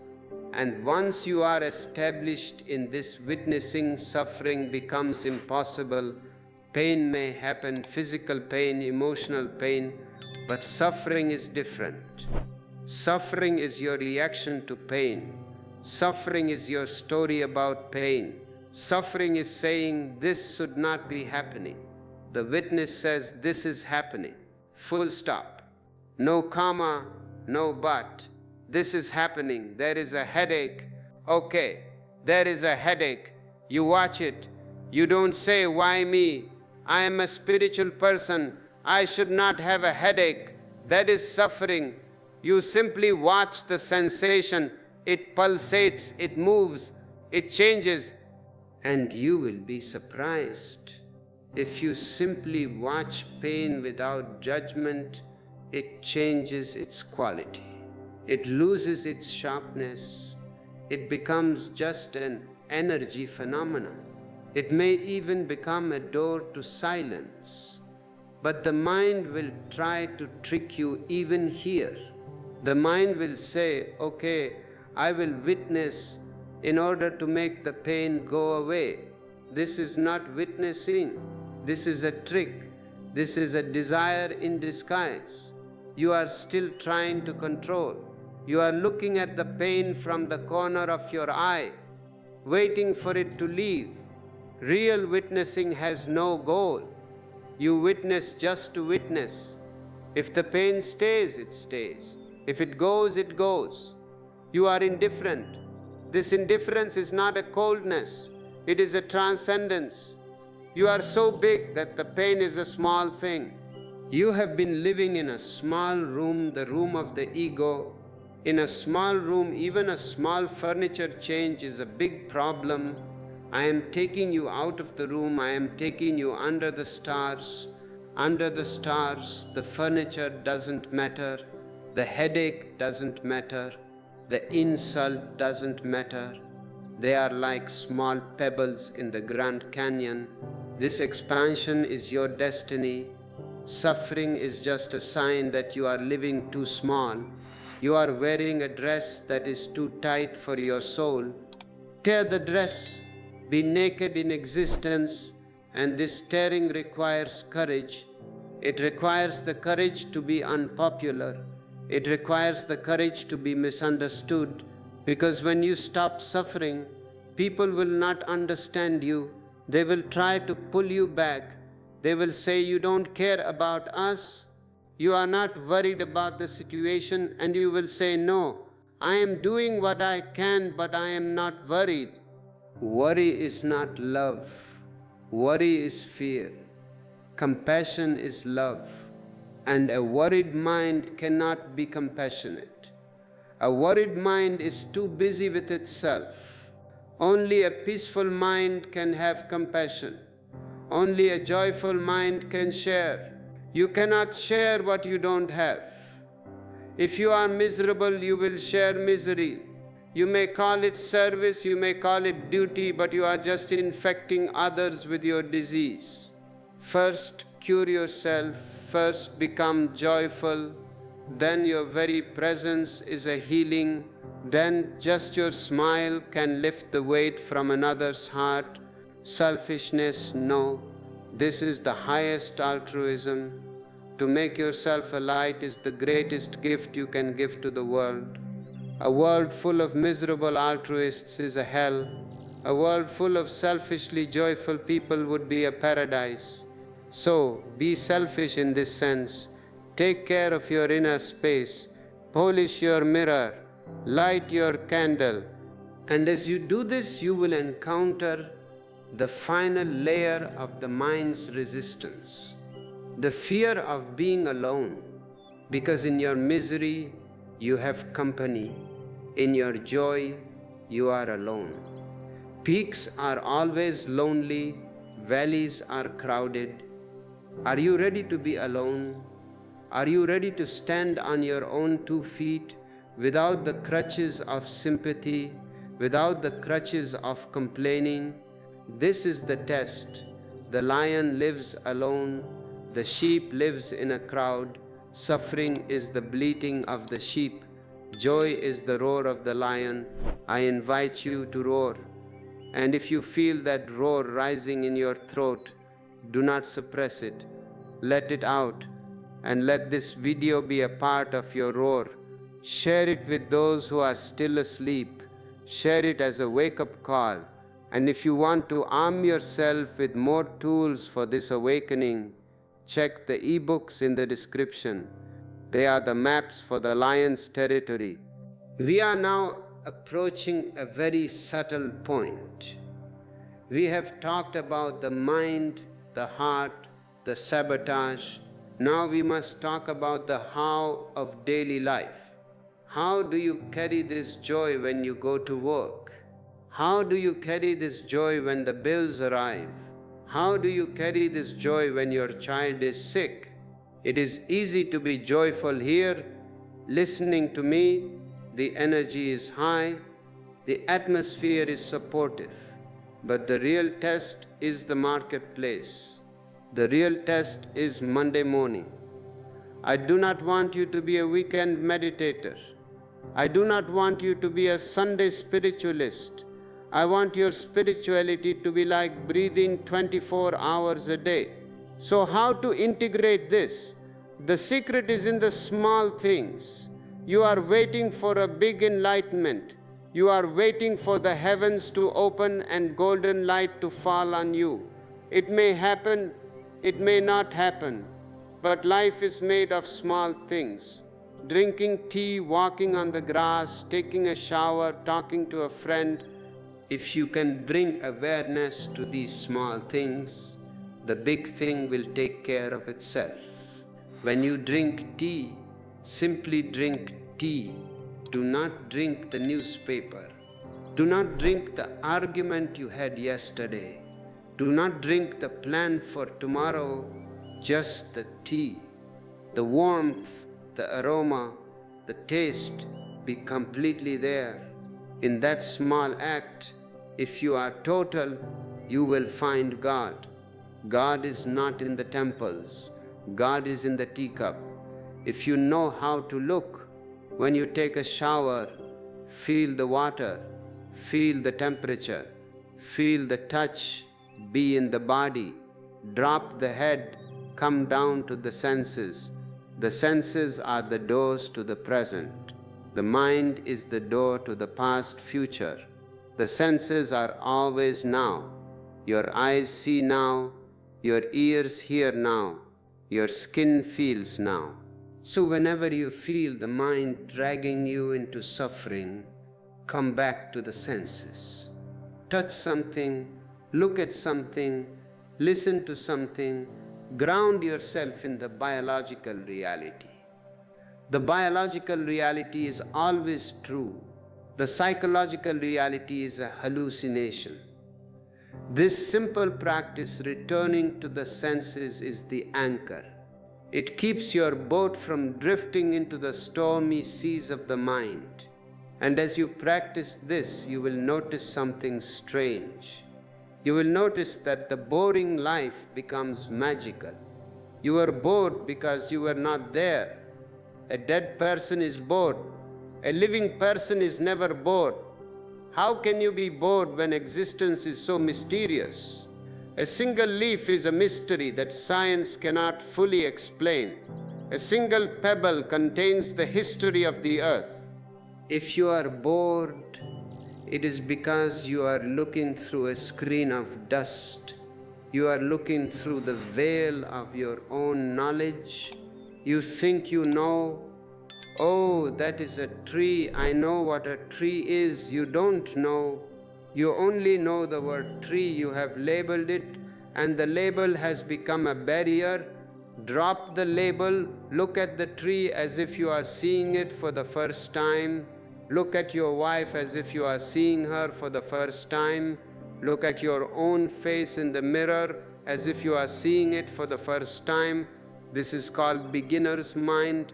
Speaker 1: And once you are established in this witnessing, suffering becomes impossible. Pain may happen, physical pain, emotional pain, but suffering is different. Suffering is your reaction to pain. Suffering is your story about pain. Suffering is saying, this should not be happening. The witness says, this is happening. Full stop. No comma, no but. This is happening. There is a headache. Okay, there is a headache. You watch it. You don't say, why me? I am a spiritual person. I should not have a headache. That is suffering. You simply watch the sensation. It pulsates, it moves. It changes, and you will be surprised. If you simply watch pain without judgment, it changes its quality. It loses its sharpness. It becomes just an energy phenomenon. It may even become a door to silence. But the mind will try to trick you even here. The mind will say, okay, I will witness in order to make the pain go away. This is not witnessing. This is a trick. This is a desire in disguise. You are still trying to control. You are looking at the pain from the corner of your eye, waiting for it to leave. Real witnessing has no goal. You witness just to witness. If the pain stays, it stays. If it goes, it goes. You are indifferent. This indifference is not a coldness. It is a transcendence. You are so big that the pain is a small thing. You have been living in a small room, the room of the ego. In a small room, even a small furniture change is a big problem. I am taking you out of the room. I am taking you under the stars. Under the stars, the furniture doesn't matter. The headache doesn't matter. The insult doesn't matter. They are like small pebbles in the Grand Canyon. This expansion is your destiny. Suffering is just a sign that you are living too small. You are wearing a dress that is too tight for your soul. Tear the dress. Be naked in existence, and this tearing requires courage. It requires the courage to be unpopular. It requires the courage to be misunderstood, because when you stop suffering, people will not understand you. They will try to pull you back. They will say, you don't care about us. You are not worried about the situation, and you will say, no, I am doing what I can, but I am not worried. Worry is not love. Worry is fear. Compassion is love. And a worried mind cannot be compassionate. A worried mind is too busy with itself. Only a peaceful mind can have compassion. Only a joyful mind can share. You cannot share what you don't have. If you are miserable, you will share misery. You may call it service, you may call it duty, but you are just infecting others with your disease. First, cure yourself. First, become joyful. Then your very presence is a healing. Then just your smile can lift the weight from another's heart. Selfishness, no. This is the highest altruism. To make yourself a light is the greatest gift you can give to the world. A world full of miserable altruists is a hell. A world full of selfishly joyful people would be a paradise. So, be selfish in this sense. Take care of your inner space. Polish your mirror. Light your candle. And as you do this, you will encounter the final layer of the mind's resistance. The fear of being alone. Because in your misery, you have company. In your joy, you are alone. Peaks are always lonely. Valleys are crowded. Are you ready to be alone? Are you ready to stand on your own 2 feet without the crutches of sympathy, without the crutches of complaining? This is the test. The lion lives alone. The sheep lives in a crowd. Suffering is the bleating of the sheep. Joy is the roar of the lion. I invite you to roar. And if you feel that roar rising in your throat, do not suppress it. Let it out. And let this video be a part of your roar. Share it with those who are still asleep. Share it as a wake-up call. And if you want to arm yourself with more tools for this awakening, check the ebooks in the description. They are the maps for the lion's territory. We are now approaching a very subtle point. We have talked about the mind, the heart, the sabotage. Now we must talk about the how of daily life. How do you carry this joy when you go to work? How do you carry this joy when the bills arrive? How do you carry this joy when your child is sick? It is easy to be joyful here, listening to me. The energy is high, the atmosphere is supportive. But the real test is the marketplace. The real test is Monday morning. I do not want you to be a weekend meditator. I do not want you to be a Sunday spiritualist. I want your spirituality to be like breathing 24 hours a day. So how to integrate this? The secret is in the small things. You are waiting for a big enlightenment. You are waiting for the heavens to open and golden light to fall on you. It may happen, it may not happen, but life is made of small things. Drinking tea, walking on the grass, taking a shower, talking to a friend. If you can bring awareness to these small things, the big thing will take care of itself. When you drink tea, simply drink tea. Do not drink the newspaper. Do not drink the argument you had yesterday. Do not drink the plan for tomorrow, just the tea. The warmth, the aroma, the taste be completely there. In that small act, if you are total, you will find God. God is not in the temples. God is in the teacup. If you know how to look, when you take a shower, feel the water, feel the temperature, feel the touch, be in the body, drop the head, come down to the senses. The senses are the doors to the present. The mind is the door to the past, future. The senses are always now. Your eyes see now, your ears hear now, your skin feels now. So whenever you feel the mind dragging you into suffering, come back to the senses. Touch something, look at something, listen to something, ground yourself in the biological reality. The biological reality is always true. The psychological reality is a hallucination. This simple practice, returning to the senses, is the anchor. It keeps your boat from drifting into the stormy seas of the mind. And as you practice this, you will notice something strange. You will notice that the boring life becomes magical. You are bored because you were not there. A dead person is bored. A living person is never bored. How can you be bored when existence is so mysterious? A single leaf is a mystery that science cannot fully explain. A single pebble contains the history of the earth. If you are bored, it is because you are looking through a screen of dust. You are looking through the veil of your own knowledge. You think you know. Oh, that is a tree. I know what a tree is. You don't know. You only know the word tree. You have labeled it, and the label has become a barrier. Drop the label. Look at the tree as if you are seeing it for the first time. Look at your wife as if you are seeing her for the first time. Look at your own face in the mirror as if you are seeing it for the first time. This is called beginner's mind.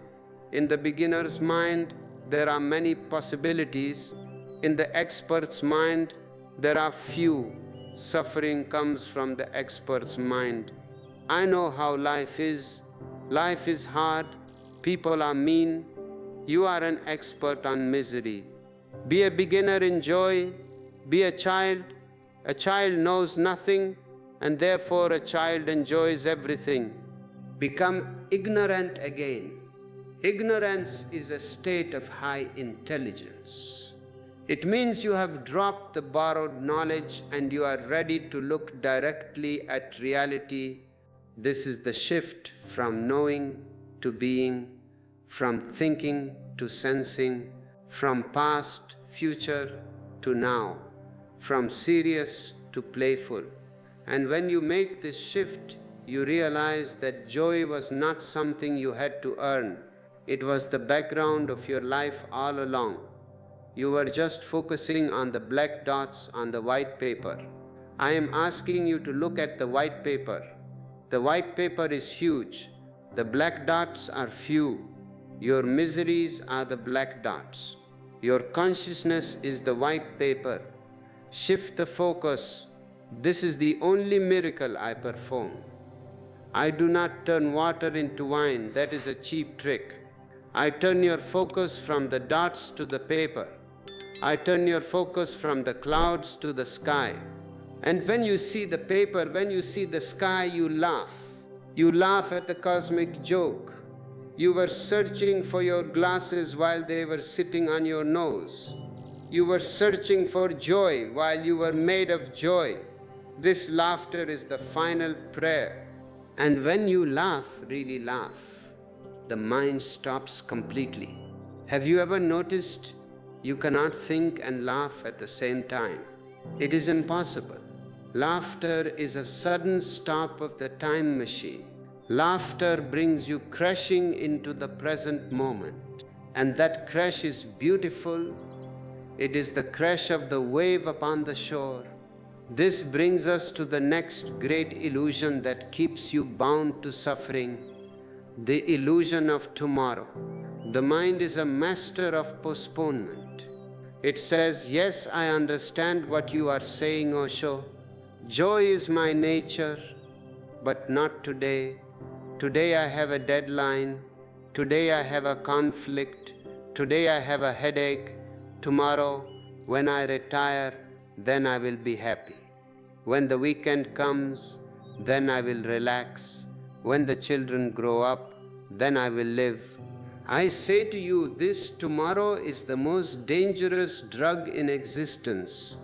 Speaker 1: In the beginner's mind, there are many possibilities. In the expert's mind, there are few. Suffering comes from the expert's mind. I know how life is. Life is hard. People are mean. You are an expert on misery. Be a beginner in joy. Be a child. A child knows nothing, and therefore a child enjoys everything. Become ignorant again. Ignorance is a state of high intelligence. It means you have dropped the borrowed knowledge and you are ready to look directly at reality. This is the shift from knowing to being, from thinking to sensing, from past, future to now, from serious to playful. And when you make this shift, you realize that joy was not something you had to earn. It was the background of your life all along. You were just focusing on the black dots on the white paper. I am asking you to look at the white paper. The white paper is huge. The black dots are few. Your miseries are the black dots. Your consciousness is the white paper. Shift the focus. This is the only miracle I perform. I do not turn water into wine. That is a cheap trick. I turn your focus from the dots to the paper. I turn your focus from the clouds to the sky. And when you see the paper, when you see the sky, you laugh. You laugh at the cosmic joke. You were searching for your glasses while they were sitting on your nose. You were searching for joy while you were made of joy. This laughter is the final prayer. And when you laugh, really laugh, the mind stops completely. Have you ever noticed you cannot think and laugh at the same time? It is impossible. Laughter is a sudden stop of the time machine. Laughter brings you crashing into the present moment. And that crash is beautiful. It is the crash of the wave upon the shore. This brings us to the next great illusion that keeps you bound to suffering, the illusion of tomorrow. The mind is a master of postponement. It says, yes, I understand what you are saying, Osho. Joy is my nature, but not today. Today I have a deadline. Today I have a conflict. Today I have a headache. Tomorrow, when I retire, then I will be happy. When the weekend comes, then I will relax. When the children grow up, then I will live. I say to you, this tomorrow is the most dangerous drug in existence.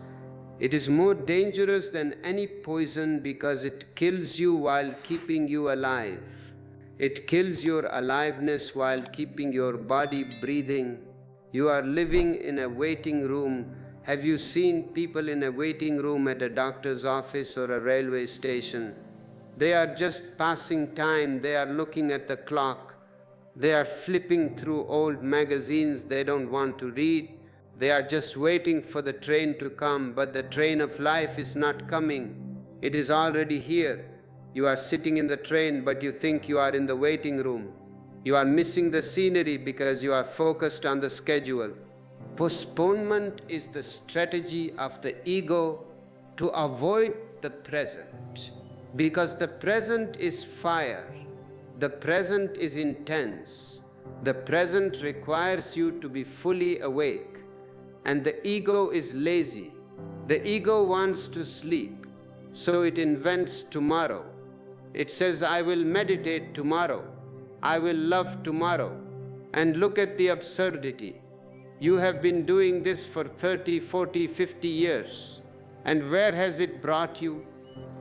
Speaker 1: It is more dangerous than any poison because it kills you while keeping you alive. It kills your aliveness while keeping your body breathing. You are living in a waiting room. Have you seen people in a waiting room at a doctor's office or a railway station? They are just passing time. They are looking at the clock. They are flipping through old magazines they don't want to read. They are just waiting for the train to come, but the train of life is not coming. It is already here. You are sitting in the train, but you think you are in the waiting room. You are missing the scenery because you are focused on the schedule. Postponement is the strategy of the ego to avoid the present, because the present is fire. The present is intense. The present requires you to be fully awake. And the ego is lazy. The ego wants to sleep, so it invents tomorrow. It says, I will meditate tomorrow. I will love tomorrow. And look at the absurdity. You have been doing this for 30, 40, 50 years. And where has it brought you?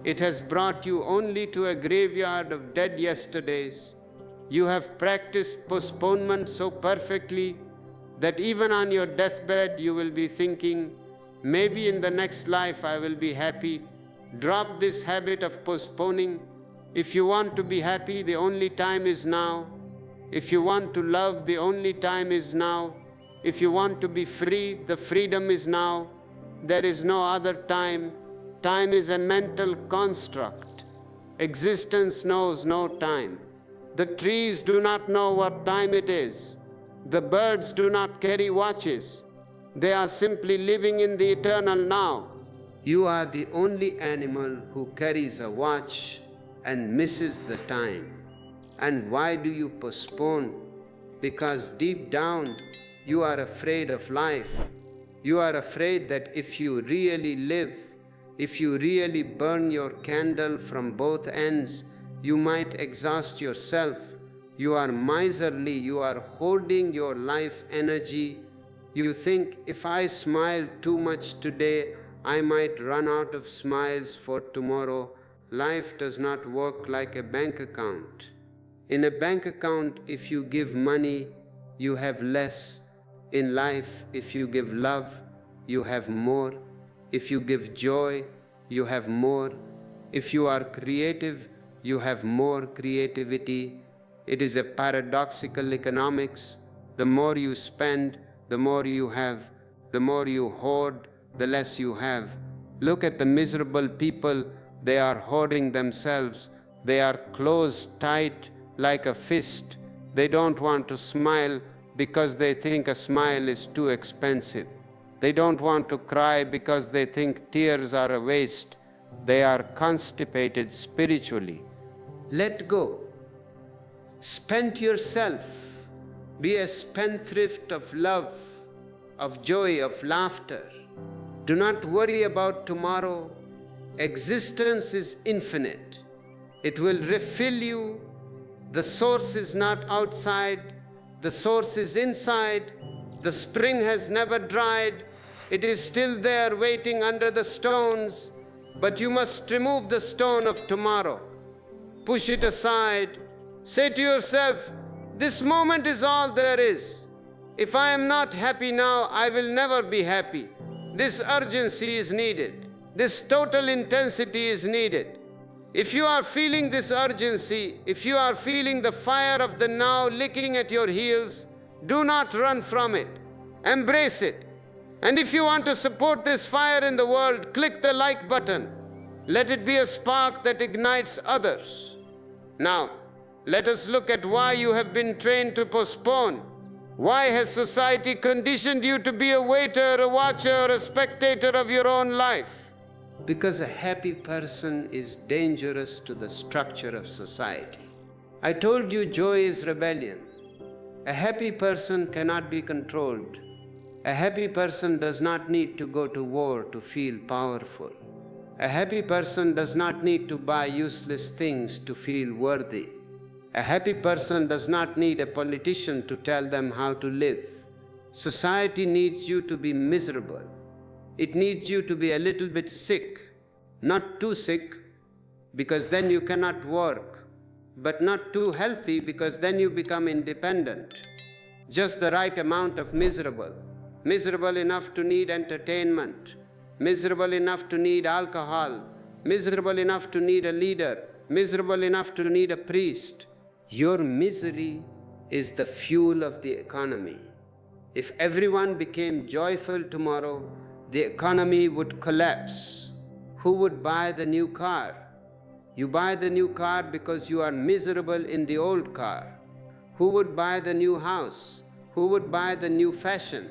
Speaker 1: It has brought you only to a graveyard of dead yesterdays. You have practiced postponement so perfectly that even on your deathbed you will be thinking, maybe in the next life I will be happy. Drop this habit of postponing. If you want to be happy, the only time is now. If you want to love, the only time is now. If you want to be free, the freedom is now. There is no other time. Time is a mental construct. Existence knows no time. The trees do not know what time it is. The birds do not carry watches. They are simply living in the eternal now. You are the only animal who carries a watch and misses the time. And why do you postpone? Because deep down, you are afraid of life. You are afraid that if you really live, if you really burn your candle from both ends, you might exhaust yourself. You are miserly. You are hoarding your life energy. You think, if I smile too much today, I might run out of smiles for tomorrow. Life does not work like a bank account. In a bank account, if you give money, you have less. In life, if you give love, you have more. If you give joy, you have more. If you are creative, you have more creativity. It is a paradoxical economics. The more you spend, the more you have. The more you hoard, the less you have. Look at the miserable people. They are hoarding themselves. They are closed tight like a fist. They don't want to smile because they think a smile is too expensive. They don't want to cry because they think tears are a waste. They are constipated spiritually. Let go. Spend yourself. Be a spendthrift of love, of joy, of laughter. Do not worry about tomorrow. Existence is infinite. It will refill you. The source is not outside. The source is inside. The spring has never dried. It is still there waiting under the stones. But you must remove the stone of tomorrow. Push it aside. Say to yourself, this moment is all there is. If I am not happy now, I will never be happy. This urgency is needed. This total intensity is needed. If you are feeling this urgency, if you are feeling the fire of the now licking at your heels, do not run from it. Embrace it. And if you want to support this fire in the world, click the like button. Let it be a spark that ignites others. Now, let us look at why you have been trained to postpone. Why has society conditioned you to be a waiter, a watcher, a spectator of your own life? Because a happy person is dangerous to the structure of society. I told you joy is rebellion. A happy person cannot be controlled. A happy person does not need to go to war to feel powerful. A happy person does not need to buy useless things to feel worthy. A happy person does not need a politician to tell them how to live. Society needs you to be miserable. It needs you to be a little bit sick, not too sick, because then you cannot work, but not too healthy, because then you become independent. Just the right amount of miserable. Miserable enough to need entertainment, miserable enough to need alcohol, miserable enough to need a leader, miserable enough to need a priest. Your misery is the fuel of the economy. If everyone became joyful tomorrow, the economy would collapse. Who would buy the new car? You buy the new car because you are miserable in the old car. Who would buy the new house? Who would buy the new fashion?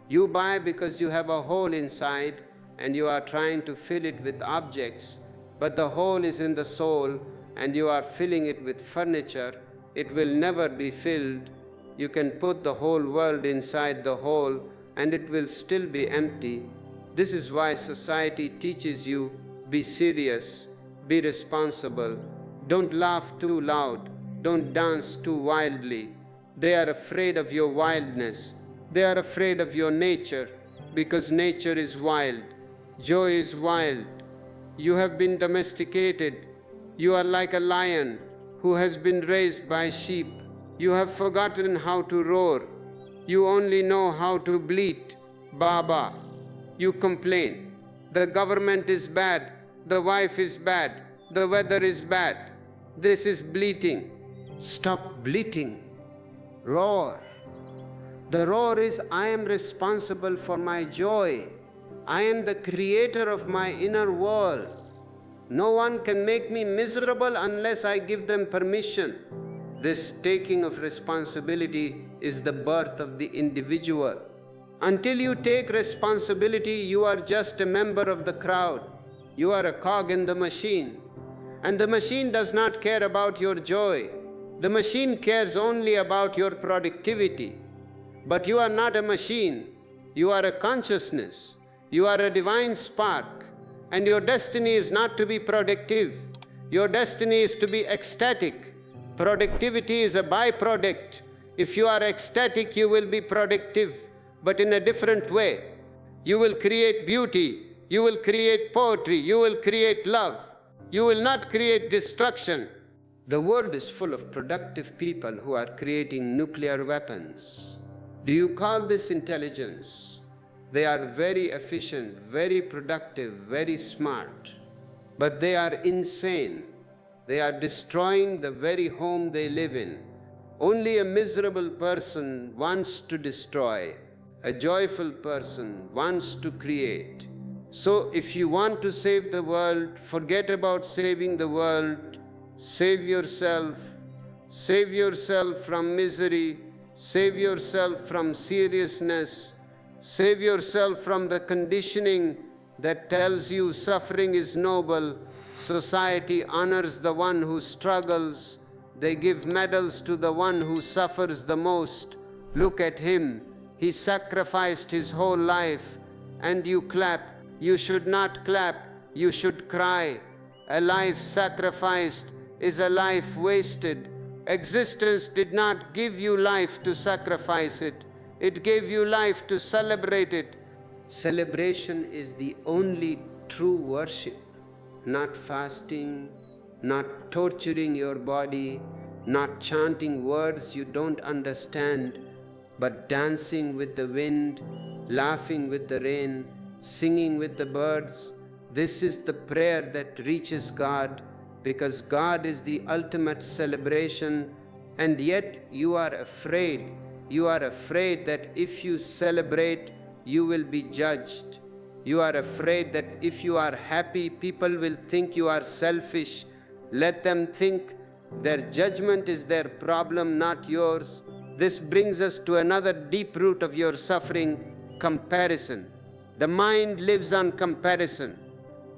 Speaker 1: You buy because you have a hole inside and you are trying to fill it with objects, but the hole is in the soul and you are filling it with furniture. It will never be filled. You can put the whole world inside the hole and it will still be empty. This is why society teaches you, be serious, be responsible, don't laugh too loud, don't dance too wildly. They are afraid of your wildness. They are afraid of your nature, because nature is wild. Joy is wild. You have been domesticated. You are like a lion who has been raised by sheep. You have forgotten how to roar. You only know how to bleat, Baba. You complain. The government is bad. The wife is bad. The weather is bad. This is bleating. Stop bleating. Roar. The roar is, I am responsible for my joy. I am the creator of my inner world. No one can make me miserable unless I give them permission. This taking of responsibility is the birth of the individual. Until you take responsibility, you are just a member of the crowd. You are a cog in the machine. And the machine does not care about your joy. The machine cares only about your productivity. But you are not a machine. You are a consciousness. You are a divine spark. And your destiny is not to be productive. Your destiny is to be ecstatic. Productivity is a byproduct. If you are ecstatic, you will be productive, but in a different way. You will create beauty. You will create poetry. You will create love. You will not create destruction. The world is full of productive people who are creating nuclear weapons. Do you call this intelligence? They are very efficient, very productive, very smart, but they are insane. They are destroying the very home they live in. Only a miserable person wants to destroy. A joyful person wants to create. So if you want to save the world, forget about saving the world. Save yourself. Save yourself from misery. Save yourself from seriousness. Save yourself from the conditioning that tells you suffering is noble. Society honors the one who struggles. They give medals to the one who suffers the most. Look at him. He sacrificed his whole life. And you clap. You should not clap. You should cry. A life sacrificed is a life wasted. Existence did not give you life to sacrifice it. It gave you life to celebrate it. Celebration is the only true worship. Not fasting, not torturing your body, not chanting words you don't understand, but dancing with the wind, laughing with the rain, singing with the birds. This is the prayer that reaches God, because God is the ultimate celebration, and yet you are afraid. You are afraid that if you celebrate, you will be judged. You are afraid that if you are happy, people will think you are selfish. Let them think. Their judgment is their problem, not yours. This brings us to another deep root of your suffering: comparison. The mind lives on comparison.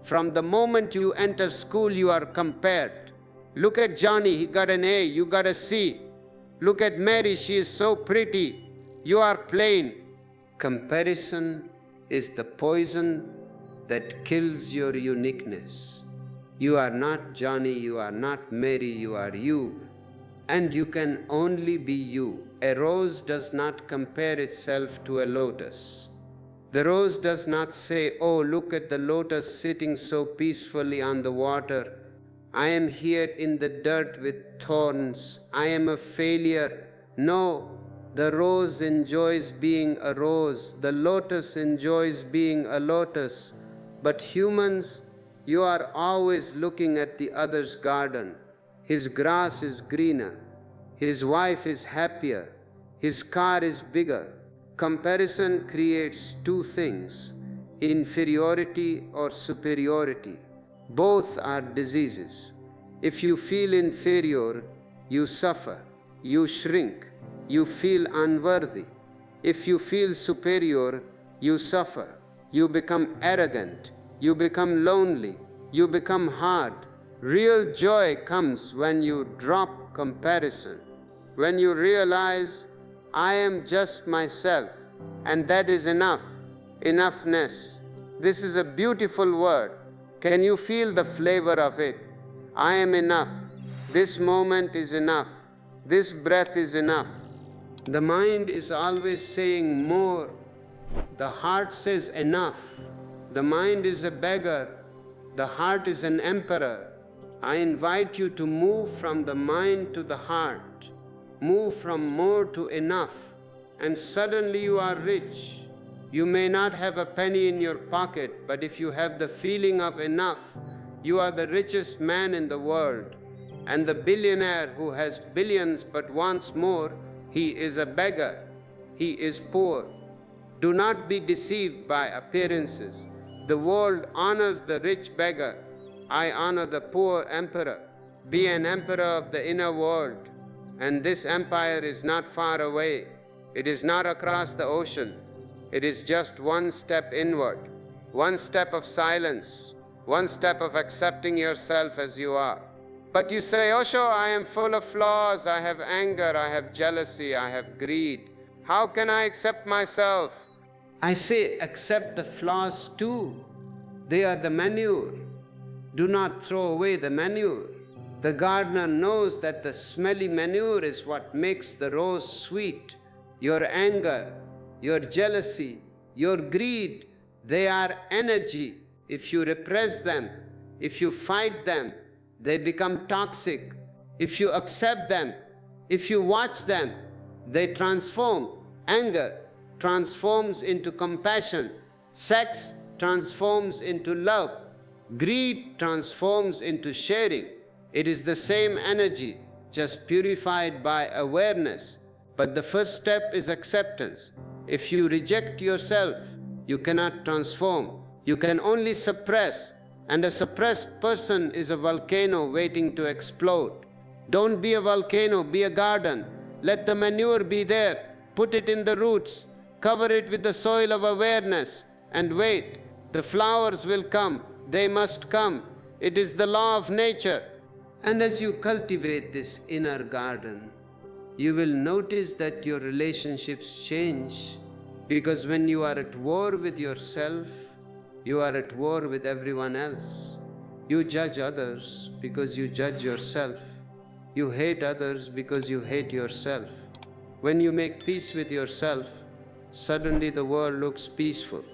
Speaker 1: From the moment you enter school, you are compared. Look at Johnny, he got an A, you got a C. Look at Mary, she is so pretty, you are plain. Comparison is the poison that kills your uniqueness. You are not Johnny, you are not Mary, you are you. And you can only be you. A rose does not compare itself to a lotus. The rose does not say, "Oh, look at the lotus sitting so peacefully on the water. I am here in the dirt with thorns. I am a failure." No, the rose enjoys being a rose. The lotus enjoys being a lotus. But humans, you are always looking at the other's garden. His grass is greener. His wife is happier. His car is bigger. Comparison creates two things: inferiority or superiority. Both are diseases. If you feel inferior, you suffer, you shrink, you feel unworthy. If you feel superior, you suffer, you become arrogant, you become lonely, you become hard. Real joy comes when you drop comparison, when you realize, I am just myself, and that is enough. Enoughness. This is a beautiful word. Can you feel the flavor of it? I am enough. This moment is enough. This breath is enough. The mind is always saying more. The heart says enough. The mind is a beggar. The heart is an emperor. I invite you to move from the mind to the heart. Move from more to enough, and suddenly you are rich. You may not have a penny in your pocket, but if you have the feeling of enough, you are the richest man in the world. And the billionaire who has billions but wants more, he is a beggar. He is poor. Do not be deceived by appearances. The world honors the rich beggar. I honor the poor emperor. Be an emperor of the inner world. And this empire is not far away. It is not across the ocean. It is just one step inward, one step of silence, one step of accepting yourself as you are. But you say, Osho, I am full of flaws. I have anger, I have jealousy, I have greed. How can I accept myself? I say, accept the flaws too. They are the manure. Do not throw away the manure. The gardener knows that the smelly manure is what makes the rose sweet. Your anger, your jealousy, your greed, they are energy. If you repress them, if you fight them, they become toxic. If you accept them, if you watch them, they transform. Anger transforms into compassion. Sex transforms into love. Greed transforms into sharing. It is the same energy, just purified by awareness. But the first step is acceptance. If you reject yourself, you cannot transform. You can only suppress, and a suppressed person is a volcano waiting to explode. Don't be a volcano, be a garden. Let the manure be there. Put it in the roots. Cover it with the soil of awareness and wait. The flowers will come. They must come. It is the law of nature. And as you cultivate this inner garden, you will notice that your relationships change. Because when you are at war with yourself, you are at war with everyone else. You judge others because you judge yourself. You hate others because you hate yourself. When you make peace with yourself, suddenly the world looks peaceful.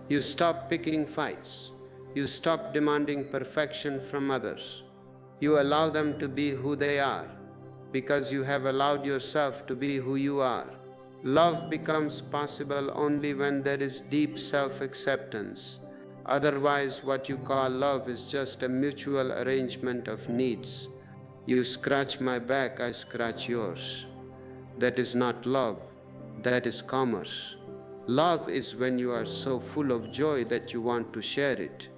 Speaker 1: You stop picking fights. You stop demanding perfection from others. You allow them to be who they are, because you have allowed yourself to be who you are. Love becomes possible only when there is deep self-acceptance. Otherwise, what you call love is just a mutual arrangement of needs. You scratch my back, I scratch yours. That is not love, that is commerce. Love is when you are so full of joy that you want to share it.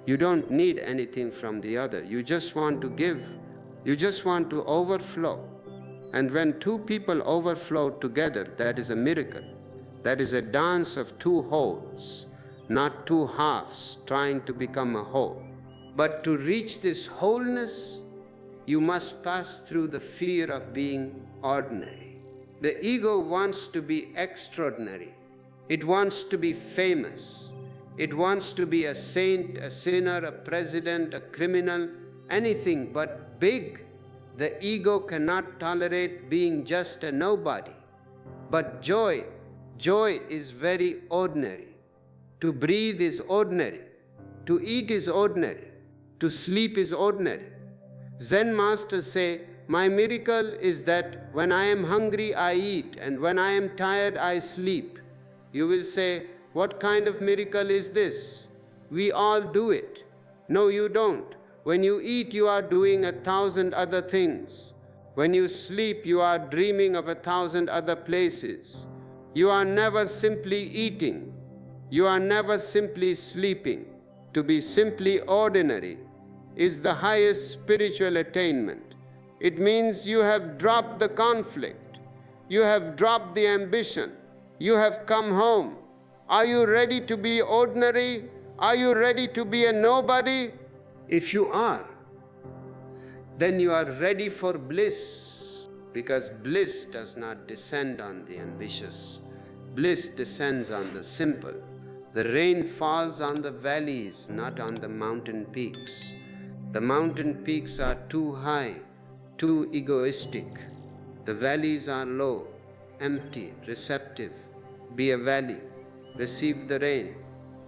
Speaker 1: You don't need anything from the other, you just want to give. You just want to overflow. And when two people overflow together, that is a miracle. That is a dance of two wholes, not two halves trying to become a whole. But to reach this wholeness, you must pass through the fear of being ordinary. The ego wants to be extraordinary. It wants to be famous. It wants to be a saint, a sinner, a president, a criminal, anything but big. The ego cannot tolerate being just a nobody. But joy is very ordinary. To breathe is ordinary. To eat is ordinary. To sleep is ordinary. Zen masters say, my miracle is that when I am hungry, I eat, and when I am tired, I sleep. You will say, what kind of miracle is this? We all do it. No, you don't. When you eat, you are doing 1,000 other things. When you sleep, you are dreaming of 1,000 other places. You are never simply eating. You are never simply sleeping. To be simply ordinary is the highest spiritual attainment. It means you have dropped the conflict. You have dropped the ambition. You have come home. Are you ready to be ordinary? Are you ready to be a nobody? If you are, then you are ready for bliss, because bliss does not descend on the ambitious. Bliss descends on the simple. The rain falls on the valleys, not on the mountain peaks. The mountain peaks are too high, too egoistic. The valleys are low, empty, receptive. Be a valley, receive the rain.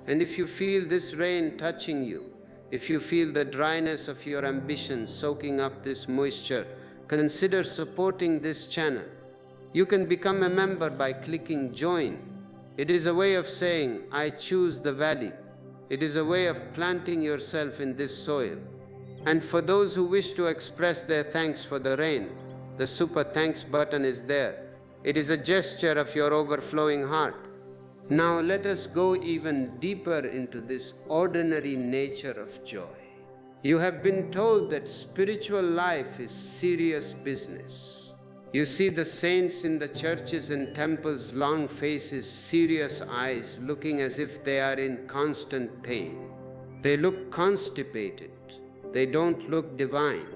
Speaker 1: And if you feel this rain touching you, if you feel the dryness of your ambition soaking up this moisture, consider supporting this channel. You can become a member by clicking join. It is a way of saying, I choose the valley. It is a way of planting yourself in this soil. And for those who wish to express their thanks for the rain, the super thanks button is there. It is a gesture of your overflowing heart. Now let us go even deeper into this ordinary nature of joy. You have been told that spiritual life is serious business. You see the saints in the churches and temples, long faces, serious eyes, looking as if they are in constant pain. They look constipated. They don't look divine.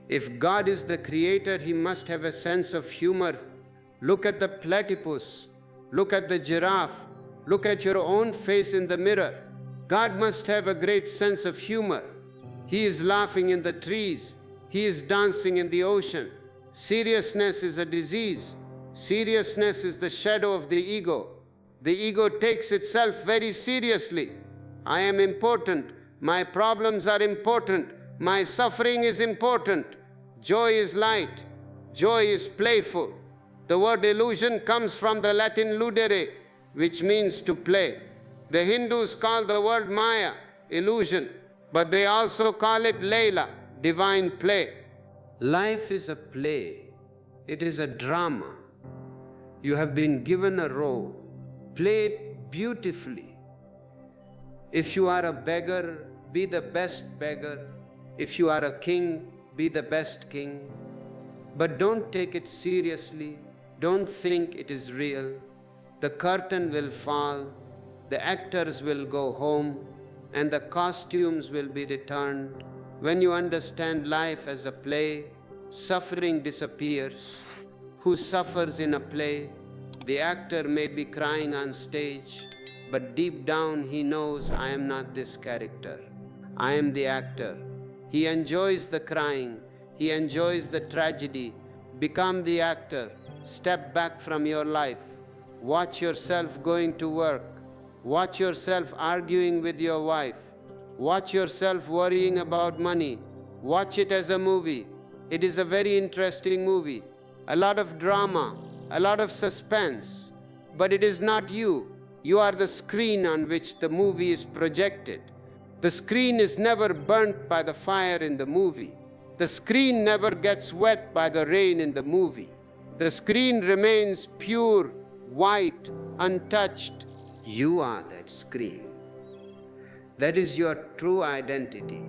Speaker 1: If God is the creator, he must have a sense of humor. Look at the platypus. Look at the giraffe. Look at your own face in the mirror. God must have a great sense of humor. He is laughing in the trees. He is dancing in the ocean. Seriousness is a disease. Seriousness is the shadow of the ego. The ego takes itself very seriously. I am important. My problems are important. My suffering is important. Joy is light. Joy is playful. The word illusion comes from the Latin ludere, which means to play. The Hindus call the word Maya, illusion, but they also call it Leela, divine play. Life is a play. It is a drama. You have been given a role. Play it beautifully. If you are a beggar, be the best beggar. If you are a king, be the best king. But don't take it seriously. Don't think it is real. The curtain will fall, the actors will go home, and the costumes will be returned. When you understand life as a play, suffering disappears. Who suffers in a play? The actor may be crying on stage, but deep down he knows, I am not this character. I am the actor. He enjoys the crying. He enjoys the tragedy. Become the actor. Step back from your life. Watch yourself going to work. Watch yourself arguing with your wife. Watch yourself worrying about money. Watch it as a movie. It is a very interesting movie. A lot of drama, a lot of suspense. But it is not you. You are the screen on which the movie is projected. The screen is never burnt by the fire in the movie. The screen never gets wet by the rain in the movie. The screen remains pure, white, untouched. You are that screen. That is your true identity.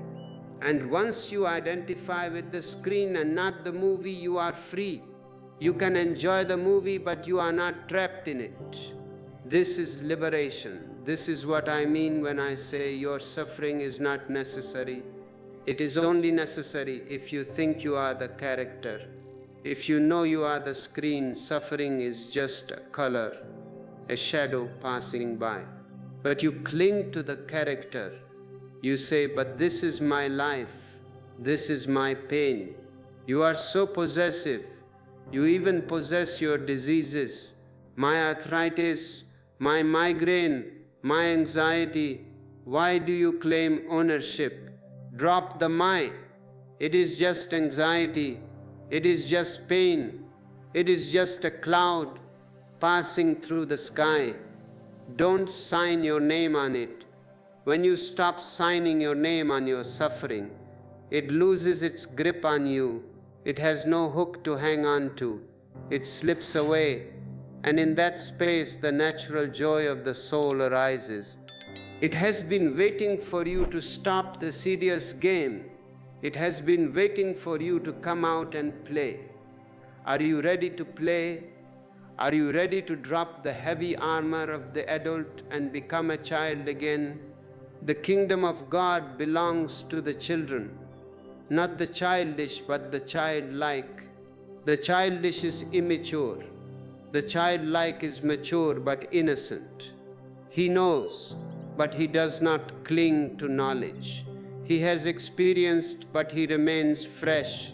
Speaker 1: And once you identify with the screen and not the movie, you are free. You can enjoy the movie, but you are not trapped in it. This is liberation. This is what I mean when I say your suffering is not necessary. It is only necessary if you think you are the character. If you know you are the screen, suffering is just a color, a shadow passing by. But you cling to the character. You say, but this is my life. This is my pain. You are so possessive. You even possess your diseases. My arthritis, my migraine, my anxiety. Why do you claim ownership? Drop the my. It is just anxiety. It is just pain. It is just a cloud passing through the sky. Don't sign your name on it. When you stop signing your name on your suffering, it loses its grip on you. It has no hook to hang on to. It slips away, and in that space the natural joy of the soul arises. It has been waiting for you to stop the serious game. It has been waiting for you to come out and play. Are you ready to play? Are you ready to drop the heavy armor of the adult and become a child again? The kingdom of God belongs to the children. Not the childish, but the childlike. The childish is immature. The childlike is mature but innocent. He knows, but he does not cling to knowledge. He has experienced, but he remains fresh.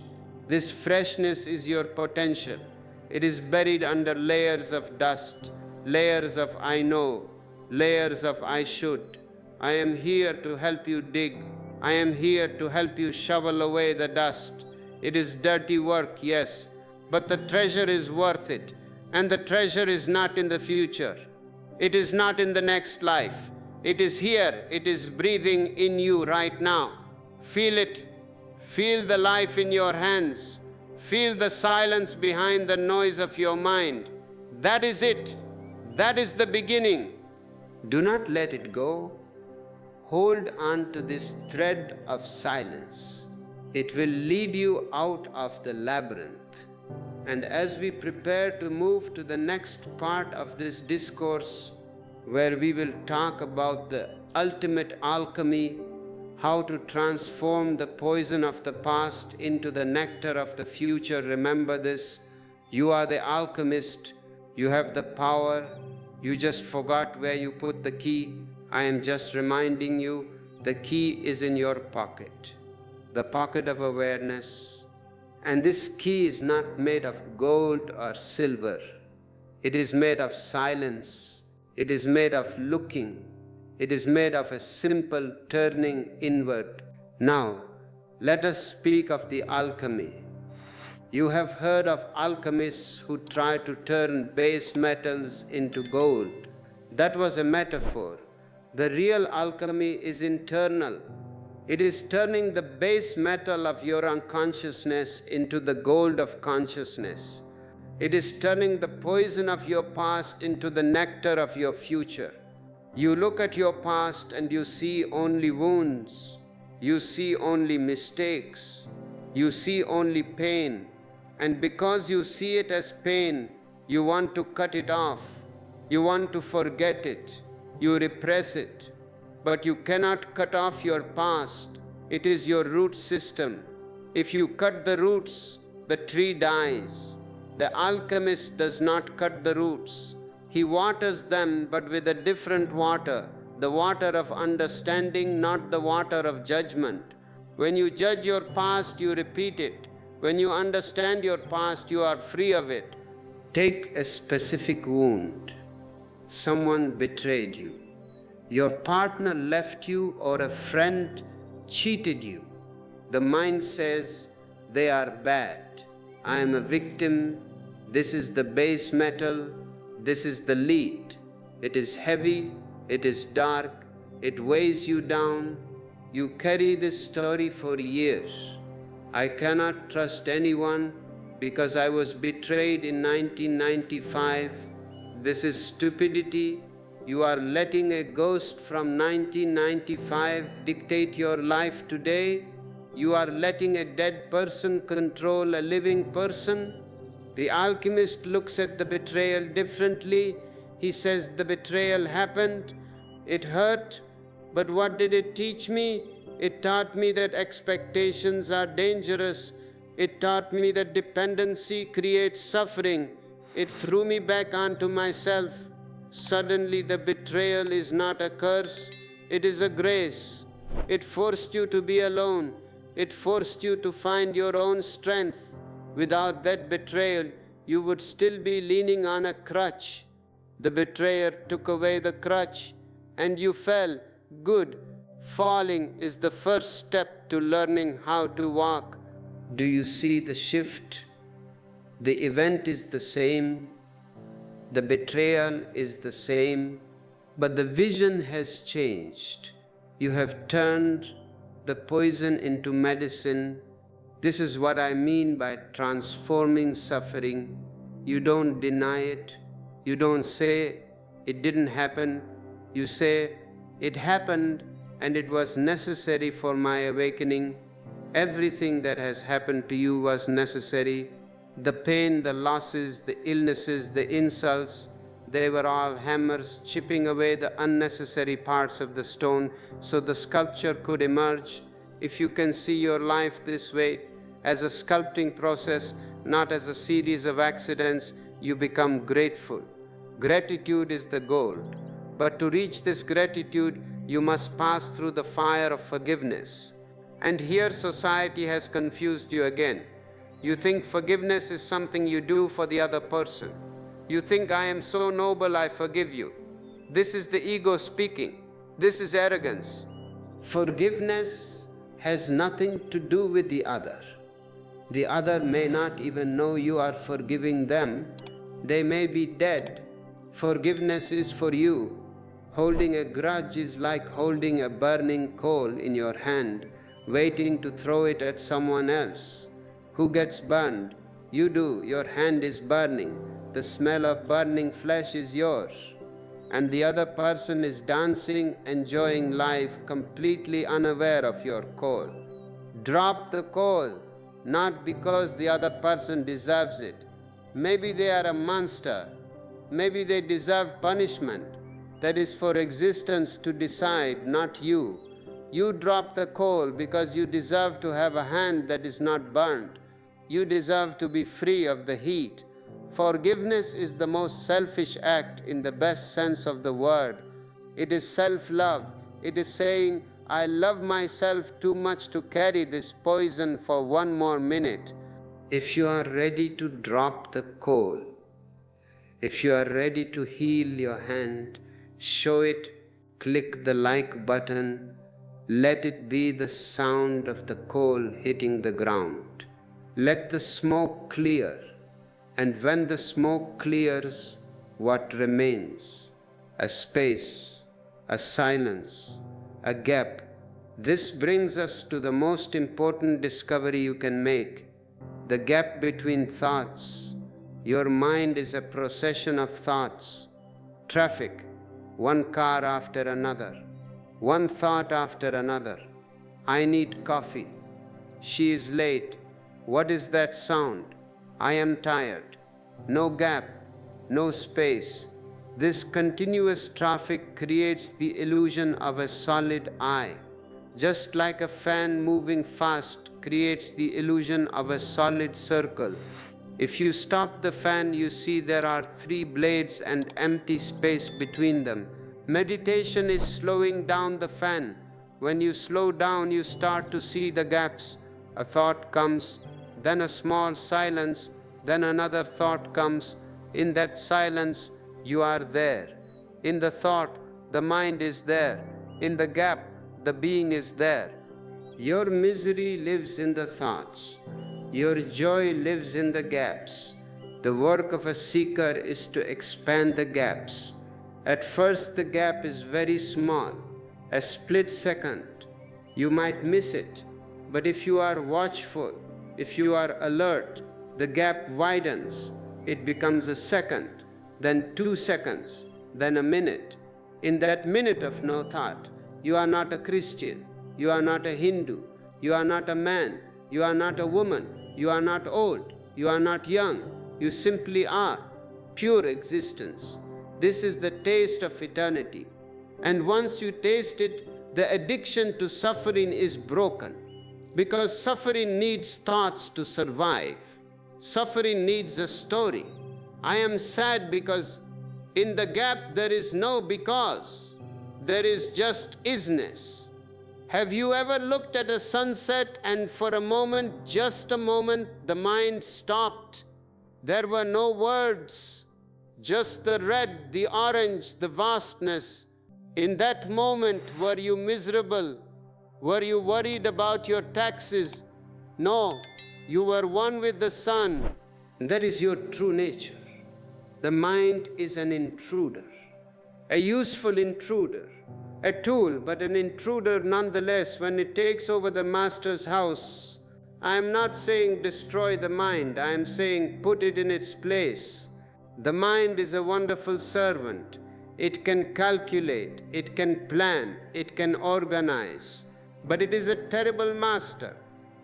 Speaker 1: This freshness is your potential. It is buried under layers of dust, layers of I know, layers of I should. I am here to help you dig. I am here to help you shovel away the dust. It is dirty work, yes, but the treasure is worth it. And the treasure is not in the future. It is not in the next life. It is here. It is breathing in you right now. Feel it. Feel the life in your hands. Feel the silence behind the noise of your mind. That is it. That is the beginning. Do not let it go. Hold on to this thread of silence. It will lead you out of the labyrinth. And as we prepare to move to the next part of this discourse, where we will talk about the ultimate alchemy, how to transform the poison of the past into the nectar of the future. Remember this, you are the alchemist, you have the power, you just forgot where you put the key. I am just reminding you, the key is in your pocket, the pocket of awareness. And this key is not made of gold or silver. It is made of silence. It is made of looking. It is made of a simple turning inward. Now, let us speak of the alchemy. You have heard of alchemists who try to turn base metals into gold. That was a metaphor. The real alchemy is internal. It is turning the base metal of your unconsciousness into the gold of consciousness. It is turning the poison of your past into the nectar of your future. You look at your past and you see only wounds. You see only mistakes. You see only pain. And because you see it as pain, you want to cut it off. You want to forget it. You repress it. But you cannot cut off your past. It is your root system. If you cut the roots, the tree dies. The alchemist does not cut the roots. He waters them, but with a different water, the water of understanding, not the water of judgment. When you judge your past, you repeat it. When you understand your past, you are free of it. Take a specific wound. Someone betrayed you. Your partner left you, or a friend cheated you. The mind says, they are bad. I am a victim. This is the base metal. This is the lead. It is heavy. It is dark. It weighs you down. You carry this story for years. I cannot trust anyone because I was betrayed in 1995. This is stupidity. You are letting a ghost from 1995 dictate your life today. You are letting a dead person control a living person. The alchemist looks at the betrayal differently. He says, the betrayal happened. It hurt. But what did it teach me? It taught me that expectations are dangerous. It taught me that dependency creates suffering. It threw me back onto myself. Suddenly the betrayal is not a curse, it is a grace. It forced you to be alone. It forced you to find your own strength. Without that betrayal, you would still be leaning on a crutch. The betrayer took away the crutch, and you fell. Good. Falling is the first step to learning how to walk. Do you see the shift? The event is the same. The betrayal is the same, but the vision has changed. You have turned the poison into medicine. This is what I mean by transforming suffering. You don't deny it. You don't say, it didn't happen. You say, it happened and it was necessary for my awakening. Everything that has happened to you was necessary. The pain, the losses, the illnesses, the insults, they were all hammers chipping away the unnecessary parts of the stone so the sculpture could emerge. If you can see your life this way, as a sculpting process, not as a series of accidents, you become grateful. Gratitude is the goal. But to reach this gratitude, you must pass through the fire of forgiveness. And here society has confused you again. You think forgiveness is something you do for the other person. You think, I am so noble, I forgive you. This is the ego speaking. This is arrogance. Forgiveness has nothing to do with the other. The other may not even know you are forgiving them. They may be dead. Forgiveness is for you. Holding a grudge is like holding a burning coal in your hand, waiting to throw it at someone else. Who gets burned? You do. Your hand is burning. The smell of burning flesh is yours. And the other person is dancing, enjoying life, completely unaware of your coal. Drop the coal, not because the other person deserves it. Maybe they are a monster. Maybe they deserve punishment. That is for existence to decide, not you. You drop the coal because you deserve to have a hand that is not burnt. You deserve to be free of the heat. Forgiveness is the most selfish act in the best sense of the word. It is self-love. It is saying, I love myself too much to carry this poison for one more minute. If you are ready to drop the coal, if you are ready to heal your hand, show it, click the like button, let it be the sound of the coal hitting the ground. Let the smoke clear, and when the smoke clears, what remains? A space, a silence, a gap. This brings us to the most important discovery you can make, the gap between thoughts. Your mind is a procession of thoughts. Traffic, one car after another, one thought after another. I need coffee. She is late. What is that sound? I am tired. No gap, no space. This continuous traffic creates the illusion of a solid I. Just like a fan moving fast creates the illusion of a solid circle. If you stop the fan, you see there are 3 blades and empty space between them. Meditation is slowing down the fan. When you slow down, you start to see the gaps. A thought comes, then a small silence, then another thought comes. In that silence, you are there. In the thought, the mind is there. In the gap, the being is there. Your misery lives in the thoughts. Your joy lives in the gaps. The work of a seeker is to expand the gaps. At first, the gap is very small, a split second. You might miss it, but if you are watchful, if you are alert, the gap widens. It becomes a second, then 2 seconds, then a minute. In that minute of no thought, you are not a Christian, you are not a Hindu, you are not a man, you are not a woman, you are not old, you are not young, you simply are pure existence. This is the taste of eternity. And once you taste it, the addiction to suffering is broken. Because suffering needs thoughts to survive. Suffering needs a story. I am sad because in the gap there is no because. There is just isness. Have you ever looked at a sunset and for a moment, just a moment, the mind stopped? There were no words, just the red, the orange, the vastness. In that moment, were you miserable? Were you worried about your taxes? No, you were one with the sun. That is your true nature. The mind is an intruder, a useful intruder, a tool, but an intruder nonetheless. When it takes over the master's house, I am not saying destroy the mind, I am saying put it in its place. The mind is a wonderful servant. It can calculate, it can plan, it can organize, but it is a terrible master.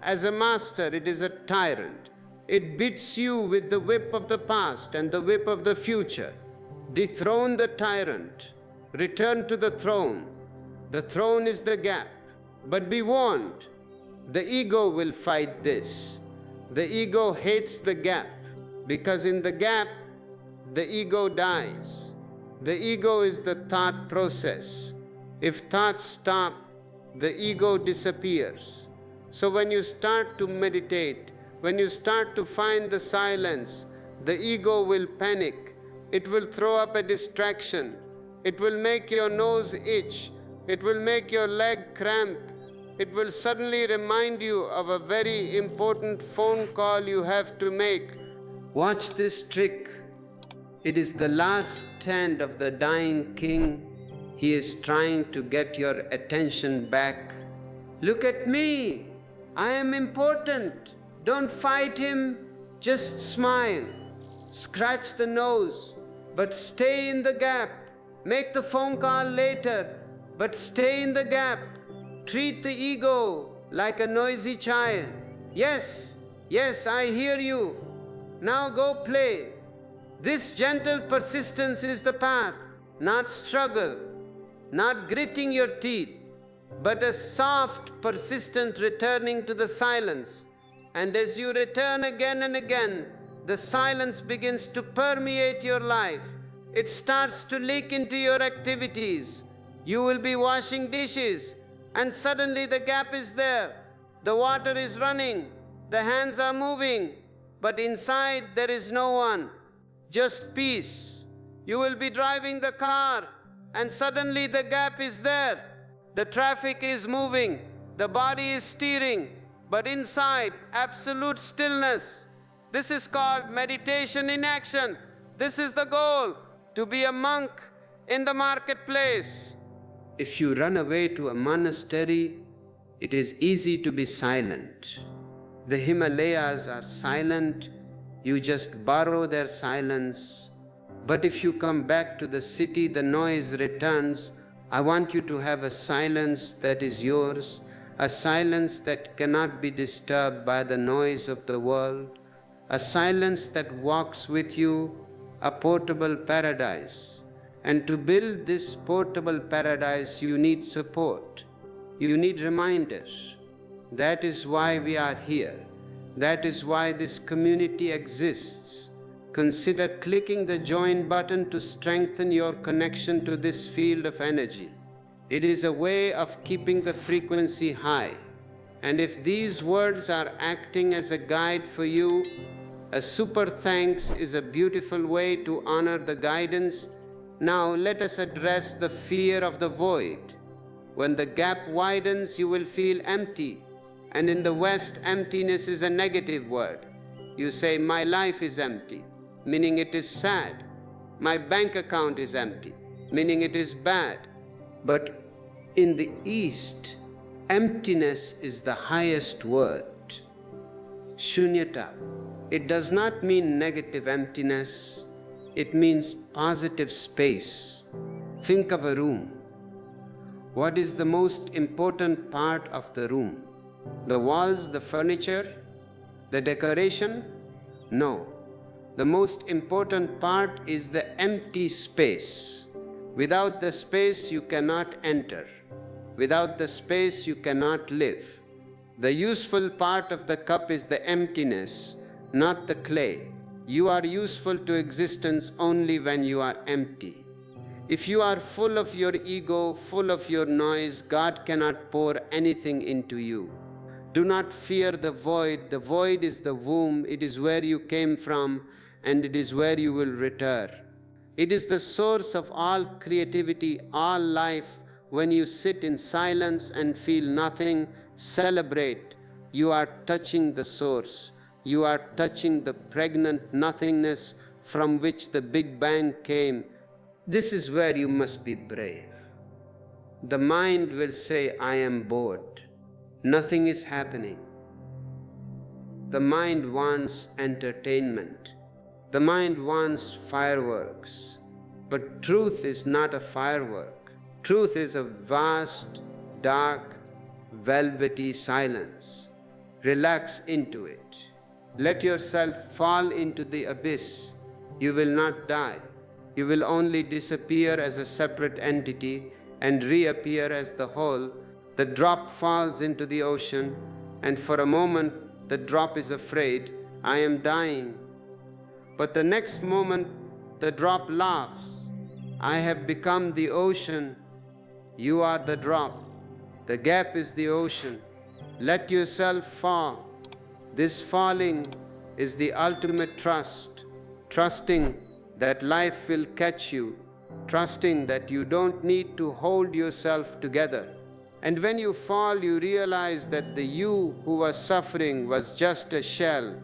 Speaker 1: As a master, it is a tyrant. It beats you with the whip of the past and the whip of the future. Dethrone the tyrant. Return to the throne. The throne is the gap. But be warned, the ego will fight this. The ego hates the gap, because in the gap, the ego dies. The ego is the thought process. If thoughts stop, the ego disappears. So when you start to meditate, when you start to find the silence, the ego will panic. It will throw up a distraction. It will make your nose itch. It will make your leg cramp. It will suddenly remind you of a very important phone call you have to make. Watch this trick. It is the last stand of the dying king. He is trying to get your attention back. Look at me. I am important. Don't fight him. Just smile. Scratch the nose. But stay in the gap. Make the phone call later. But stay in the gap. Treat the ego like a noisy child. Yes, yes, I hear you. Now go play. This gentle persistence is the path, not struggle, not gritting your teeth, but a soft, persistent returning to the silence. And as you return again and again, the silence begins to permeate your life. It starts to leak into your activities. You will be washing dishes, and suddenly the gap is there. The water is running, the hands are moving, but inside there is no one. Just peace. You will be driving the car, and suddenly the gap is there. The traffic is moving, the body is steering, but inside, absolute stillness. This is called meditation in action. This is the goal, to be a monk in the marketplace. If you run away to a monastery, it is easy to be silent. The Himalayas are silent. You just borrow their silence. But if you come back to the city, the noise returns. I want you to have a silence that is yours, a silence that cannot be disturbed by the noise of the world, a silence that walks with you, a portable paradise. And to build this portable paradise, you need support. You need reminders. That is why we are here. That is why this community exists. Consider clicking the join button to strengthen your connection to this field of energy. It is a way of keeping the frequency high. And if these words are acting as a guide for you, a super thanks is a beautiful way to honor the guidance. Now let us address the fear of the void. When the gap widens, you will feel empty. And in the West, emptiness is a negative word. You say, my life is empty, meaning it is sad. My bank account is empty, meaning it is bad. But in the East, emptiness is the highest word. Shunyata. It does not mean negative emptiness. It means positive space. Think of a room. What is the most important part of the room? The walls, the furniture, the decoration? No. The most important part is the empty space. Without the space, you cannot enter. Without the space, you cannot live. The useful part of the cup is the emptiness, not the clay. You are useful to existence only when you are empty. If you are full of your ego, full of your noise, God cannot pour anything into you. Do not fear the void. The void is the womb. It is where you came from, and it is where you will return. It is the source of all creativity, all life. When you sit in silence and feel nothing, celebrate. You are touching the source. You are touching the pregnant nothingness from which the Big Bang came. This is where you must be brave. The mind will say, I am bored. Nothing is happening. The mind wants entertainment. The mind wants fireworks. But truth is not a firework. Truth is a vast, dark, velvety silence. Relax into it. Let yourself fall into the abyss. You will not die. You will only disappear as a separate entity and reappear as the whole. The drop falls into the ocean, and for a moment the drop is afraid, I am dying. But the next moment the drop laughs, I have become the ocean. You are the drop. The gap is the ocean. Let yourself fall. This falling is the ultimate trust. Trusting that life will catch you. Trusting that you don't need to hold yourself together. And when you fall, you realize that the you who was suffering was just a shell,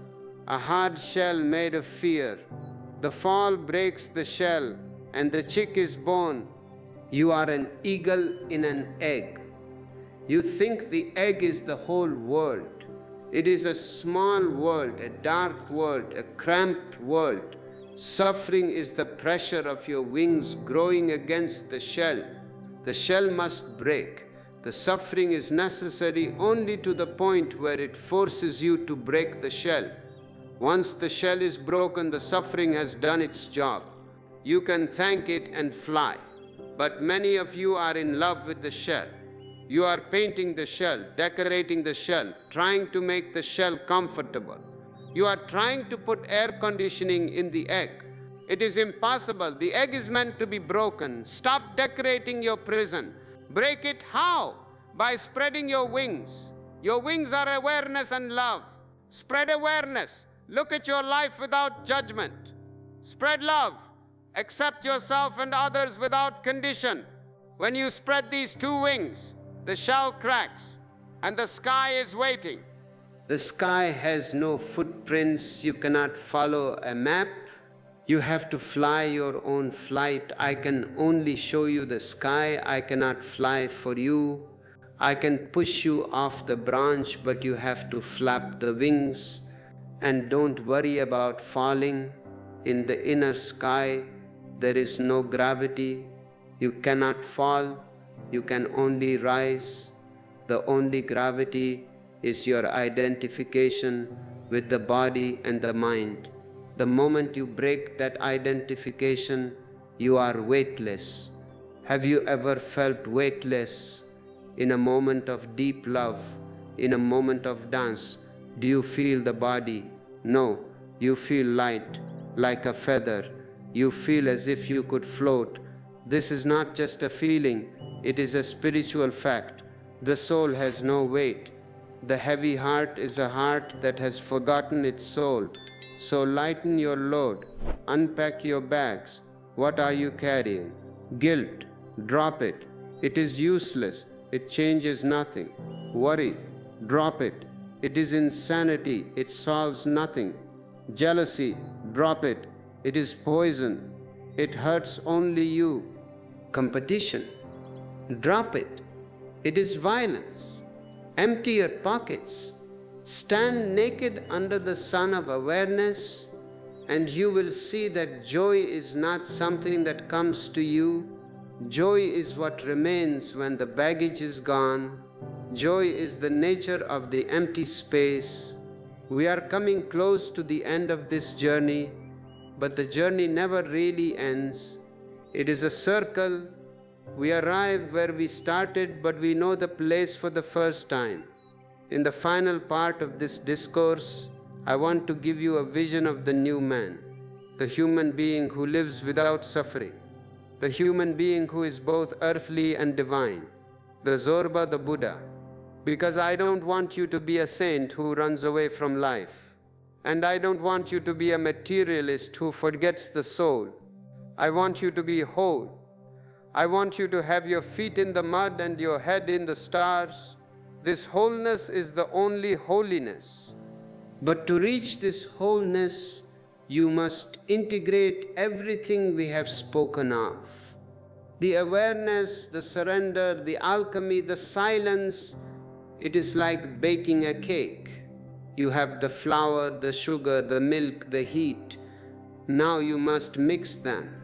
Speaker 1: a hard shell made of fear. The fall breaks the shell, and the chick is born. You are an eagle in an egg. You think the egg is the whole world. It is a small world, a dark world, a cramped world. Suffering is the pressure of your wings growing against the shell. The shell must break. The suffering is necessary only to the point where it forces you to break the shell. Once the shell is broken, the suffering has done its job. You can thank it and fly. But many of you are in love with the shell. You are painting the shell, decorating the shell, trying to make the shell comfortable. You are trying to put air conditioning in the egg. It is impossible. The egg is meant to be broken. Stop decorating your prison. Break it how? By spreading your wings. Your wings are awareness and love. Spread awareness. Look at your life without judgment. Spread love. Accept yourself and others without condition. When you spread these two wings, the shell cracks and the sky is waiting. The sky has no footprints. You cannot follow a map. You have to fly your own flight. I can only show you the sky. I cannot fly for you. I can push you off the branch, but you have to flap the wings. and don't worry about falling. In the inner sky, there is no gravity. You cannot fall, you can only rise. The only gravity is your identification with the body and the mind. The moment you break that identification, you are weightless. Have you ever felt weightless in a moment of deep love, in a moment of dance? Do you feel the body? No, you feel light, like a feather. You feel as if you could float. This is not just a feeling, it is a spiritual fact. The soul has no weight. The heavy heart is a heart that has forgotten its soul. So lighten your load, unpack your bags. What are you carrying? Guilt. Drop it. It is useless. It changes nothing. Worry. Drop it. It is insanity. It solves nothing. Jealousy. Drop it. It is poison. It hurts only you. Competition. Drop it. It is violence. Empty your pockets. Stand naked under the sun of awareness, and you will see that joy is not something that comes to you. Joy is what remains when the baggage is gone. Joy is the nature of the empty space. We are coming close to the end of this journey, but the journey never really ends. It is a circle. We arrive where we started, but we know the place for the first time. In the final part of this discourse, I want to give you a vision of the new man, the human being who lives without suffering, the human being who is both earthly and divine, the Zorba, the Buddha. Because I don't want you to be a saint who runs away from life, and I don't want you to be a materialist who forgets the soul. I want you to be whole. I want you to have your feet in the mud and your head in the stars. This wholeness is the only holiness. But to reach this wholeness, you must integrate everything we have spoken of. The awareness, the surrender, the alchemy, the silence. It is like baking a cake. You have the flour, the sugar, the milk, the heat. Now you must mix them.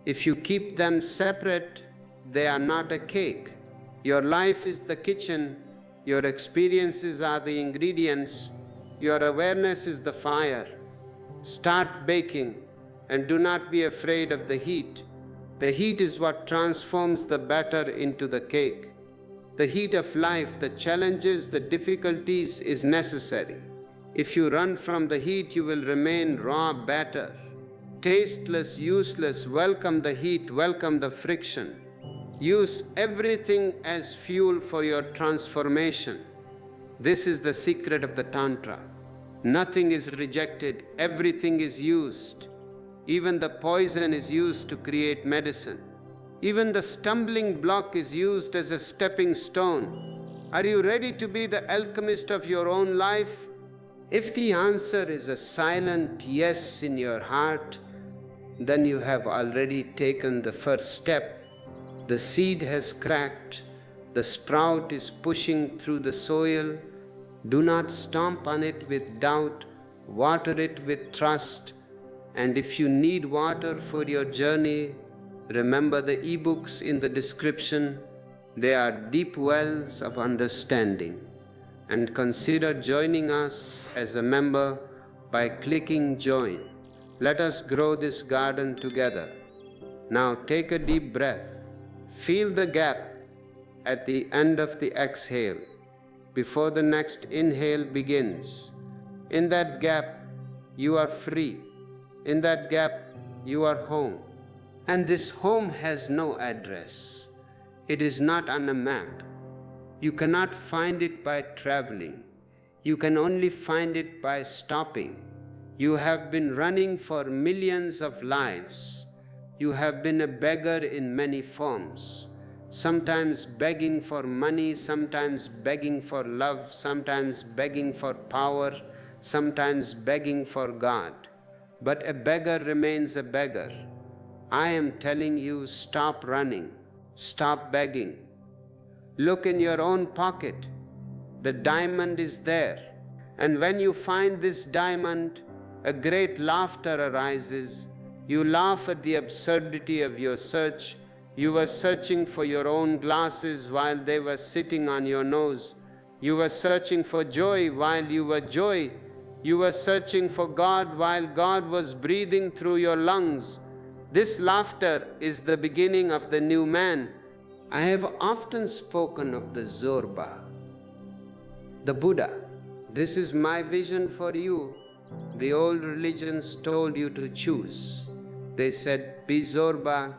Speaker 1: If you keep them separate, they are not a cake. Your life is the kitchen. Your experiences are the ingredients. Your awareness is the fire. Start baking, and do not be afraid of the heat. The heat is what transforms the batter into the cake. The heat of life, the challenges, the difficulties is necessary. If you run from the heat, you will remain raw batter. Tasteless, useless. Welcome the heat, welcome the friction. Use everything as fuel for your transformation. This is the secret of the Tantra. Nothing is rejected, everything is used. Even the poison is used to create medicine. Even the stumbling block is used as a stepping stone. Are you ready to be the alchemist of your own life? If the answer is a silent yes in your heart, then you have already taken the first step. The seed has cracked, the sprout is pushing through the soil. Do not stomp on it with doubt, water it with trust. And if you need water for your journey, remember the ebooks in the description. They are deep wells of understanding. And consider joining us as a member by clicking join. Let us grow this garden together. Now take a deep breath. Feel the gap at the end of the exhale before the next inhale begins. In that gap, you are free. In that gap, you are home. And this home has no address. It is not on a map. You cannot find it by traveling. You can only find it by stopping. You have been running for millions of lives. You have been a beggar in many forms, sometimes begging for money, sometimes begging for love, sometimes begging for power, sometimes begging for God. But a beggar remains a beggar. I am telling you, stop running, stop begging. Look in your own pocket. The diamond is there. And when you find this diamond, a great laughter arises. You laugh at the absurdity of your search. You were searching for your own glasses while they were sitting on your nose. You were searching for joy while you were joy. You were searching for God while God was breathing through your lungs. This laughter is the beginning of the new man. I have often spoken of the Zorba, the Buddha. This is my vision for you. The old religions told you to choose. They said, be Zorba,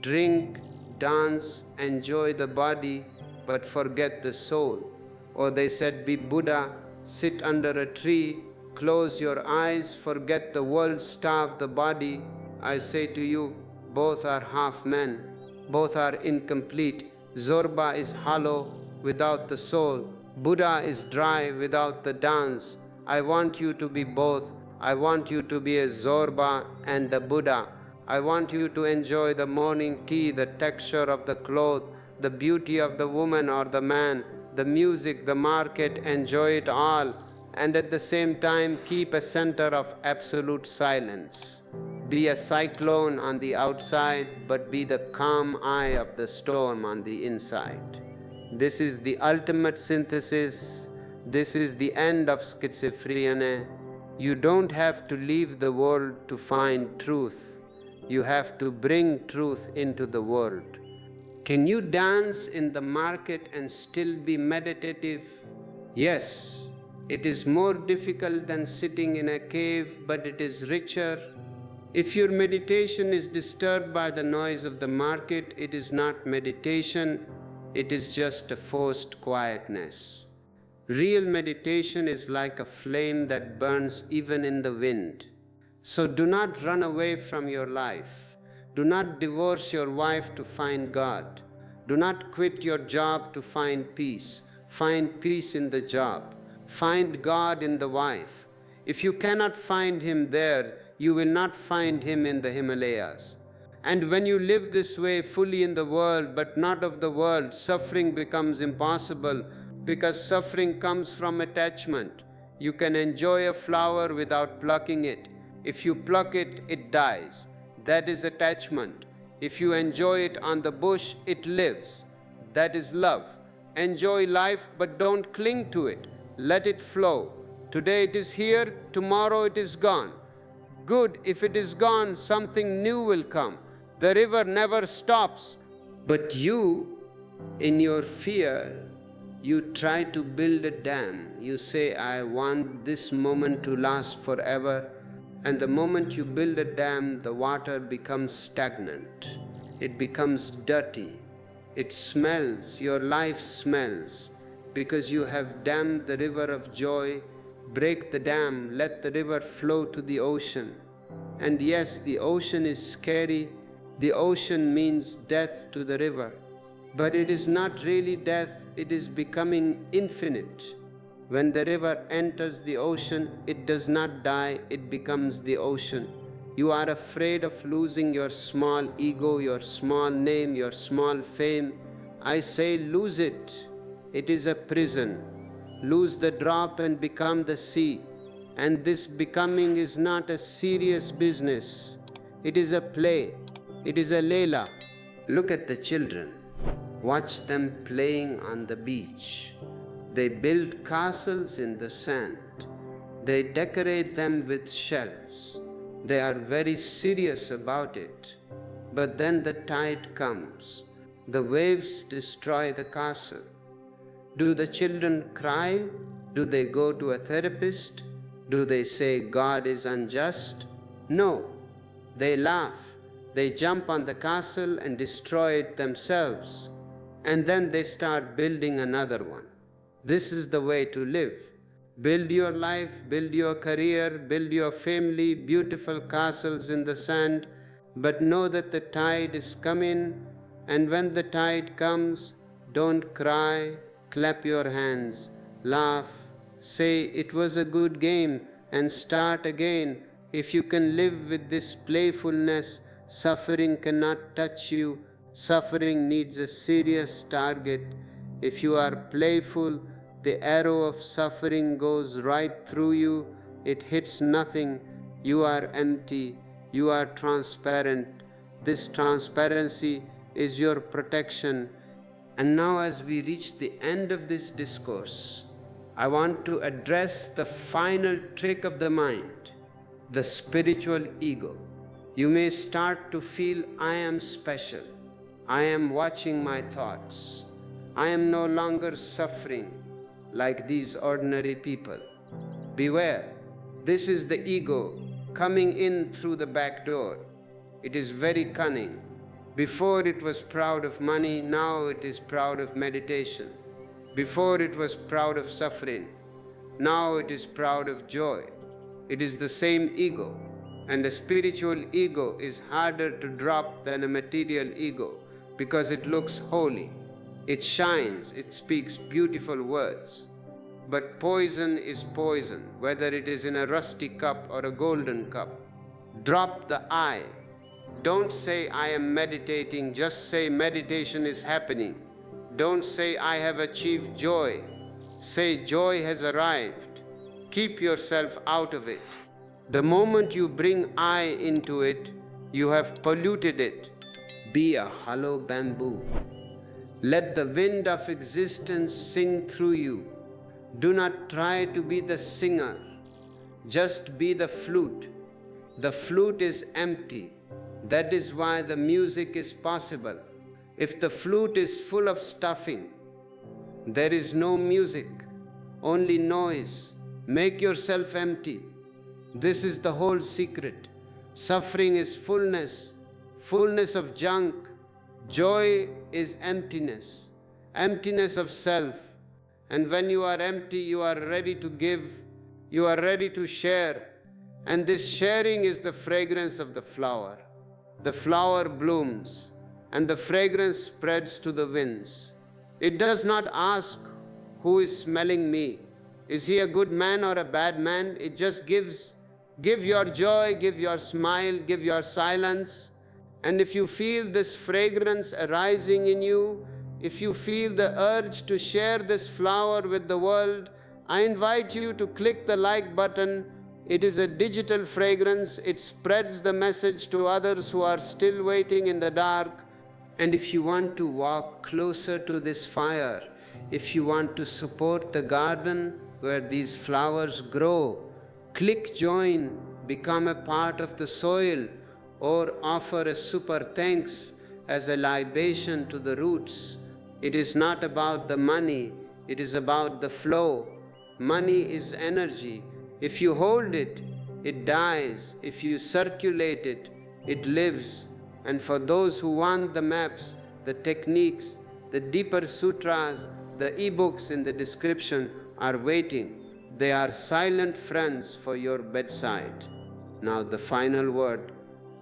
Speaker 1: drink, dance, enjoy the body, but forget the soul. Or they said, be Buddha, sit under a tree, close your eyes, forget the world, starve the body. I say to you, both are half men, both are incomplete. Zorba is hollow without the soul. Buddha is dry without the dance. I want you to be both. I want you to be a Zorba and a Buddha. I want you to enjoy the morning tea, the texture of the cloth, the beauty of the woman or the man, the music, the market, enjoy it all, and at the same time keep a center of absolute silence. Be a cyclone on the outside, but be the calm eye of the storm on the inside. This is the ultimate synthesis. This is the end of schizophrenia. You don't have to leave the world to find truth. You have to bring truth into the world. Can you dance in the market and still be meditative? Yes, it is more difficult than sitting in a cave, but it is richer. If your meditation is disturbed by the noise of the market, it is not meditation, it is just a forced quietness. Real meditation is like a flame that burns even in the wind. So do not run away from your life. Do not divorce your wife to find God. Do not quit your job to find peace. Find peace in the job. Find God in the wife. If you cannot find Him there, you will not find Him in the Himalayas. And when you live this way fully in the world but not of the world, suffering becomes impossible, because suffering comes from attachment. You can enjoy a flower without plucking it. If you pluck it, it dies. That is attachment. If you enjoy it on the bush, it lives. That is love. Enjoy life, but don't cling to it. Let it flow. Today it is here, tomorrow it is gone. Good, if it is gone, something new will come. The river never stops. But you, in your fear, you try to build a dam. You say, I want this moment to last forever. And the moment you build a dam, the water becomes stagnant. It becomes dirty. It smells. Your life smells. Because you have dammed the river of joy. Break the dam. Let the river flow to the ocean. And yes, the ocean is scary. The ocean means death to the river. But it is not really death. It is becoming infinite. When the river enters the ocean, it does not die, it becomes the ocean. You are afraid of losing your small ego, your small name, your small fame. I say lose it. It is a prison. Lose the drop and become the sea. And this becoming is not a serious business. It is a play. It is a Leela. Look at the children. Watch them playing on the beach. They build castles in the sand. They decorate them with shells. They are very serious about it. But then the tide comes. The waves destroy the castle. Do the children cry? Do they go to a therapist? Do they say God is unjust? No. They laugh. They jump on the castle and destroy it themselves. And then they start building another one. This is the way to live. Build your life, build your career, build your family, beautiful castles in the sand, but know that the tide is coming, and when the tide comes, don't cry, clap your hands, laugh, say it was a good game, and start again. If you can live with this playfulness, suffering cannot touch you. Suffering needs a serious target. If you are playful, The arrow of suffering goes right through you. It hits nothing. You are empty. You are transparent. This transparency is your protection. And now, as we reach the end of this discourse, I want to address the final trick of the mind, the spiritual ego. You may start to feel, I am special. I am watching my thoughts. I am no longer suffering like these ordinary people. Beware, this is the ego coming in through the back door. It is very cunning. Before it was proud of money, now it is proud of meditation. Before it was proud of suffering, now it is proud of joy. It is the same ego, and a spiritual ego is harder to drop than a material ego because it looks holy. It shines, it speaks beautiful words. But poison is poison, whether it is in a rusty cup or a golden cup. Drop the I. Don't say I am meditating, just say meditation is happening. Don't say I have achieved joy. Say joy has arrived. Keep yourself out of it. The moment you bring I into it, you have polluted it. Be a hollow bamboo. Let the wind of existence sing through you. Do not try to be the singer. Just be the flute. The flute is empty. That is why the music is possible. If the flute is full of stuffing, there is no music, only noise. Make yourself empty. This is the whole secret. Suffering is fullness, fullness of junk. Joy is emptiness, emptiness of self. And when you are empty, you are ready to give, you are ready to share. And this sharing is the fragrance of the flower. The flower blooms, and the fragrance spreads to the winds. It does not ask, who is smelling me? Is he a good man or a bad man? It just gives. Give your joy, give your smile, give your silence. And if you feel this fragrance arising in you, if you feel the urge to share this flower with the world, I invite you to click the like button. It is a digital fragrance. It spreads the message to others who are still waiting in the dark. And if you want to walk closer to this fire, if you want to support the garden where these flowers grow, click join, become a part of the soil, or offer a super thanks as a libation to the roots. It is not about the money, it is about the flow. Money is energy. If you hold it, it dies. If you circulate it, it lives. And for those who want the maps, the techniques, the deeper sutras, the ebooks in the description are waiting. They are silent friends for your bedside. Now the final word.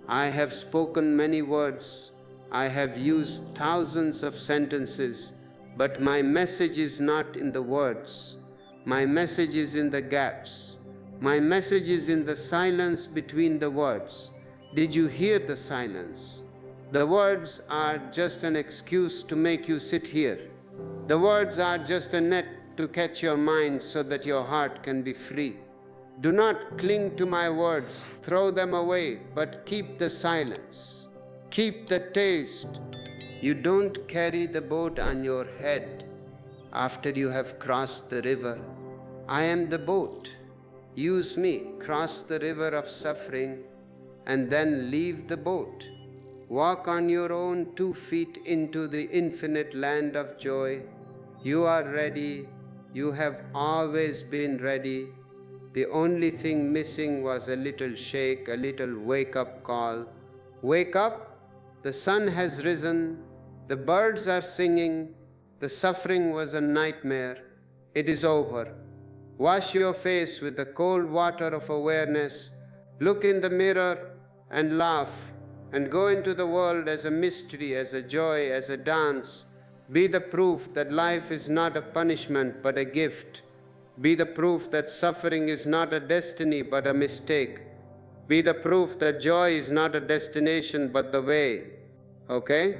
Speaker 1: I have spoken many words. I have used thousands of sentences, but my message is not in the words. My message is in the gaps. My message is in the silence between the words. Did you hear the silence? The words are just an excuse to make you sit here. The words are just a net to catch your mind so that your heart can be free. Do not cling to my words, throw them away, but keep the silence. Keep the taste. You don't carry the boat on your head after you have crossed the river. I am the boat. Use me, cross the river of suffering, and then leave the boat. Walk on your own 2 feet into the infinite land of joy. You are ready. You have always been ready. The only thing missing was a little shake, a little wake-up call. Wake up! The sun has risen. The birds are singing. The suffering was a nightmare. It is over. Wash your face with the cold water of awareness. Look in the mirror and laugh, and go into the world as a mystery, as a joy, as a dance. Be the proof that life is not a punishment but a gift. Be the proof that suffering is not a destiny but a mistake. Be the proof that joy is not a destination but the way. Okay?